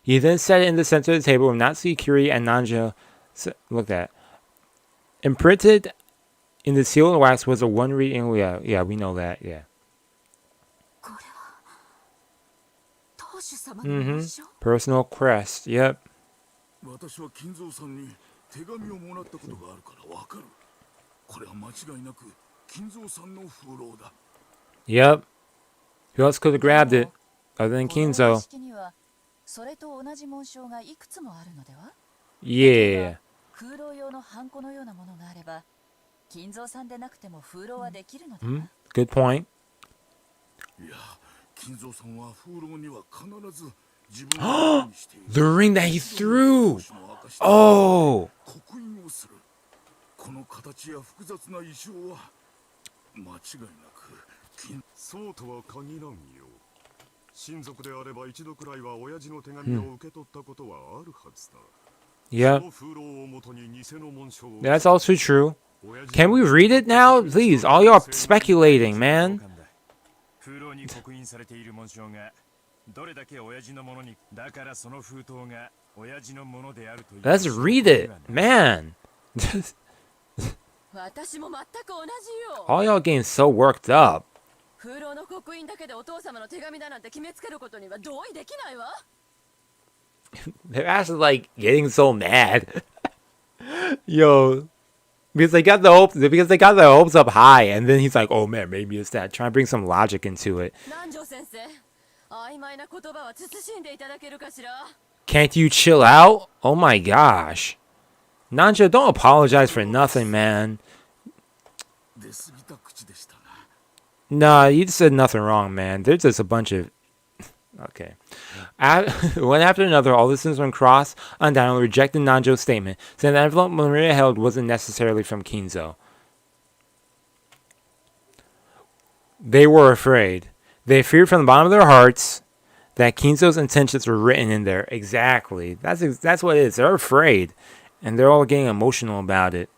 He then set it in the center of the table where Natsui, Kiri, and Nanja looked at. Imprinted in the seal and wax was a one-reading... Yeah, we know that, yeah. Personal crest. Yep. 私は金蔵さんに手紙をもらったことがあるからわかる。これは間違いなく金蔵さんの風浪だ。Yep. Who else could have grabbed it other than Kinzo? それと同じ紋章がいくつもあるのでは？ Yeah. 風浪用のハンコのようなものがあれば、金蔵さんでなくても風浪はできるのでは？ Good point. いや、金蔵さんは風浪には必ず自分の手にしている。 The ring that he threw. Oh. 刻印をする。この形や複雑な意匠は間違いなく金。そうとは限らんよ。親族であれば一度くらいは親父の手紙を受け取ったことはあるはずだ。Yep. その風浪をもとに偽の紋章を。 That's also true. Can we read it now? Please, all y'all speculating, man. 風浪に刻印されている紋章がどれだけ親父のものに、だからその封筒が親父のものであるという。 Let's read it, man. 私も全く同じよ。 All y'all getting so worked up. 風浪の刻印だけでお父様の手紙だなんて決めつけることには同意できないわ。 They're actually like getting so mad. Yo. Because they got the hopes up high, and then he's like, "Oh man, maybe it's that." Trying to bring some logic into it. Can't you chill out? Oh my gosh, Nanjo, don't apologize for nothing, man. Nah, you said nothing wrong, man. They're just a bunch of okay. One after another, all the Sims crossed, undoubtedly rejected Nanjo's statement, saying the envelope Maria held wasn't necessarily from Kinzo. They were afraid. They feared from the bottom of their hearts that Kinzo's intentions were written in there. Exactly. That's what it is. They're afraid, and they're all getting emotional about it.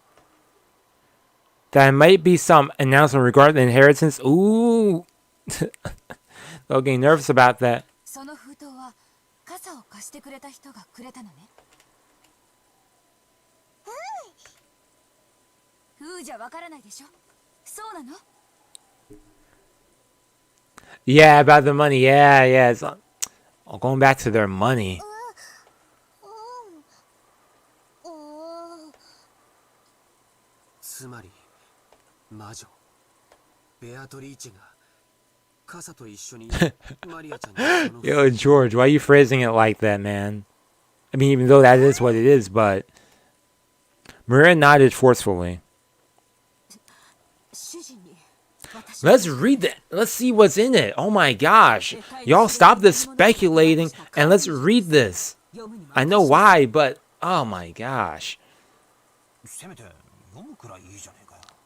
That it might be some announcement regarding the inheritance. Ooh. They're getting nervous about that. その封筒は傘を貸してくれた人がくれたのね。ふうじゃわからないでしょ。そうなの？ Yeah, about the money. Yeah. It's going back to their money. つまり魔女ベアトリーチェが Yo, George, why are you phrasing it like that, man? I mean, even though that is what it is, but... Maria nodded forcefully. Let's read that. Let's see what's in it. Oh my gosh. Y'all stop this speculating and let's read this. I know why, but... Oh my gosh.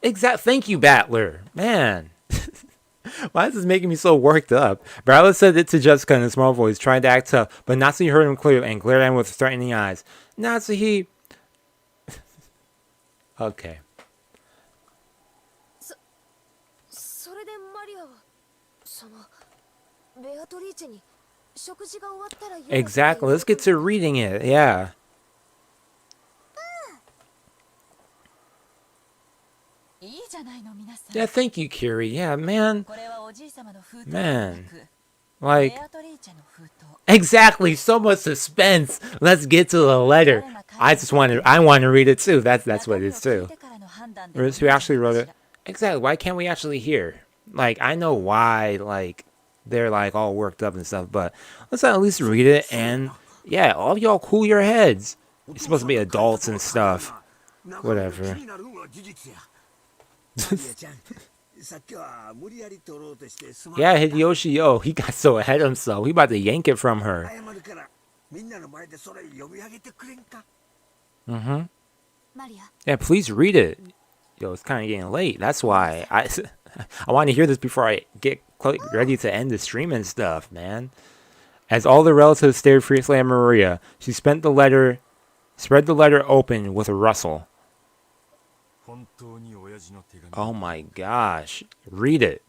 Thank you, Battler. Man. Why is this making me so worked up? Barla said it to Jessica in a small voice, trying to act tough, but Natsuhi heard him clearly and glared at him with threatening eyes. Natsuhi... Okay. Exactly. Let's get to reading it. Yeah. Yeah, thank you, Kiri. Yeah, man. Man. Like, exactly. So much suspense. Let's get to the letter. I want to read it too. That's what it is too. Who actually wrote it? Exactly. Why can't we actually hear? Like, I know why, like, they're like all worked up and stuff, but let's at least read it and yeah, all y'all cool your heads. You're supposed to be adults and stuff. Whatever. Yeah, Hideyoshi, yo, he got so ahead of himself. He about to yank it from her. Yeah, please read it. Yo, it's kind of getting late. That's why I want to hear this before I get ready to end the stream and stuff, man. As all the relatives stared fiercely at Maria, she spread the letter open with a rustle. Oh my gosh. Read it.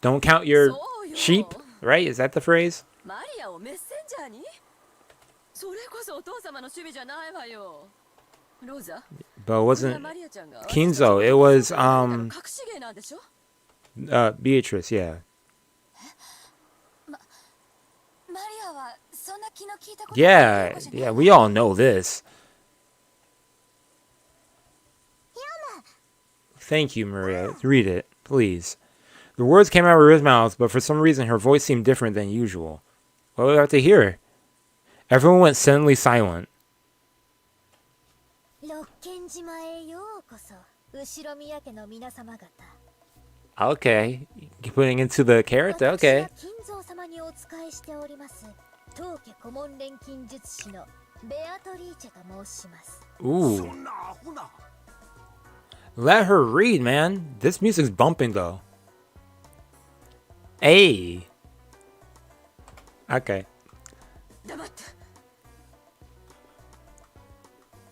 Don't count your sheep? right? Is that the phrase? マリアをメッセンジャーに？それこそお父様の趣味じゃないわよ。ローザ。 But it wasn't Kinzo. It was 隠し芸なんでしょ？ Beatrice, yeah. マリアはそんな気の利いたこと Yeah, yeah, we all know this. Thank you, Maria. Read it, please. The words came out of her mouth, but for some reason her voice seemed different than usual. What do we have to hear? Everyone went suddenly silent. ロッケン島へようこそ、後宮家の皆様方。 Okay, putting into the character. Okay. 金蔵様にお仕えしております。当家顧問錬金術師のベアトリーチェと申します。 Ooh. Let her read, man. This music's bumping though. Hey. Okay.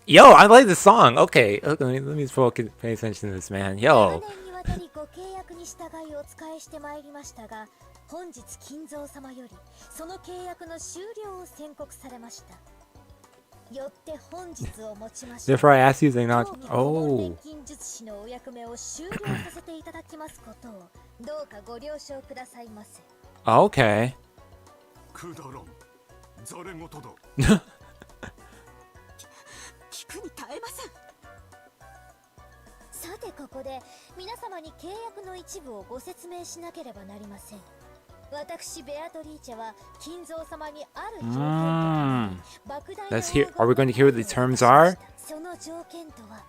Yo, I like the song. Okay, let me focus, pay attention to this, man. Yo. 長年にわたりご契約に従いお仕えしてまいりましたが、本日金蔵様よりその契約の終了を宣告されました。よって本日をもちまして、 Therefore, I asked you to not. 錬 Oh. 金術師のお役目を終了させていただきますことをどうかご了承くださいませ。 Okay. くだらん。ざれ言だ。聞くに耐えません。さてここで皆様に契約の一部をご説明しなければなりません。私ベアトリーチェは金蔵様にある条件とともに莫大な Let's hear. Are we going to hear what the terms are? その条件とは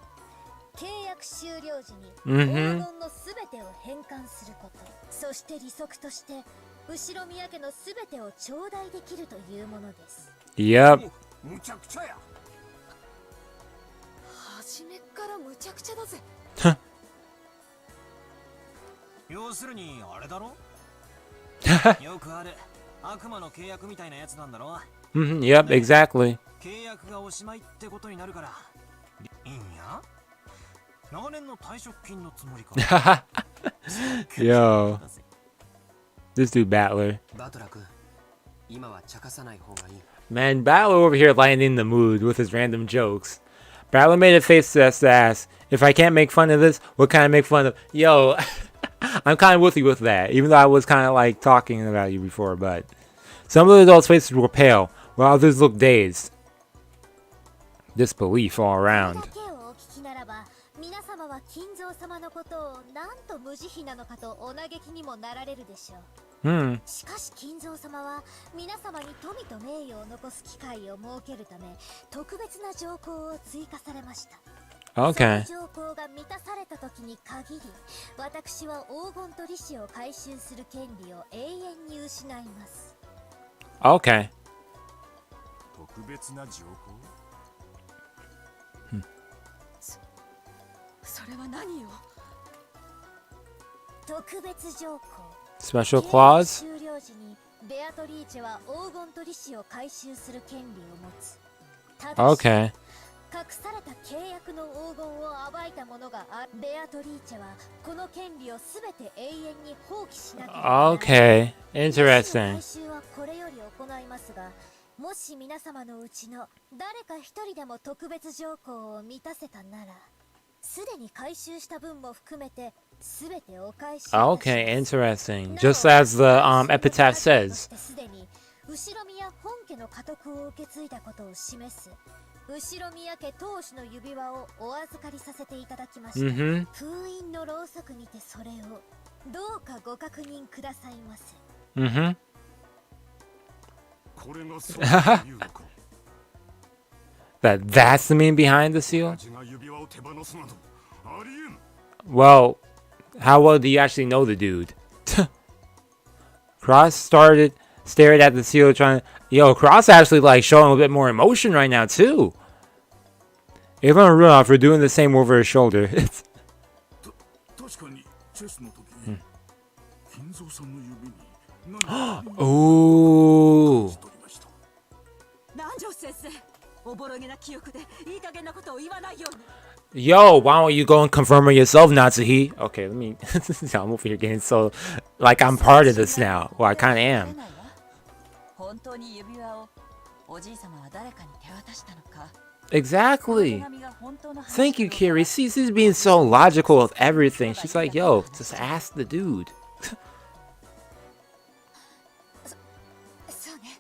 契約終了時に黄 Mm-hmm. 金のすべてを返還すること、そして利息として後宮家のすべてを頂戴できるというものです。 Yep. むちゃくちゃや。初めっからむちゃくちゃだぜ。要するにあれだろよくある悪魔の契約みたいなやつなんだろ Yep, exactly. 契約がおしまいってことになるからいいんや長年の退職金のつもりか Yo. This dude Battler. バトラ君、今は茶化さない方がいい。 Man, Battler over here lightening the mood with his random jokes. Battler made a face to ask, if I can't make fun of this, what can I make fun of? Yo, I'm kind of with you with that, even though I was kind of like talking about you before, but some of the adults' faces were pale, while others looked dazed. Disbelief all around. 皆様は金蔵様のことをなんと無慈悲なのかとお嘆きにもなられるでしょう。しかし金蔵様は皆様に富と名誉を残す機会を設けるため特別な条項を追加されました。 Okay. その条項が満たされた時に限り、私は黄金と利子を回収する権利を永遠に失います。 Okay. 特別な条項。それは何よ？特別条項。 Special clause? 終了時にベアトリーチェは黄金と利子を回収する権利を持つ。ただし Okay. 隠された契約の黄金を暴いた者がベアトリーチェはこの権利をすべて永遠に放棄しなければならない。 Okay. Interesting. 回収はこれより行いますが、もし皆様のうちの誰か一人でも特別条項を満たせたなら、すでに回収した分も含めてすべてお返しいたします。 Okay, interesting. Just as the epitaph says. すでに後宮本家の家督を受け継いだことを示す後宮家当主の指輪をお預かりさせていただきました。Mm-hmm. 封印のろうそくにてそれをどうかご確認くださいませ。 Mm-hmm. これがそういうのか。 That's the meaning behind the seal? 親父が指輪を手放すなどありえん。 Well, how well do you actually know the dude? Cross stared at the seal trying. Yo, Cross actually like showing a bit more emotion right now too. Even Rudolph for doing the same over his shoulder. 確かにチェスの時、金蔵さんの指に何か Ooh. 南條先生、おぼろげな記憶でいい加減なことを言わないように。Yo, why don't you go and confirm it yourself, Natsuhi? Okay, let me. I'm over here getting so like I'm part of this now. Well, I kind of am. 本当に指輪をおじい様は誰かに手渡したのか。 Exactly. Thank you, Kiri. She's being so logical with everything. She's like, yo, just ask the dude. そうね。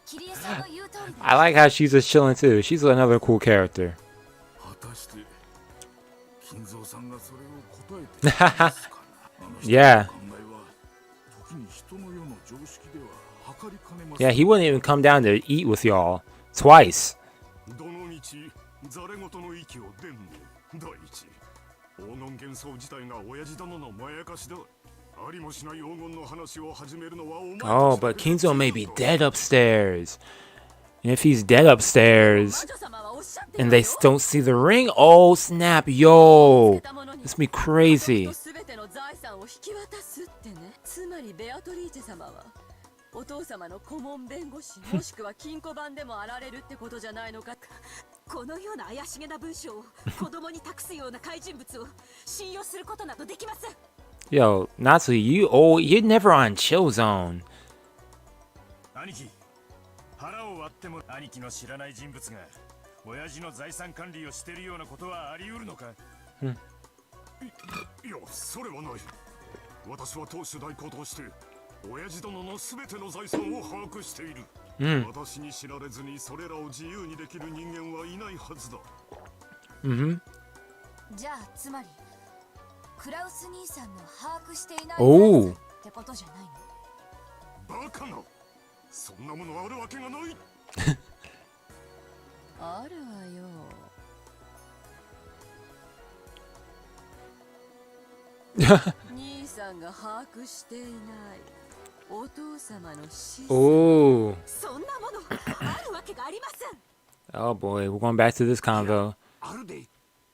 キリエさんの言う通りだ。 I like how she's just chilling too. She's another cool character. 果たして金蔵さんがそれを答えているんですかな。Yeah. 考えは時に人の世の常識では測りかねます。 Yeah, he wouldn't even come down to eat with y'all twice. どの道ざれ言の息を出んね。第一、黄金幻想自体が親父殿のまやかしだ。ありもしない黄金の話を始めるのはお前たちだけ。 Oh, but Kinzo may be dead upstairs. And if he's dead upstairs and they don't see the ring, oh snap, yo. This be crazy. 全ての財産を引き渡すってね。つまりベアトリーチェ様はお父様の顧問弁護士もしくは金庫番でもあられるってことじゃないのか。このような怪しげな文章を子供に託すような怪人物を信用することなどできません。 Yo, Natsu, you're never on chill zone. 兄貴、腹を割っても兄貴の知らない人物が親父の財産管理をしているようなことはあり得るのか。いや、それはない。私は当主代行として親父殿のすべての財産を把握している。私に知られずにそれらを自由にできる人間はいないはずだ。じゃあつまりクラウス兄さんの把握していないおーってことじゃないの？バカな、そんなものあるわけがない。あるわよ。兄さんが把握していないお父様の資産。 Oh. そんなものあるわけがありません。 Oh boy, we're going back to this convo. あるで。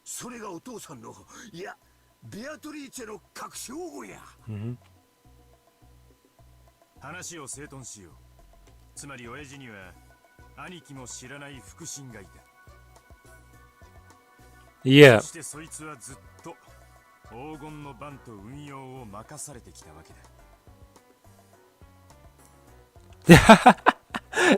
それがお父さんの、いや、ベアトリーチェの隠し黄金や。話を整頓しよう。つまり親父には兄貴も知らない腹心がいた。 Yeah. そしてそいつはずっと黄金の番と運用を任されてきたわけだ。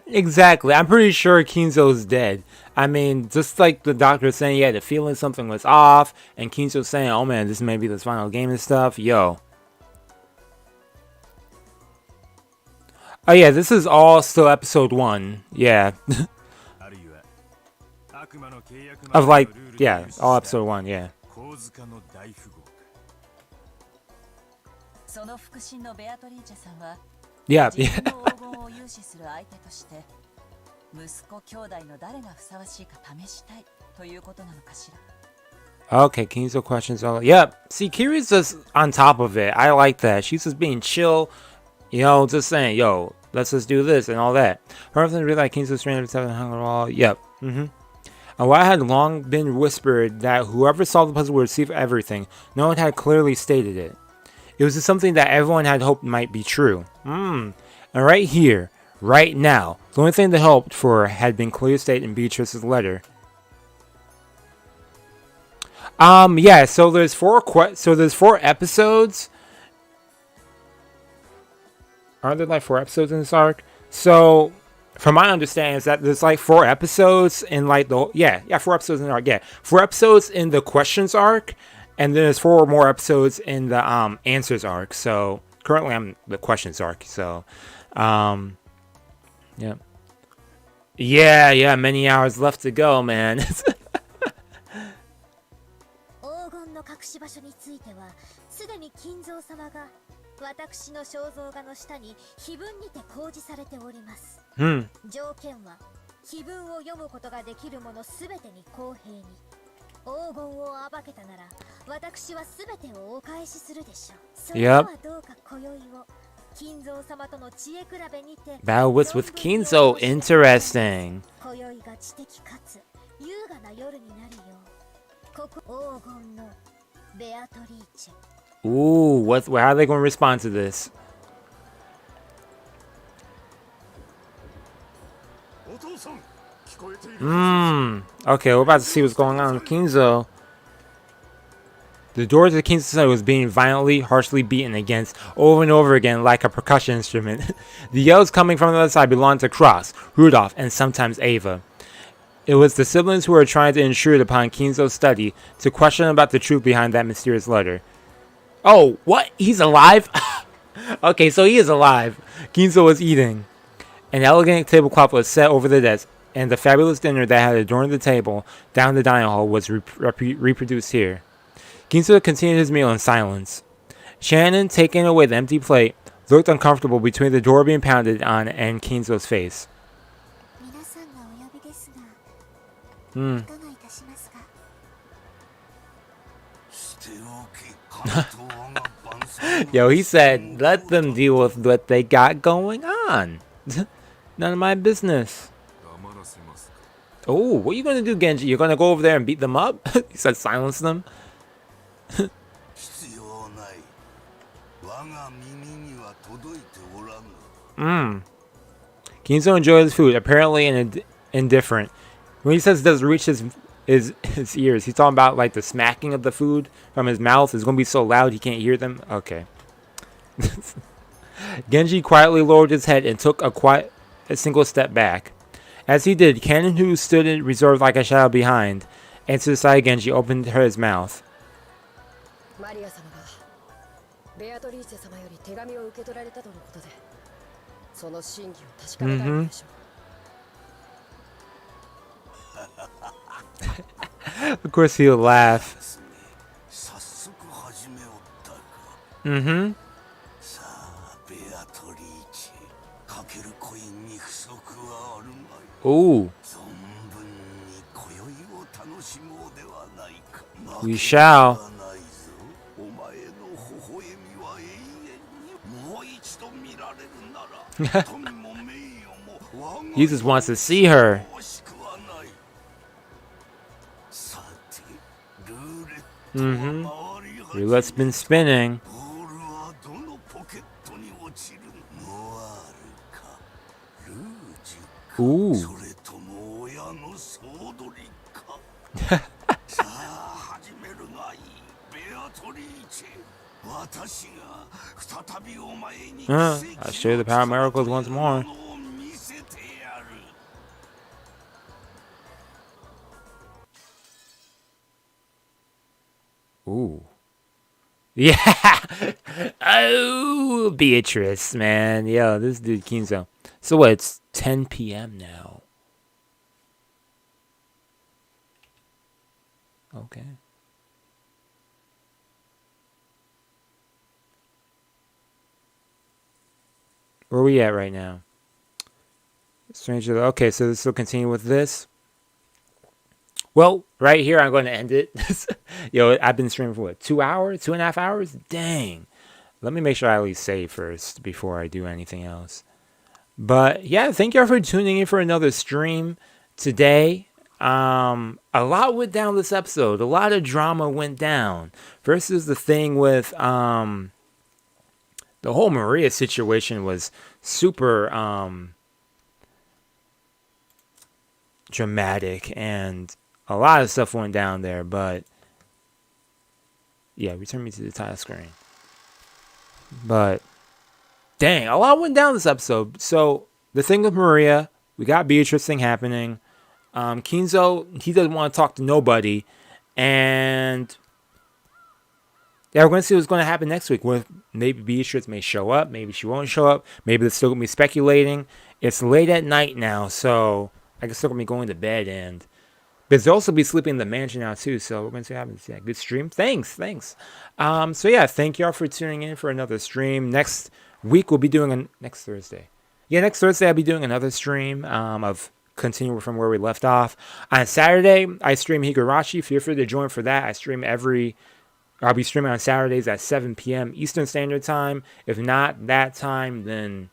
Exactly. I'm pretty sure Kinzo's dead. I mean, just like the doctor saying he had a feeling something was off, and Kinzo saying, oh man, this may be the final game and stuff. Yo. Oh yeah, this is all still episode 1. Yeah. Of like, yeah, all episode 1, yeah. その腹心のベアトリーチェさんは Yeah. 自分の黄金を有志する相手として息子兄弟の誰がふさわしいか試したいということなのかしら。 Okay, Kinzo questions all. Yep. See, Kiri's just on top of it. I like that. She's just being chill, you know, just saying, yo, let's just do this and all that. Her husband really like Kinzo's stranded seven hung all. Yep. And while it had long been whispered that whoever solved the puzzle would receive everything, no one had clearly stated it. It was just something that everyone had hoped might be true. And right here, right now, the only thing they hoped for had been clearly stated in Beatrice's letter. Yeah, so there's four episodes. Aren't there like 4 episodes in this arc? So, from my understanding, is that there's like 4 episodes in like the 4 episodes in the arc. Yeah, 4 episodes in the questions arc, and then there's 4 more episodes in the answers arc. So currently I'm the questions arc. So, yeah, many hours left to go, man. 黄金の隠し場所についてはすでに金蔵様が私の肖像画の下に碑文にて公示されております。条件は碑文を読むことができるものすべてに公平に。黄金を暴けたなら私はすべてをお返しするでしょう。それではどうか今宵を金蔵様との知恵比べにて。 Battle was with Kinzo. Interesting. 今宵が知的かつ優雅な夜になるよう。ここ黄金のベアトリーチェ。 Ooh, how are they going to respond to this? Okay, we're about to see what's going on with Kinzo. The door to the Kinzo study was being violently, harshly beaten against over and over again like a percussion instrument. The yells coming from the other side belonged to Cross, Rudolph, and sometimes Ava. It was the siblings who were trying to intrude upon Kinzo's study to question about the truth behind that mysterious letter. Oh, what? He's alive? Okay, so he is alive. Kinzo was eating. An elegant tablecloth was set over the desk, and the fabulous dinner that had adorned the table down the dining hall was reproduced here. Kinzo continued his meal in silence. Shannon, taking away the empty plate, looked uncomfortable between the door being pounded on and Kinzo's face. Yo, he said, let them deal with what they got going on. None of my business. Oh, what are you going to do, Genji? You're going to go over there and beat them up? He said silence them. Kinzo enjoys his food, apparently indifferent. When he says it doesn't reach his ears, he's talking about like the smacking of the food from his mouth is going to be so loud he can't hear them. Okay. Genji quietly lowered his head and took a single step back. As he did, Kanon, who stood reserved like a shadow behind, and to the side of Genji, opened his mouth. Of course he'll laugh. Ooh. We shall. He just wants to see her. Roulette's been spinning. Ooh. I'll show you the power of miracles once more. Ooh. Yeah. Oh, Beatrice, man. Yo, this dude Kinzo. So what? It's 10 p.m. now. Okay. Where are we at right now? Stranger. Okay, so this will continue with this. Well, right here, I'm going to end it. Yo, I've been streaming for what, 2 hours? 2.5 hours? Dang. Let me make sure I at least save first before I do anything else. But yeah, thank y'all for tuning in for another stream today. A lot went down this episode. A lot of drama went down. Versus the thing with the whole Maria situation was super dramatic, and a lot of stuff went down there. But yeah, return me to the title screen. But dang, a lot went down this episode. So the thing with Maria, we got Beatrice thing happening. Kinzo, he doesn't want to talk to nobody. And yeah, we're going to see what's going to happen next week. Maybe Beatrice may show up. Maybe she won't show up. Maybe they're still going to be speculating. It's late at night now, so I guess they're going to be going to bed. And but they'll also be sleeping in the mansion now, too. So we're going to see what happens. Yeah, good stream. Thanks. So yeah, thank y'all for tuning in for another stream. Next week, we'll be doing next Thursday. Yeah, next Thursday, I'll be doing another stream of continuing from where we left off. On Saturday, I stream Higurashi. Feel free to join for that. I'll be streaming on Saturdays at 7 p.m. Eastern Standard Time. If not that time, then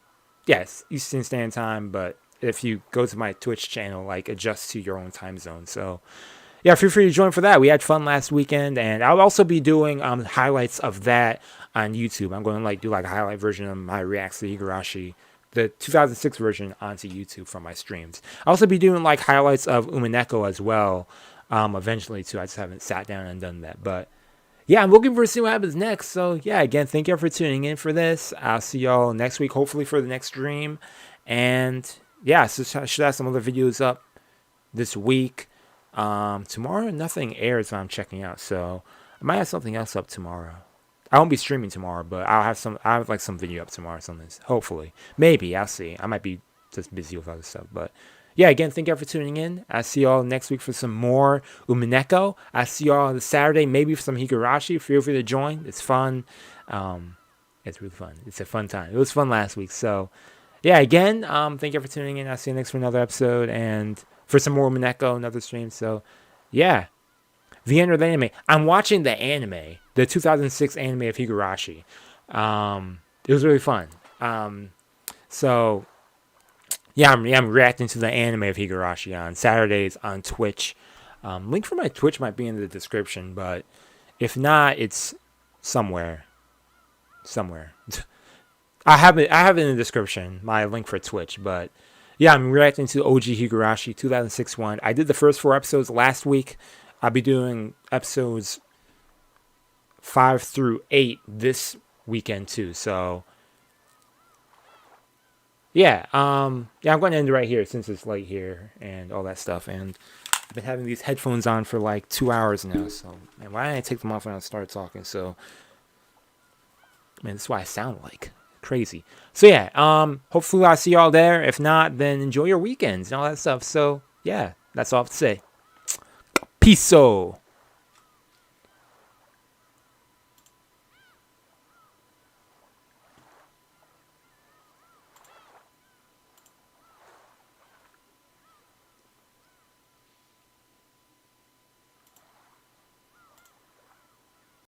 yes, Eastern Standard Time. But if you go to my Twitch channel, like adjust to your own time zone. So yeah, feel free to join for that. We had fun last weekend, and I'll also be doing highlights of that on YouTube. I'm going to do a highlight version of my reacts to Higurashi, the 2006 version, onto YouTube from my streams. I'll also be doing highlights of Umineko as well, eventually too. I just haven't sat down and done that, but yeah, I'm looking for to see what happens next. So yeah, again, thank you for tuning in for this. I'll see y'all next week, hopefully for the next stream. And yeah, so I should have some other videos up this week. Tomorrow nothing airs I'm checking out, so I might have something else up tomorrow. I won't be streaming tomorrow, but I'll have like some video up tomorrow or something. Hopefully. Maybe, I'll see. I might be just busy with other stuff. But yeah, again, thank you all for tuning in. I'll see y'all next week for some more Umineko. I'll see y'all on the Saturday, maybe for some Higurashi. Feel free to join. It's fun. It's really fun. It's a fun time. It was fun last week. So yeah, again, thank you for tuning in. I'll see you next for another episode and for some more Umineko, another stream. So yeah. The end of the anime. I'm watching the anime, the 2006 anime of Higurashi. It was really fun. So yeah, I'm reacting to the anime of Higurashi on Saturdays on Twitch. Link for my Twitch might be in the description, but if not, it's somewhere. I have it in the description, my link for Twitch, but yeah, I'm reacting to OG Higurashi 2006 one. I did the first 4 episodes last week. I'll be doing episodes 5 through 8 this weekend too. So yeah, I'm going to end it right here since it's late here and all that stuff. And I've been having these headphones on for like 2 hours now. So man, why didn't I take them off when I started talking? So man, this is what I sound like. Crazy. So yeah, hopefully I'll see y'all there. If not, then enjoy your weekends and all that stuff. So yeah, that's all I have to say. Peace.